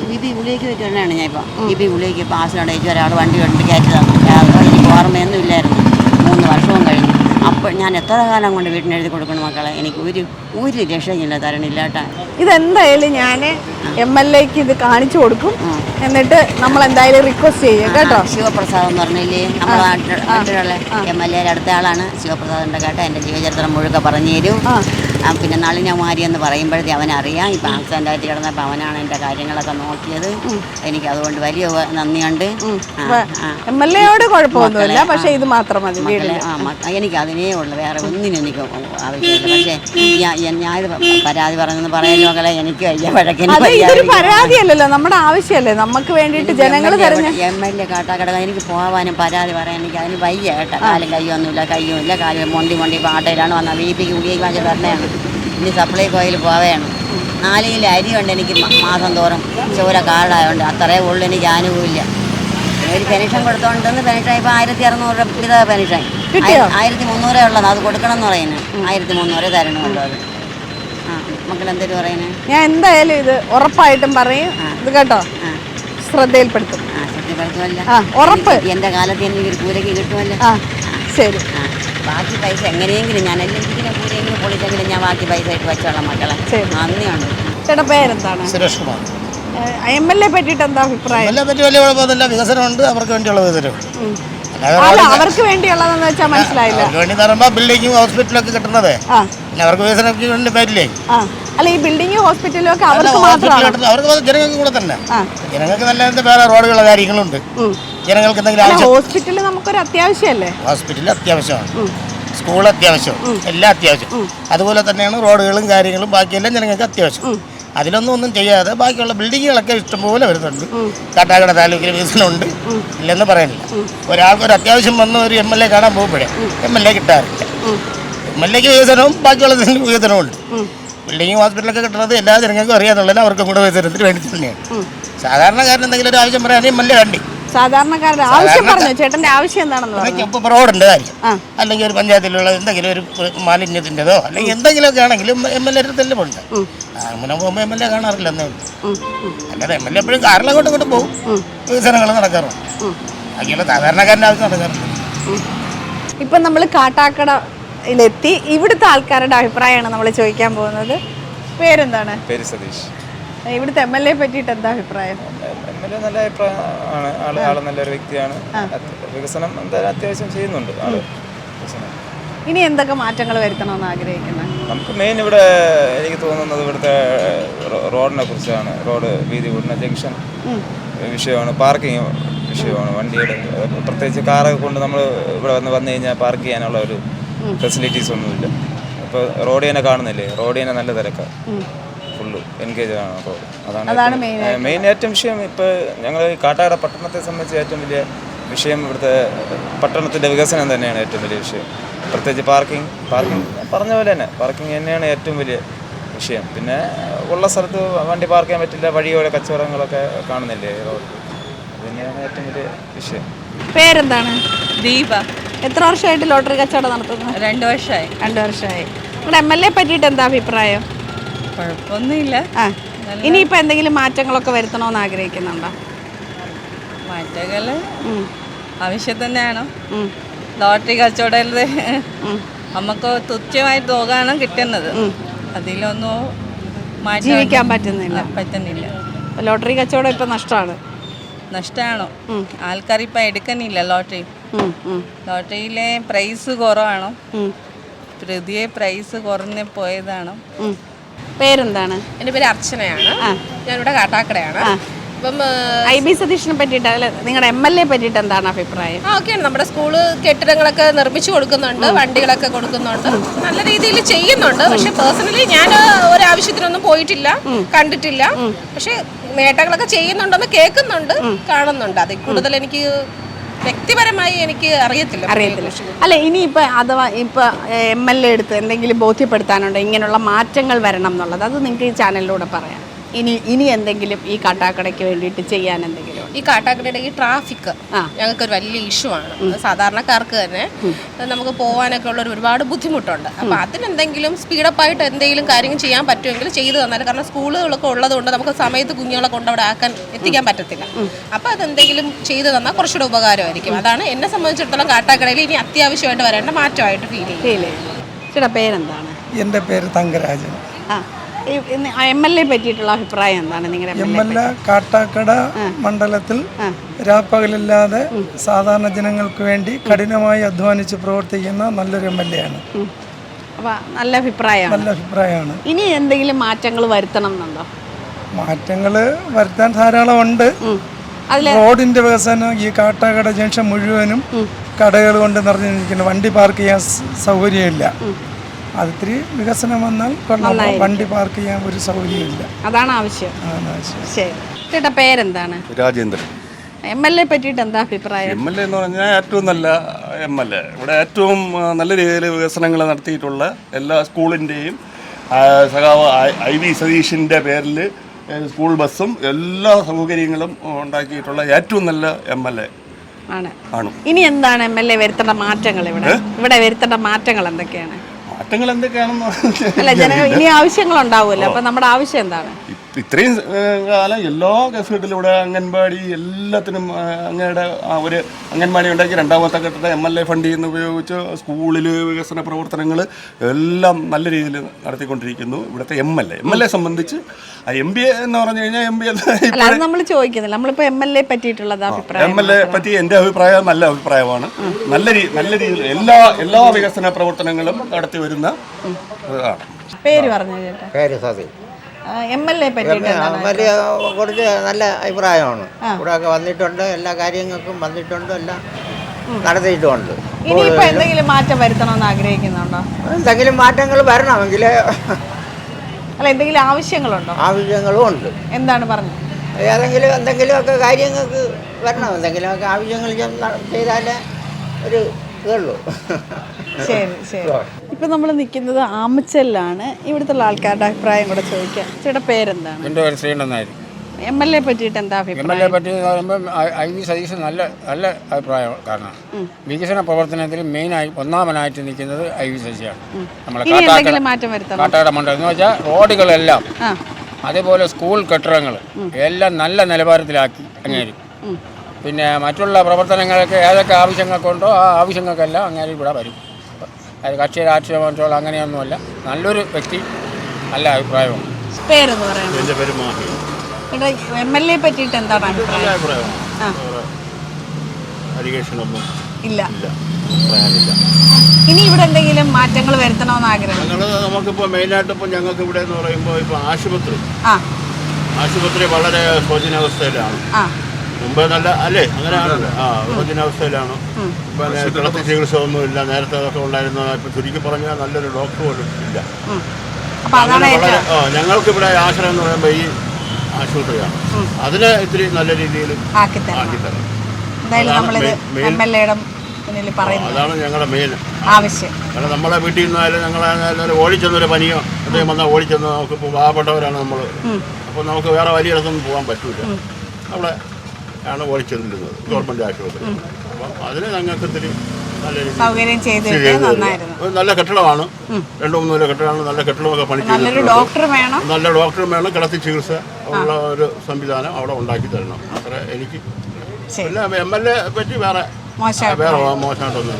BP ഗുളികയ്ക്ക് വെച്ചിട്ടാണ് ഞാൻ ഇപ്പം. BP ഗുളികയ്ക്ക് ഇപ്പോൾ ആക്സിഡൻ്റ് അയച്ചു ഒരാൾ വണ്ടി കയറ്റി തന്നു. എനിക്ക് ഓർമ്മയൊന്നും ഇല്ലായിരുന്നു. 3 വർഷവും കഴിഞ്ഞു. അപ്പോൾ ഞാൻ എത്ര കാലം കൊണ്ട് വീട്ടിന് എഴുതി കൊടുക്കണം മക്കളെ? എനിക്ക് ഒരു രക്ഷയില്ല, തരണില്ല കേട്ടാ. ഇതെന്തായാലും ഞാൻ MLAക്ക് ഇത് കാണിച്ചു കൊടുക്കും. എന്നിട്ട് നമ്മൾ എന്തായാലും റിക്വസ്റ്റ് ചെയ്യും കേട്ടോ. ശിവപ്രസാദ് എന്ന് പറഞ്ഞില്ലേ, നമ്മുടെ നാട്ടിലുള്ള MLA അടുത്ത ആളാണ് ശിവപ്രസാദിൻ്റെ കേട്ടോ. എൻ്റെ ജീവചരിത്രം മുഴുക്കെ പറഞ്ഞു തരും. പിന്നെ നളിനകുമാരി എന്ന് പറയുമ്പോഴത്തേ അവനറിയാം. ഇപ്പം ആക്സിഡൻ്റായിട്ട് കിടന്നപ്പോൾ അവനാണ് എൻ്റെ കാര്യങ്ങളൊക്കെ നോക്കിയത്. എനിക്ക് അതുകൊണ്ട് വലിയ നന്ദിയുണ്ട്. MLAയോട് കുഴപ്പമൊന്നുമില്ല, പക്ഷേ ഇത് മാത്രം മതി. എനിക്ക് അതിനേ ഉള്ളു, വേറെ ഒന്നിനും എനിക്ക് ആവശ്യമില്ല. പക്ഷേ ഞാനിത് പരാതി പറഞ്ഞെന്ന് പറയല്ലോ മക്കളെ, എനിക്ക് വലിയ വഴക്കിന് പരാതിയല്ലല്ലോ, നമ്മുടെ ആവശ്യമല്ലേ, നമുക്ക് വേണ്ടിയിട്ട് ജനങ്ങൾ MLA കാട്ടാക്കട. എനിക്ക് പോകാനും പരാതി പറയാൻ എനിക്ക് അതിന് വയ്യ കേട്ടോ. കാലും കയ്യൊന്നുമില്ല, കയ്യുമില്ല, കാലും മൊണ്ടി പാട്ടയിലാണ് വന്നത്. BP ഗുളികയ്ക്ക് വാങ്ങിച്ച് പറഞ്ഞതാണ്. ഇനി സപ്ലൈകോയിൽ പോവുകയാണ്. 4 കിലോ അരിയുണ്ട് എനിക്ക് മാസം തോറും. ചോര കാർഡായതുകൊണ്ട് അത്രയേ ഉള്ളൂ എനിക്ക് ആനുകൂല്യം. ഒരു പെൻഷൻ കൊടുത്തോണ്ടെന്ന് പെൻഷൻ ഇപ്പോൾ 1600 രൂപ പെൻഷൻ. 1300 ഉള്ളത്, അത് കൊടുക്കണം എന്ന് പറയുന്നത്. 1300 തരണമല്ലോ അത്. മക്കളെന്തൊരു പറയുന്നത്? ഞാൻ എന്തായാലും ഇത് ഉറപ്പായിട്ടും പറയും. ഇത് കേട്ടോ, ശ്രദ്ധയിൽപ്പെടുത്തും. ഉറപ്പ്. എൻ്റെ കാലത്ത് എനിക്കൊരു കൂരയ്ക്ക് കിട്ടുമല്ലോ. ശരി. ബാക്കി പൈസ എങ്ങനെയെങ്കിലും ഞാൻ എല്ലാം കൂരെങ്കിലും പൊളിച്ചെങ്കിലും ഞാൻ ബാക്കി പൈസ ഇട്ട് വെച്ചോളാം മക്കളെ. നന്ദിയുണ്ട്. ചേട്ടാ പേരെന്താണ്? സുരേഷ് കുമാർ. MLA പറ്റിയിട്ട് എന്താ അഭിപ്രായം? MLA പറ്റി വലിയ കുഴപ്പമൊന്നുമില്ല, വികസനമുണ്ട്. അവർക്ക് വേണ്ടിയുള്ള വികസനം. അവർക്ക് വേണ്ടിയുള്ളതെന്ന് വെച്ചാൽ മനസ്സിലായില്ല. വേണ്ടി പറയുമ്പോൾ ബിൽഡിങ്ങും ഹോസ്പിറ്റലൊക്കെ കിട്ടുന്നത് പിന്നെ അവർക്ക് വികസനത്തിന് വേണ്ടി പറ്റില്ലേ? അല്ല, ഈ ബിൽഡിംഗ് ഹോസ്പിറ്റലും ഒക്കെ അവർക്ക് മാത്രമാണ്. അവർക്ക് ജനങ്ങൾക്ക് കൂടെ തന്നെ. ജനങ്ങൾക്ക് നല്ല വേറെ റോഡുകളുടെ കാര്യങ്ങളുണ്ട്. ജനങ്ങൾക്ക് എന്തെങ്കിലും ഹോസ്പിറ്റലിൽ നമുക്കൊരു അത്യാവശ്യമല്ലേ? ഹോസ്പിറ്റലിൽ അത്യാവശ്യമാണ്, സ്കൂൾ അത്യാവശ്യം, എല്ലാം അത്യാവശ്യം. അതുപോലെ തന്നെയാണ് റോഡുകളും കാര്യങ്ങളും ബാക്കിയെല്ലാം ജനങ്ങൾക്ക് അത്യാവശ്യം. അതിലൊന്നും ചെയ്യാതെ ബാക്കിയുള്ള ബിൽഡിങ്ങുകളൊക്കെ ഇഷ്ടംപോലെ വരുന്നുണ്ട്. കാട്ടാക്കട താലൂക്കിൽ വികസനമുണ്ട്, ഇല്ലെന്ന് പറയുന്നില്ല. ഒരാൾക്കൊരു അത്യാവശ്യം വന്ന് ഒരു MLA കാണാൻ പോകുമ്പോഴേ MLA കിട്ടാറില്ല. MLAക്ക് വികസനവും ബാക്കിയുള്ളതിന് വികസനവും ഉണ്ട്. ബിൽഡിങ്ങും ഹോസ്പിറ്റലൊക്കെ കിട്ടുന്നത് എല്ലാ ജനങ്ങൾക്കും അറിയാന്നുള്ളത് അവർക്കും കൂടെ വികസനത്തിന് വേണ്ടി തന്നെയാണ്. സാധാരണക്കാരൻ എന്തെങ്കിലും ഒരു ആവശ്യം പറയാൻ MLA കണ്ടി. സാധാരണക്കാരുടെ ആവശ്യം പറഞ്ഞു. ചേട്ടന്റെ ആവശ്യം എന്താണെന്ന്? ഇപ്പോൾ റോഡിൻ്റെ കാര്യം, അല്ലെങ്കിൽ ഒരു പഞ്ചായത്തിലുള്ള എന്തെങ്കിലും ഒരു മാലിന്യത്തിൻ്റെതോ അല്ലെങ്കിൽ എന്തെങ്കിലുമൊക്കെ ആണെങ്കിലും MLA തന്നെ ഉണ്ട്. അങ്ങനെ പോകുമ്പോൾ MLA കാണാറില്ല എന്നേ ഉള്ളൂ. അല്ലാതെ MLA എപ്പോഴും കാറിലങ്ങോട്ടും ഇങ്ങോട്ടും പോകും, വികസനങ്ങൾ നടക്കാറുണ്ട്. അങ്ങനെയുള്ള സാധാരണക്കാരൻ്റെ ആവശ്യം നടക്കാറുണ്ട്. ഇപ്പം നമ്മൾ കാട്ടാക്കടയിലെത്തി. ഇവിടുത്തെ ആൾക്കാരുടെ അഭിപ്രായമാണ് നമ്മൾ ചോദിക്കാൻ പോകുന്നത്. പേരെന്താണ്? പേര് സതീഷ്. ഇവിടുത്തെ MLA പറ്റിയിട്ട് എന്താ അഭിപ്രായം? MLA നല്ല അഭിപ്രായമാണ്. ആള് നല്ലൊരു വ്യക്തിയാണ്. വികസനം എന്തായാലും അത്യാവശ്യം ചെയ്യുന്നുണ്ട് ആള്. ഇനി എന്തൊക്കെ മാറ്റങ്ങൾ വരുത്തണമെന്ന് ആഗ്രഹിക്കുന്നത്? നമുക്ക് മെയിൻ ഇവിടെ എനിക്ക് തോന്നുന്നത് ഇവിടുത്തെ റോഡിനെ കുറിച്ചാണ്. റോഡ് വീതി കൂടുന്ന ജംഗ്ഷൻ വിഷയമാണ്, പാർക്കിംഗ് വിഷയമാണ്. വണ്ടിയുടെ പ്രത്യേകിച്ച് കാറൊക്കെ കൊണ്ട് നമ്മൾ ഇവിടെ വന്നു കഴിഞ്ഞാൽ പാർക്ക് ചെയ്യാനുള്ള ഒരു ഫെസിലിറ്റീസ് ഒന്നുമില്ല. ഇപ്പോൾ റോഡ് തന്നെ കാണുന്നില്ലേ, റോഡ് തന്നെ നല്ല തിരക്കാണ്, ഫുള്ള് എൻഗേജ് ആണ് റോഡ്. അതാണ് മെയിൻ ഏറ്റവും വിഷയം. ഇപ്പോൾ ഞങ്ങൾ കാട്ടാക്കട പട്ടണത്തെ സംബന്ധിച്ച് ഏറ്റവും വലിയ വിഷയം ഇവിടുത്തെ പട്ടണത്തിൻ്റെ വികസനം തന്നെയാണ് ഏറ്റവും വലിയ വിഷയം. പ്രത്യേകിച്ച് പാർക്കിംഗ് പറഞ്ഞ പോലെ തന്നെ പാർക്കിംഗ് തന്നെയാണ് ഏറ്റവും വലിയ വിഷയം. പിന്നെ ഉള്ള സ്ഥലത്ത് വണ്ടി പാർക്ക് ചെയ്യാൻ പറ്റില്ല, വഴിയോടെ കച്ചവടങ്ങളൊക്കെ കാണുന്നില്ലേ റോഡ്, അത് തന്നെയാണ് ഏറ്റവും വലിയ വിഷയം. പേരെന്താണ്? ദീപ. എത്ര വർഷമായിട്ട് ലോട്ടറി കച്ചവടം നടത്തുന്നു? 2 വർഷമായി. 2 വർഷമായി. നിങ്ങളുടെ MLA പറ്റിയിട്ട് എന്താ അഭിപ്രായം? കുഴപ്പമൊന്നുമില്ല. ഇനിയിപ്പോൾ എന്തെങ്കിലും മാറ്റങ്ങളൊക്കെ വരുത്തണമെന്ന് ആഗ്രഹിക്കുന്നുണ്ടോ? മാറ്റങ്ങൾ ആവശ്യം തന്നെയാണ്. ലോട്ടറി കച്ചവടത്തിൽ നമുക്ക് തുച്ഛമായ തുകയാണ് കിട്ടുന്നത്, അതിലൊന്നും ജീവിക്കാൻ പറ്റുന്നില്ല. ലോട്ടറി കച്ചവടം ഇപ്പം നഷ്ടമാണോ? ആൾക്കാർ ഇപ്പം എടുക്കുന്നില്ല ലോട്ടറിയിലെ പ്രൈസ് കുറവാണോ, പ്രതിയെ പ്രൈസ് കുറഞ്ഞ് പോയതാണോ? പേരെന്താണ്? എൻ്റെ പേര് അർച്ചനയാണ്. ഞാനിവിടെ കാട്ടാക്കടയാണ്. ഇപ്പം IB സതീഷിനെ പറ്റിയിട്ട് അല്ലെ, നിങ്ങളുടെ MLA പറ്റിയിട്ട് എന്താണ് അഭിപ്രായം? ഓക്കെയാണ്. നമ്മുടെ സ്കൂള് കെട്ടിടങ്ങളൊക്കെ നിർമ്മിച്ചു കൊടുക്കുന്നുണ്ട്, വണ്ടികളൊക്കെ കൊടുക്കുന്നുണ്ട്, നല്ല രീതിയിൽ ചെയ്യുന്നുണ്ട്. പക്ഷെ പേഴ്സണലി ഞാൻ ഒരാവശ്യത്തിനൊന്നും പോയിട്ടില്ല, കണ്ടിട്ടില്ല. പക്ഷെ നേട്ടങ്ങളൊക്കെ ചെയ്യുന്നുണ്ടെന്ന് കേൾക്കുന്നുണ്ട്, കാണുന്നുണ്ട്. അതിൽ കൂടുതൽ എനിക്ക് വ്യക്തിപരമായി എനിക്ക് അറിയത്തില്ല. അല്ല, ഇനിയിപ്പോൾ അഥവാ ഇപ്പോൾ MLA എടുത്ത് എന്തെങ്കിലും ബോധ്യപ്പെടുത്താനുണ്ടോ ഇങ്ങനെയുള്ള മാറ്റങ്ങൾ വരണം എന്നുള്ളത്? അത് നിങ്ങൾക്ക് ഈ ചാനലിലൂടെ പറയാം. ഇനി എന്തെങ്കിലും ഈ കാട്ടാക്കടയ്ക്ക് വേണ്ടിയിട്ട് ചെയ്യാൻ എന്തെങ്കിലും? ഈ കാട്ടാക്കടയുടെ ഈ ട്രാഫിക് ഞങ്ങൾക്കൊരു വലിയ ഇഷ്യൂ ആണ്. സാധാരണക്കാർക്ക് തന്നെ നമുക്ക് പോകാനൊക്കെ ഉള്ള ഒരുപാട് ബുദ്ധിമുട്ടുണ്ട്. അപ്പോൾ അതിനെന്തെങ്കിലും സ്പീഡപ്പായിട്ട് എന്തെങ്കിലും കാര്യങ്ങൾ ചെയ്യാൻ പറ്റുമെങ്കിൽ ചെയ്തു തന്നാൽ, കാരണം സ്കൂളുകളൊക്കെ ഉള്ളതുകൊണ്ട് നമുക്ക് സമയത്ത് കുഞ്ഞുങ്ങളെ കൊണ്ട് അവിടെ എത്തിക്കാൻ പറ്റത്തില്ല. അപ്പോൾ അതെന്തെങ്കിലും ചെയ്തു തന്നാൽ കുറച്ചുകൂടെ ഉപകാരമായിരിക്കും. അതാണ് എന്നെ സംബന്ധിച്ചിടത്തോളം കാട്ടാക്കടയിൽ ഇനി അത്യാവശ്യമായിട്ട് വരേണ്ട മാറ്റമായിട്ട് ഫീൽ ചെയ്യുന്നത്. ചേട്ടാ പേരെന്താണ്? എൻ്റെ പേര് തങ്കരാജൻ. MLA പറ്റിയിട്ടുള്ള അഭിപ്രായം എന്താണ് നിങ്ങളുടെ? MLA കാട്ടാക്കട മണ്ഡലത്തിൽ രാപ്പകലില്ലാതെ സാധാരണ ജനങ്ങൾക്ക് വേണ്ടി കഠിനമായി അധ്വാനിച്ച് പ്രവർത്തിക്കുന്ന നല്ലൊരു MLA ആണ്. നല്ല അഭിപ്രായമാണ്. ഇനി എന്തെങ്കിലും മാറ്റങ്ങൾ വരുത്തണം എന്നുണ്ടോ? മാറ്റങ്ങൾ വരുത്താൻ ധാരാളം ഉണ്ട്. റോഡിന്റെ വികസനം, ഈ കാട്ടാക്കട ജംഗ്ഷൻ മുഴുവനും കടകൾ കൊണ്ട് നിറഞ്ഞിരിക്കുന്നു, വണ്ടി പാർക്ക് ചെയ്യാൻ സൗകര്യമില്ല. അതിത്തിരി വികസനം വന്നാൽ വണ്ടി പാർക്ക് ചെയ്യാൻ ഒരു സൗകര്യമില്ല. അതാണ് ആവശ്യം. ശരി ചേട്ടാ, പേരെന്താണ്? രാജേന്ദ്രൻ. MLA പറ്റിയിട്ട് എന്താ അഭിപ്രായം? MLA എന്ന് പറഞ്ഞാൽ ഏറ്റവും നല്ല MLA. ഇവിടെ ഏറ്റവും നല്ല രീതിയിൽ വികസനങ്ങൾ നടത്തിയിട്ടുള്ള എല്ലാ സ്കൂളിൻ്റെയും സഖാവ് IB സതീഷിൻ്റെ പേരിൽ സ്കൂൾ ബസ്സും എല്ലാ സൗകര്യങ്ങളും ഉണ്ടാക്കിയിട്ടുള്ള ഏറ്റവും നല്ല MLA ആണ്. ഇനി എന്താണ് MLA വരുത്തേണ്ട മാറ്റങ്ങൾ? ഇവിടെ വരുത്തേണ്ട മാറ്റങ്ങൾ എന്തൊക്കെയാണ്? മാറ്റങ്ങൾ എന്തൊക്കെയാണെന്ന് അല്ല, ജനങ്ങൾ ഇനി ആവശ്യങ്ങൾ ഉണ്ടാവുമല്ലോ. അപ്പൊ നമ്മുടെ ആവശ്യം എന്താണ്? ഇത്രയും കാലം എല്ലാ കേസുകളിലും ഇവിടെ അംഗൻവാടി എല്ലാത്തിനും അങ്ങയുടെ ഒരു അംഗൻവാടി ഉണ്ടാക്കി, രണ്ടാമത്തെ ഘട്ടത്തെ MLA ഫണ്ടിൽ നിന്ന് ഉപയോഗിച്ച് സ്കൂളിൽ വികസന പ്രവർത്തനങ്ങൾ എല്ലാം നല്ല രീതിയിൽ നടത്തിക്കൊണ്ടിരിക്കുന്നു ഇവിടുത്തെ MLA സംബന്ധിച്ച്. MBA എന്ന് പറഞ്ഞു കഴിഞ്ഞാൽ നമ്മൾ ചോദിക്കുന്നില്ല, നമ്മളിപ്പോൾ MLA പറ്റിയിട്ടുള്ളത് അഭിപ്രായം. MLA പറ്റി എൻ്റെ അഭിപ്രായം നല്ല അഭിപ്രായമാണ്. നല്ല രീതിയിൽ എല്ലാ വികസന പ്രവർത്തനങ്ങളും നടത്തി വരുന്ന പേര് പറഞ്ഞു ചേട്ടാ. പേര് സതി. MLA പറ്റിയിട്ട് കുറച്ച് നല്ല അഭിപ്രായമാണ്. ഇവിടെ ഒക്കെ വന്നിട്ടുണ്ട്, എല്ലാ കാര്യങ്ങൾക്കും വന്നിട്ടുണ്ട്, എല്ലാം നടത്തിയിട്ടുമുണ്ട്. ഇനിയിപ്പോൾ എന്തെങ്കിലും മാറ്റം വരുത്തണമെന്ന് ആഗ്രഹിക്കുന്നുണ്ടോ? എന്തെങ്കിലും മാറ്റങ്ങൾ വരണമെങ്കിൽ അല്ല, എന്തെങ്കിലും ആവശ്യങ്ങളുണ്ടോ? ആവശ്യങ്ങളും ഉണ്ട്. എന്താണ് പറഞ്ഞത്? എന്തെങ്കിലുമൊക്കെ കാര്യങ്ങൾക്ക് വരണം, എന്തെങ്കിലുമൊക്കെ ആവശ്യങ്ങൾ ചെയ്താലേ ഒരു ഇതുള്ളൂ. ശരി ശരി. ഇപ്പം നമ്മൾ നിൽക്കുന്നത് ആമച്ചലിലാണ്. ഇവിടുത്തെ ആൾക്കാരുടെ അഭിപ്രായം കൂടെ ചോദിക്കാം. ചേട്ടാ പേരെന്താണ്? എൻ്റെ പേര് ശ്രീകണ്ഠനായി. MLA പറ്റിയിട്ട് എന്താ അഭിപ്രായം? MLA പറ്റി പറയുമ്പോൾ IB സതീശ് നല്ല അഭിപ്രായക്കാരനാണ്. വികസന പ്രവർത്തനത്തിൽ മെയിനായി ഒന്നാമനായിട്ട് നിൽക്കുന്നത് IB സതീശാണ്. നമ്മളെ കാട്ടാക്കട മണ്ഡലം എന്ന് വെച്ചാൽ റോഡുകളെല്ലാം, അതേപോലെ സ്കൂൾ കെട്ടിടങ്ങൾ എല്ലാം നല്ല നിലവാരത്തിലാക്കി അങ്ങേര്. പിന്നെ മറ്റുള്ള പ്രവർത്തനങ്ങളൊക്കെ ഏതൊക്കെ ആവശ്യങ്ങൾക്കുണ്ടോ ആ ആവശ്യങ്ങൾക്കെല്ലാം അങ്ങേര് ഇവിടെ വരും. കക്ഷി രാഷ്ട്രീയ മറ്റുള്ള അങ്ങനെയൊന്നുമല്ല, നല്ലൊരു വ്യക്തി, നല്ല അഭിപ്രായമാണ്. പേരെന്ന് പറയുന്നത്? എൻ്റെ പേര് മാഹി. MLA പറ്റിയിട്ട് എന്താണ് അഭിപ്രായം? ഇല്ല. ഇനി ഇവിടെ എന്തെങ്കിലും മാറ്റങ്ങൾ വരുത്തണമെന്ന് ആഗ്രഹം? നമുക്കിപ്പോൾ മെയിനായിട്ട് ഇപ്പോൾ ഞങ്ങൾക്ക് ഇവിടെ എന്ന് പറയുമ്പോൾ ഇപ്പോൾ ആശുപത്രി വളരെ ശോചനാവസ്ഥയിലാണ്. മുമ്പ് നല്ല അല്ലേ അങ്ങനെയാണല്ലോ അവസ്ഥയിലാണ് ഇപ്പം കിടത്തി ചികിത്സ ഒന്നുമില്ല. നേരത്തെ അതൊക്കെ ഉണ്ടായിരുന്ന ഇപ്പം ചുരുക്കി പറഞ്ഞാൽ നല്ലൊരു ഡോക്ടർ പോലും ഇല്ല. ഞങ്ങൾക്കിവിടെ ആശ്രയം എന്ന് പറയുമ്പോൾ ഈ ആശുപത്രിയാണ്. അതിനെ ഇത്തിരി നല്ല രീതിയിൽ ആക്കിത്തരണം. അതാണ് ഞങ്ങളുടെ മെയിൻ ആവശ്യം. കാരണം നമ്മളെ വീട്ടിൽ നിന്നായാലും ഞങ്ങളെ ഓടിച്ചെന്നൊരു പനിയോ എന്തെങ്കിലും വന്നാൽ ഓടിച്ചെന്ന് നമുക്കിപ്പോൾ പാവപ്പെട്ടവരാണ് നമ്മൾ. അപ്പോൾ നമുക്ക് വേറെ വലിയ ഇടത്തൊന്നും പോകാൻ പറ്റില്ല. അവിടെ ആണ് ഓടിച്ചെന്നിരുന്നത് ഗവൺമെൻറ് ആശുപത്രി. അപ്പം അതിന് ഞങ്ങൾക്ക് ഇത്തിരി സൗകര്യം ചെയ്തിട്ട് നല്ല കെട്ടിടമാണ്. 2-3 നില കെട്ടിടമാണ്. നല്ല കെട്ടിടമൊക്കെ പണി ചെയ്ത് നല്ല ഡോക്ടറും വേണം. കിടത്തി ചികിത്സ ഉള്ള ഒരു സംവിധാനം അവിടെ ഉണ്ടാക്കി തരണം. അത്ര എനിക്ക് പിന്നെ MLA പറ്റി വേറെ മോശമായിട്ടൊന്നും.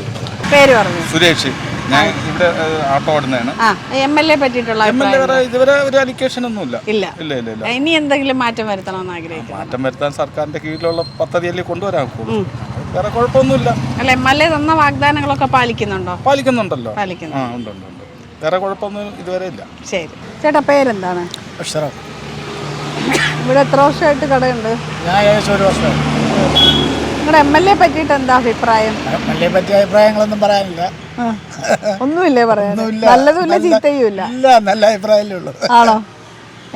പേര് പറഞ്ഞു. സുരേഷ്. ഞാൻ ഇവിടെ ആട്ടോ ഓടുന്നതാണ്. MLA പറ്റിയിട്ടുള്ള ഇതുവരെ ഒരു അലിക്കേഷൻ ഒന്നുമില്ല. ഇല്ല. ഇനി എന്തെങ്കിലും മാറ്റം വരുത്തണമെന്ന് ആഗ്രഹിക്കുന്നു. മാറ്റം വരുത്താൻ സർക്കാരിന്റെ കീഴിലുള്ള പദ്ധതിയല്ലേ കൊണ്ടുവരാൻ വേറെ കുഴപ്പമൊന്നുമില്ല. അല്ല MLA തന്ന വാഗ്ദാനങ്ങളൊക്കെ പാലിക്കുന്നുണ്ടോ? പാലിക്കുന്നുണ്ടല്ലോ. പാലിക്കുന്നു. ഉണ്ട്. വേറെ കുഴപ്പമൊന്നും ഇതുവരെ ഇല്ല. ശരി. ചേട്ടാ പേരെന്താണ്? ഇവിടെ എത്ര വർഷമായിട്ട് കടയുണ്ട്? ഞാൻ ഏകദേശം 1 വർഷം. നിങ്ങളുടെ MLA പറ്റിയിട്ട് എന്താ അഭിപ്രായം? MLA പറ്റിയ അഭിപ്രായങ്ങളൊന്നും പറയാനില്ല. ഒന്നുമില്ലേ പറയാൻ? നല്ലതുമില്ല ചീത്തയുമില്ല. ഇല്ല, നല്ല അഭിപ്രായമല്ലേ ഉള്ളൂ. ആണോ?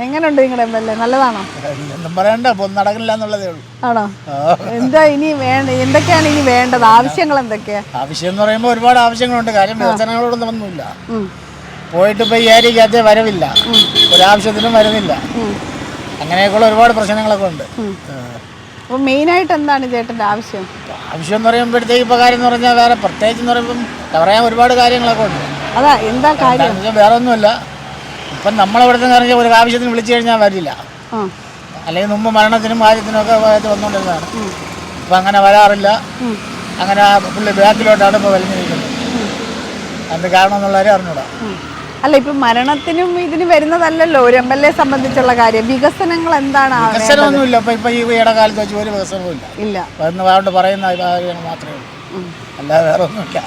എങ്ങനെയുണ്ട് നിങ്ങളുടെ MLA? നല്ലതാണോ? ഒന്നും പറയണ്ട, ഒന്നും നടക്കില്ല എന്നുള്ളതേ ഉള്ളൂ. ആണോ? എന്താ ഇനി എന്തൊക്കെയാണ് ഇനി വേണ്ടത്? ആവശ്യങ്ങൾ എന്തൊക്കെയാ? ആവശ്യം എന്ന് പറയുമ്പോൾ ഒരുപാട് ആവശ്യങ്ങളുണ്ട്. കാര്യം വികസനങ്ങളോടൊന്നും ഒന്നുമില്ല. പോയിട്ട് ഇപ്പോൾ ഈ ഏരിയക്കകത്തേ വരവില്ല, ഒരാവശ്യത്തിനും വരുന്നില്ല. അങ്ങനെയൊക്കെയുള്ള ഒരുപാട് പ്രശ്നങ്ങളൊക്കെ ഉണ്ട്. അപ്പോൾ മെയിനായിട്ട് എന്താണ് ചേട്ടൻ്റെ ആവശ്യം? ആവശ്യം എന്ന് പറയുമ്പോഴത്തേക്ക് ഇപ്പോൾ കാര്യം എന്ന് പറഞ്ഞാൽ വേറെ പ്രത്യേകിച്ച് എന്ന് പറയുമ്പം പറയാൻ ഒരുപാട് കാര്യങ്ങളൊക്കെ ഉണ്ട്. അതാ എന്താ കാര്യം? വേറെ ഒന്നുമില്ല. ഇപ്പം നമ്മളിവിടുത്തെ എന്ന് പറഞ്ഞാൽ ഒരു ആവശ്യത്തിന് വിളിച്ചു കഴിഞ്ഞാൽ വരില്ല. അല്ലെങ്കിൽ മുമ്പ് മരണത്തിനും കാര്യത്തിനും ഒക്കെ വന്നുകൊണ്ടിരുന്നതാണ്. ഇപ്പം അങ്ങനെ വരാറില്ല. അങ്ങനെ പുള്ളി ബാക്കിലോട്ടാണ് ഇപ്പോൾ വലിഞ്ഞിരിക്കുന്നത്. അതിൻ്റെ കാരണം എന്നുള്ളവരെ അറിഞ്ഞൂടാ. അല്ല, ഇപ്പൊ മരണത്തിനും ഇതിന് വരുന്നതല്ലല്ലോ ഒരു MLA സംബന്ധിച്ചുള്ള കാര്യം. വികസനങ്ങൾ എന്താണ്? വികസനമൊന്നുമില്ല. ഇപ്പൊ ഈ ഇടകാലത്ത് വെച്ച് ഒരു വികസനവും ഇല്ല. അതുകൊണ്ട് പറയുന്ന കാര്യങ്ങൾ മാത്രമേ ഉള്ളൂ, അല്ലാതെ വേറെ ഒന്നുമില്ല.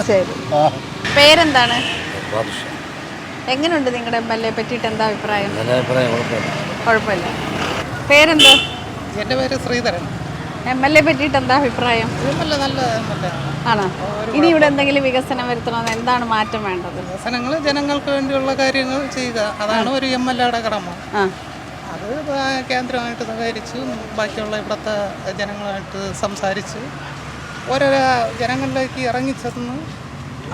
ശരി. പേരെന്താണ്? എങ്ങനെയുണ്ട് നിങ്ങളുടെ MLA പറ്റിയിട്ട് എന്താ അഭിപ്രായം? കുഴപ്പമില്ല. പേരെന്താോ? എൻ്റെ പേര് ശ്രീധരൻ. MLA പറ്റിയിട്ട് എന്താ അഭിപ്രായം? ആണോ? ഇനി ഇവിടെ എന്തെങ്കിലും വികസനം വരുത്തണമെന്ന് എന്താണ് മാറ്റം വേണ്ടത്? വികസനങ്ങൾ ജനങ്ങൾക്ക് വേണ്ടിയുള്ള കാര്യങ്ങൾ ചെയ്യുക, അതാണ് ഒരു MLAയുടെ കടമ. അത് കേന്ദ്രമായിട്ട് സഹകരിച്ച് ബാക്കിയുള്ള ഇവിടുത്തെ ജനങ്ങളുമായിട്ട് സംസാരിച്ച് ഓരോരോ ജനങ്ങളിലേക്ക് ഇറങ്ങിച്ചെന്ന്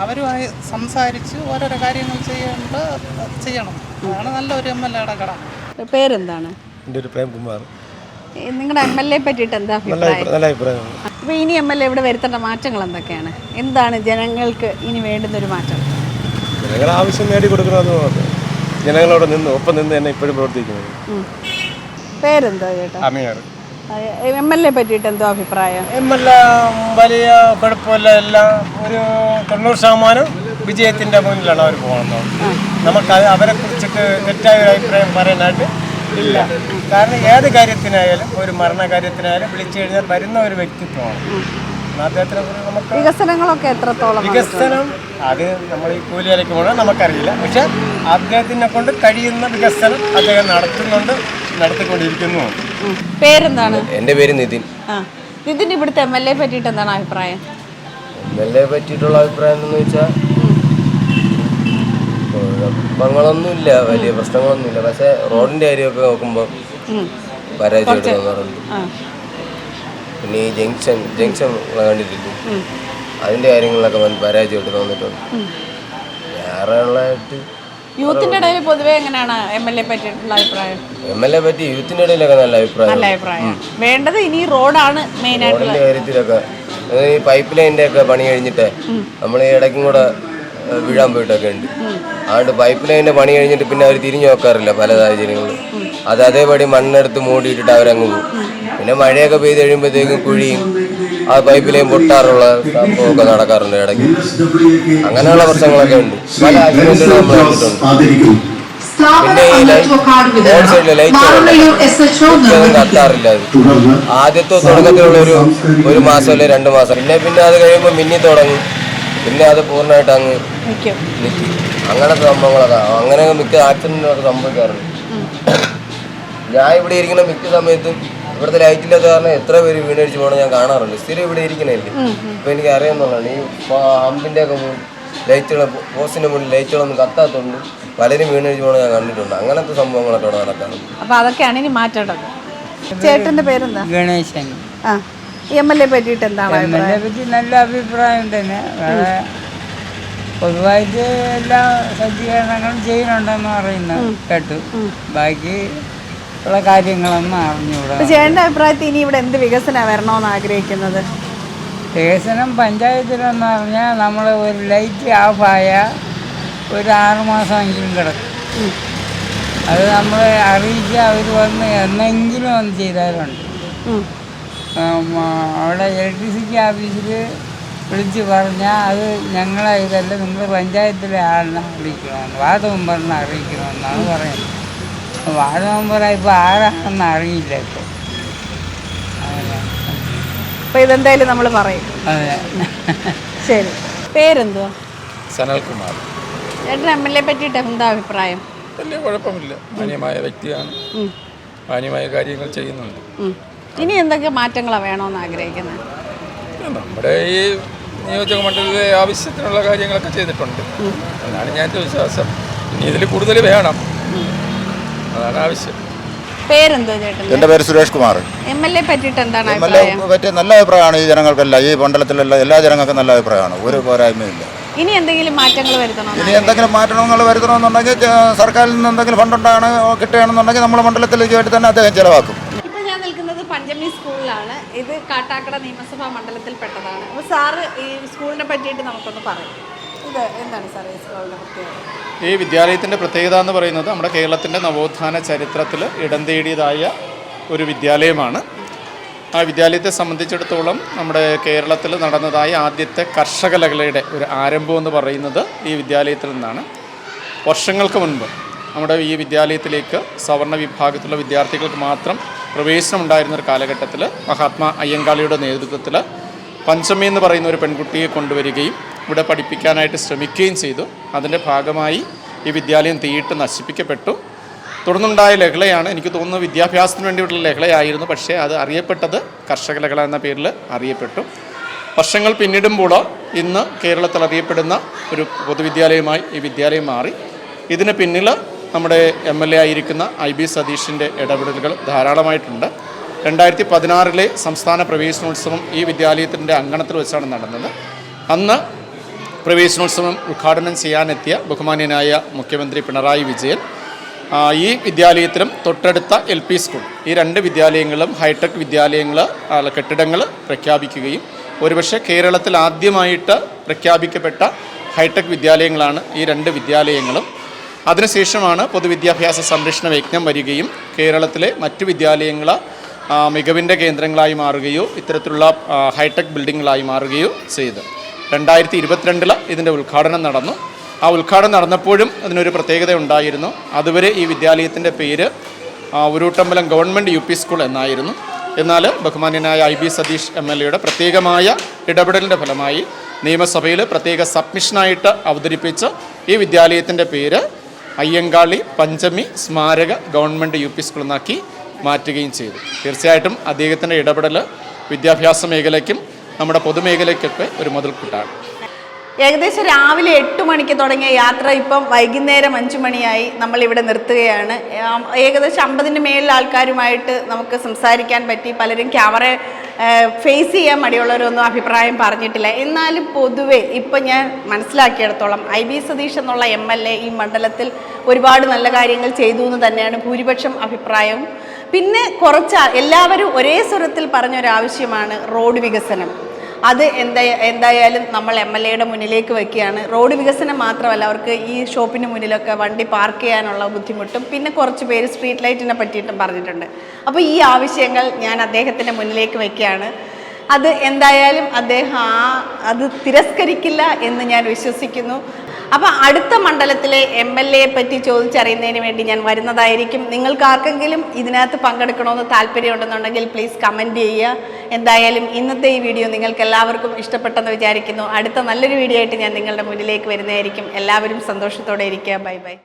അവരുമായി സംസാരിച്ച് ഓരോരോ കാര്യങ്ങൾ ചെയ്യണം. അതാണ് നല്ലൊരു MLAയുടെ കടമ. പേരെന്താണ്? എൻ്റെ ഒരു പ്രേംകുമാർ. നിങ്ങളുടെ MLA പറ്റിയിട്ട് എന്താ അഭിപ്രായം? നല്ല അഭിപ്രായമാണ്. അപ്പോൾ ഇനി MLA ഇവിടെ വരുത്തേണ്ട മാറ്റങ്ങൾ എന്തൊക്കെയാണ്? എന്താണ് ജനങ്ങൾക്ക് ഇനി വേണ്ടുന്നൊരു മാറ്റം? ജനങ്ങൾ ആവശ്യം നേടി കൊടുക്കുന്നത് മാത്രം. ജനങ്ങളോട് ഒപ്പം നിന്ന് തന്നെ ഇപ്പോഴും പ്രവർത്തിക്കുന്നത്. പേരെന്തോ ചേട്ടാ? അമീർ. MLA പറ്റിയിട്ട് എന്തോ അഭിപ്രായം? MLA വലിയ കുഴപ്പമില്ല. എല്ലാം ഒരു 90% വിജയത്തിൻ്റെ മുന്നിലാണ് അവർ പോകുന്നത്. നമുക്ക് അവരെ കുറിച്ചിട്ട് തെറ്റായ ഒരു അഭിപ്രായം പറയാനായിട്ട് ഇല്ല. കാരണം ഏത് കാര്യത്തിനായാലും, ഒരു മരണകാര്യത്തിനായാലും വിളിച്ചു കഴിഞ്ഞാൽ വരുന്ന ഒരു വ്യക്തിത്വമാണ്. അദ്ദേഹത്തിനെ കുറിച്ച് നമുക്ക് വികസനങ്ങളൊക്കെ എത്രത്തോളം? വികസനം അത് നമ്മൾ ഈ കൂലിയിലേക്ക് പോകണം നമുക്കറിയില്ല. പക്ഷെ അദ്ദേഹത്തിനെ കൊണ്ട് കഴിയുന്ന വികസനം അദ്ദേഹം നടത്തിക്കൊണ്ടിരിക്കുന്നു. പേരെന്താണ്? എൻ്റെ പേര് നിതിൻ. നിതിൻ, ഇവിടുത്തെ MLA പറ്റിയിട്ട് എന്താണ് അഭിപ്രായം? MLA പറ്റിയിട്ടുള്ള അഭിപ്രായം എന്ന് വെച്ചാൽ കുഴപ്പങ്ങളൊന്നുമില്ല, വലിയ പ്രശ്നങ്ങളൊന്നുമില്ല. പക്ഷെ റോഡിന്റെ കാര്യമൊക്കെ നോക്കുമ്പോൾ പരാജയമായിട്ട് തോന്നാറുണ്ട്. പിന്നെ ഈ ജംഗ്ഷൻ കണ്ടിട്ടില്ല, അതിന്റെ കാര്യങ്ങളിലൊക്കെ പരാജയമായിട്ട് തോന്നിയിട്ടുണ്ട്. വേറെ ഉള്ളതായിട്ട് യൂത്തിന്റെ ഇടയിൽ പൊതുവെ എങ്ങനെയാണ് MLA പറ്റിയിട്ടുള്ള അഭിപ്രായം? MLA പറ്റി യൂത്തിന്റെ ഇടയിലൊക്കെ നല്ല അഭിപ്രായം. വേണ്ടത് ഇനി റോഡാണ് മെയിൻ ആയിട്ടുള്ള കാര്യത്തിലൊക്കെ. ഈ പൈപ്പ് ലൈനിന്റെ ഒക്കെ പണി കഴിഞ്ഞിട്ട് നമ്മൾ ഈ ഇടയ്ക്കും കൂടെ വീഴാൻ പോയിട്ടൊക്കെ ഉണ്ട്. അതുകൊണ്ട് പൈപ്പ് ലൈനിന്റെ പണി കഴിഞ്ഞിട്ട് പിന്നെ അവർ തിരിഞ്ഞു നോക്കാറില്ല പല സാഹചര്യങ്ങളും. അത് അതേപടി മണ്ണെടുത്ത് മൂടിയിട്ടിട്ട് അവരങ്ങ് പോകും. പിന്നെ മഴയൊക്കെ പെയ്ത് കഴിയുമ്പോഴത്തേക്കും കുഴിയും ആ പൈപ്പ് ലൈൻ പൊട്ടാറുള്ള സംഭവമൊക്കെ നടക്കാറുണ്ട് ഇടയ്ക്ക്. അങ്ങനെയുള്ള പ്രശ്നങ്ങളൊക്കെ ഉണ്ട്. പല ആക്സിഡന്റുകളും നമ്മൾ കണ്ടിട്ടുണ്ട്. പിന്നെ ഈ റോഡ് സൈഡിലെ ലൈറ്റ് കത്താറില്ല. അത് ആദ്യത്തെ തുടക്കത്തിലുള്ള ഒരു മാസം അല്ലെ 2 മാസം, പിന്നെ അത് കഴിയുമ്പോൾ മിന്നി തുടങ്ങും. പിന്നെ അത് പൂർണ്ണമായിട്ട് അങ്ങ് നിൽക്കും. അങ്ങനത്തെ സംഭവങ്ങളൊക്കെ മിക്ക ആക്സിഡന്റുകളൊക്കെ സംഭവിക്കാറുണ്ട്. ഞാൻ ഇവിടെ ഇരിക്കുന്ന മിക്ക സമയത്തും ഇവിടുത്തെ ലൈറ്റില്ലാത്ത കാരണം എത്ര പേര് വീണടിച്ച് പോകണം ഞാൻ കാണാറുണ്ട്. സ്ഥിരം ഇവിടെ ഇരിക്കണല്ലേ. അപ്പോൾ എനിക്ക് അറിയാമെന്നുള്ളതാണ് ഈ ഹമ്പിൻ്റെ ഒക്കെ ലൈറ്റുകൾ പോസ്റ്റിൻ്റെ മുന്നിൽ ലൈറ്റുകളൊന്നും കത്താത്തതുകൊണ്ട് പലരും വീണടിച്ച് പോകണം ഞാൻ കണ്ടിട്ടുണ്ട്. അങ്ങനത്തെ സംഭവങ്ങളൊക്കെ അവിടെ നടക്കാറുണ്ട്. അപ്പോൾ അതൊക്കെയാണ് ഇനി മാറ്റേണ്ടത്. ചേട്ടൻ്റെ പേരെന്താ? ഗണേശൻ. ആ MLA പറ്റിയിട്ട് എന്താണ് എംഎൽഎ പറ്റി നല്ല അഭിപ്രായം തന്നെ. പൊതുവായിട്ട് എല്ലാ സജ്ജീകരണങ്ങളും ചെയ്യുന്നുണ്ടെന്ന് പറയുന്നത് കേട്ടു. ബാക്കി ഉള്ള കാര്യങ്ങളൊന്നും അറിഞ്ഞുകൂടാ. ചേട്ടൻ്റെ അഭിപ്രായത്തിൽ ഇനി ഇവിടെ എന്ത് വികസനം വരണമെന്ന് ആഗ്രഹിക്കുന്നത്? വികസനം പഞ്ചായത്തിലെന്ന് പറഞ്ഞാൽ നമ്മൾ ഒരു ലൈറ്റ് ഓഫായ ഒരു 6 മാസമെങ്കിലും കിടക്കും. അത് നമ്മൾ അറിയിച്ച് അവർ വന്ന് എന്നെങ്കിലും ഒന്ന് ചെയ്താലുണ്ട്. അവിടെ ഇലക്ട്രിസിറ്റി ഓഫീസിൽ വിളിച്ച് പറഞ്ഞാൽ അത് ഞങ്ങളെ ഇതല്ല, നിങ്ങൾ പഞ്ചായത്തിലെ ആളിനെ അറിയിക്കണമെന്ന്, വാർഡ് മെമ്പറിനെ അറിയിക്കണമെന്നാണ് പറയുന്നത്. വാർഡ് മെമ്പറാണ് ഇപ്പോൾ ആരാണെന്ന് അറിയില്ല ഇപ്പോൾ. അപ്പോൾ ഇതെന്തായാലും നമ്മൾ പറയും. അതെ. ശരി. പേരെന്തുവാ? സനൽകുമാർ. ചേട്ടൻ MLA പറ്റിയിട്ട് എന്താ അഭിപ്രായം? വലിയ കുഴപ്പമില്ല, മാന്യമായ വ്യക്തിയാണ്, മാന്യമായ കാര്യങ്ങൾ ചെയ്യുന്നുണ്ട്. ഇനി എന്തൊക്കെ മാറ്റങ്ങളാണ് വേണമെന്ന് ആഗ്രഹിക്കുന്നത്? നമ്മുടെ ഈ നിയോജക മണ്ഡലത്തിലെ ആവശ്യത്തിനുള്ള കാര്യങ്ങളൊക്കെ ചെയ്തിട്ടുണ്ട് എന്നാണ് ഞാൻ വിശ്വാസം. ഇനി ഇതിൽ കൂടുതൽ വേണം, അതാണ് ആവശ്യം. പേരെന്തോ ചേട്ടൻ? എൻ്റെ പേര് സുരേഷ് കുമാർ. MLA പറ്റിയിട്ട് എന്താണ് MLA അഭിപ്രായം? പറ്റിയ നല്ല അഭിപ്രായമാണ്. ഈ ജനങ്ങൾക്കെല്ലാം, ഈ മണ്ഡലത്തിലുള്ള എല്ലാ ജനങ്ങൾക്കും നല്ല അഭിപ്രായമാണ്. ഒരു പോരായ്മയില്ല. ഇനി എന്തെങ്കിലും മാറ്റങ്ങൾ വരുത്തണോ? ഇനി എന്തെങ്കിലും മാറ്റങ്ങൾ വരുത്തണമെന്നുണ്ടെങ്കിൽ സർക്കാരിൽ നിന്ന് എന്തെങ്കിലും ഫണ്ടുണ്ടാണ് കിട്ടുകയാണെന്നുണ്ടെങ്കിൽ നമ്മുടെ മണ്ഡലത്തിലേക്ക് വേണ്ടി തന്നെ അദ്ദേഹം ചിലവാക്കും. ഇപ്പോൾ ഞാൻ നിൽക്കുന്നത് പഞ്ചമി സ്കൂളിലാണ്. ഇത് കാട്ടാക്കട നിയമസഭാ മണ്ഡലത്തിൽ പെട്ടതാണ്. അപ്പോൾ സാറ് ഈ സ്കൂളിനെ പറ്റിയിട്ട് നമുക്കൊന്ന് പറയും. ഇത് എന്താണ് സാർ ഈ സ്കൂളിൻ്റെ പ്രത്യേകത? ഈ വിദ്യാലയത്തിൻ്റെ പ്രത്യേകത എന്ന് പറയുന്നത് നമ്മുടെ കേരളത്തിൻ്റെ നവോത്ഥാന ചരിത്രത്തിൽ ഇടം തേടിയതായ ഒരു വിദ്യാലയമാണ്. ആ വിദ്യാലയത്തെ സംബന്ധിച്ചിടത്തോളം നമ്മുടെ കേരളത്തിൽ നടന്നതായ ആദ്യത്തെ കർഷക ലഹളയുടെ ഒരു ആരംഭം എന്ന് പറയുന്നത് ഈ വിദ്യാലയത്തിൽ നിന്നാണ്. വർഷങ്ങൾക്ക് മുൻപ് നമ്മുടെ ഈ വിദ്യാലയത്തിലേക്ക് സവർണ്ണ വിഭാഗത്തിലുള്ള വിദ്യാർത്ഥികൾക്ക് മാത്രം പ്രവേശനം ഉണ്ടായിരുന്ന ഒരു കാലഘട്ടത്തിൽ മഹാത്മാ അയ്യങ്കാളിയുടെ നേതൃത്വത്തിൽ പഞ്ചമി എന്ന് പറയുന്ന ഒരു പെൺകുട്ടിയെ കൊണ്ടുവരികയും ഇവിടെ പഠിപ്പിക്കാനായിട്ട് ശ്രമിക്കുകയും ചെയ്തു. അതിൻ്റെ ഭാഗമായി ഈ വിദ്യാലയം തീയിട്ട് നശിപ്പിക്കപ്പെട്ടു. തുടർന്നുണ്ടായ ലഹളയാണ്, എനിക്ക് തോന്നുന്നു വിദ്യാഭ്യാസത്തിന് വേണ്ടിയിട്ടുള്ള ലഹളയായിരുന്നു, പക്ഷേ അത് അറിയപ്പെട്ടത് കർഷക ലഹള എന്ന പേരിൽ അറിയപ്പെട്ടു. വർഷങ്ങൾ പിന്നിടുമ്പോൾ ഇന്ന് കേരളത്തിൽ അറിയപ്പെടുന്ന ഒരു പൊതുവിദ്യാലയമായി ഈ വിദ്യാലയം മാറി. ഇതിന് പിന്നിൽ നമ്മുടെ MLA ആയിരിക്കുന്ന IB സതീഷിൻ്റെ ഇടപെടലുകൾ ധാരാളമായിട്ടുണ്ട്. 2016 സംസ്ഥാന പ്രവേശനോത്സവം ഈ വിദ്യാലയത്തിൻ്റെ അങ്കണത്തിൽ വെച്ചാണ് നടന്നത്. അന്ന് പ്രവേശനോത്സവം ഉദ്ഘാടനം ചെയ്യാനെത്തിയ ബഹുമാന്യനായ മുഖ്യമന്ത്രി പിണറായി വിജയൻ ഈ വിദ്യാലയത്തിലും തൊട്ടടുത്ത LP സ്കൂൾ, ഈ 2 വിദ്യാലയങ്ങളും ഹൈടെക് വിദ്യാലയങ്ങൾ കെട്ടിടങ്ങൾ പ്രഖ്യാപിക്കുകയും ഒരുപക്ഷെ കേരളത്തിൽ ആദ്യമായിട്ട് പ്രഖ്യാപിക്കപ്പെട്ട ഹൈടെക് വിദ്യാലയങ്ങളാണ് ഈ 2 വിദ്യാലയങ്ങളും. അതിനുശേഷമാണ് പൊതുവിദ്യാഭ്യാസ സംരക്ഷണ യജ്ഞം വരികയും കേരളത്തിലെ മറ്റു വിദ്യാലയങ്ങൾ മികവിൻ്റെ കേന്ദ്രങ്ങളായി മാറുകയോ ഇത്തരത്തിലുള്ള ഹൈടെക് ബിൽഡിങ്ങുകളായി മാറുകയോ ചെയ്തു. 2022 ഇതിൻ്റെ ഉദ്ഘാടനം നടന്നു. ആ ഉദ്ഘാടനം നടന്നപ്പോഴും അതിനൊരു പ്രത്യേകത ഉണ്ടായിരുന്നു. അതുവരെ ഈ വിദ്യാലയത്തിൻ്റെ പേര് ഉരുട്ടമ്പലം ഗവൺമെൻറ് UP സ്കൂൾ എന്നായിരുന്നു. എന്നാൽ ബഹുമാന്യനായ IB സതീഷ് MLAയുടെ പ്രത്യേകമായ ഇടപെടലിൻ്റെ ഫലമായി നിയമസഭയിൽ പ്രത്യേക സബ്മിഷനായിട്ട് അവതരിപ്പിച്ച് ഈ വിദ്യാലയത്തിൻ്റെ പേര് അയ്യങ്കാളി പഞ്ചമി സ്മാരക ഗവൺമെൻറ് UP സ്കൂൾ എന്നാക്കി മാറ്റുകയും ചെയ്തു. തീർച്ചയായിട്ടും അദ്ദേഹത്തിൻ്റെ ഇടപെടൽ വിദ്യാഭ്യാസ മേഖലയ്ക്കും നമ്മുടെ പൊതുമേഖലയ്ക്കൊക്കെ ഒരു മുതൽക്കൂട്ടാണ്. ഏകദേശം രാവിലെ 8 മണിക്ക് തുടങ്ങിയ യാത്ര ഇപ്പം വൈകുന്നേരം 5 മണിയായി നമ്മളിവിടെ നിർത്തുകയാണ്. ഏകദേശം 50-ന് മേളിൽ ആൾക്കാരുമായിട്ട് നമുക്ക് സംസാരിക്കാൻ പറ്റി. പലരും ക്യാമറ ഫേസ് ചെയ്യാൻ മടിയുള്ളവരൊന്നും അഭിപ്രായം പറഞ്ഞിട്ടില്ല. എന്നാലും പൊതുവെ ഇപ്പം ഞാൻ മനസ്സിലാക്കിയിടത്തോളം IB സതീഷ് എന്നുള്ള MLA ഈ മണ്ഡലത്തിൽ ഒരുപാട് നല്ല കാര്യങ്ങൾ ചെയ്തു എന്ന് തന്നെയാണ് ഭൂരിപക്ഷം അഭിപ്രായവും. പിന്നെ എല്ലാവരും ഒരേ സ്വരത്തിൽ പറഞ്ഞൊരാവശ്യമാണ് റോഡ് വികസനം. അത് എന്തായാലും നമ്മൾ MLAയുടെ മുന്നിലേക്ക് വയ്ക്കുകയാണ്. റോഡ് വികസനം മാത്രമല്ല, അവർക്ക് ഈ ഷോപ്പിന് മുന്നിലൊക്കെ വണ്ടി പാർക്ക് ചെയ്യാനുള്ള ബുദ്ധിമുട്ടും പിന്നെ കുറച്ച് പേര് സ്ട്രീറ്റ് ലൈറ്റിനെ പറ്റിയിട്ടും പറഞ്ഞിട്ടുണ്ട്. അപ്പോൾ ഈ ആവശ്യങ്ങൾ ഞാൻ അദ്ദേഹത്തിൻ്റെ മുന്നിലേക്ക് വയ്ക്കുകയാണ്. അത് എന്തായാലും അദ്ദേഹം അത് തിരസ്കരിക്കില്ല എന്ന് ഞാൻ വിശ്വസിക്കുന്നു. അപ്പോൾ അടുത്ത മണ്ഡലത്തിലെ MLAയെ പറ്റി ചോദിച്ചറിയുന്നതിന് വേണ്ടി ഞാൻ വരുന്നതായിരിക്കും. നിങ്ങൾക്ക് ആർക്കെങ്കിലും ഇതിനകത്ത് പങ്കെടുക്കണമെന്ന് താല്പര്യമുണ്ടെന്നുണ്ടെങ്കിൽ പ്ലീസ് കമൻറ്റ് ചെയ്യുക. എന്തായാലും ഇന്നത്തെ ഈ വീഡിയോ നിങ്ങൾക്ക് എല്ലാവർക്കും ഇഷ്ടപ്പെട്ടെന്ന് വിചാരിക്കുന്നു. അടുത്ത നല്ലൊരു വീഡിയോ ആയിട്ട് ഞാൻ നിങ്ങളുടെ മുന്നിലേക്ക് വരുന്നതായിരിക്കും. എല്ലാവരും സന്തോഷത്തോടെ ഇരിക്കുക. Bye bye.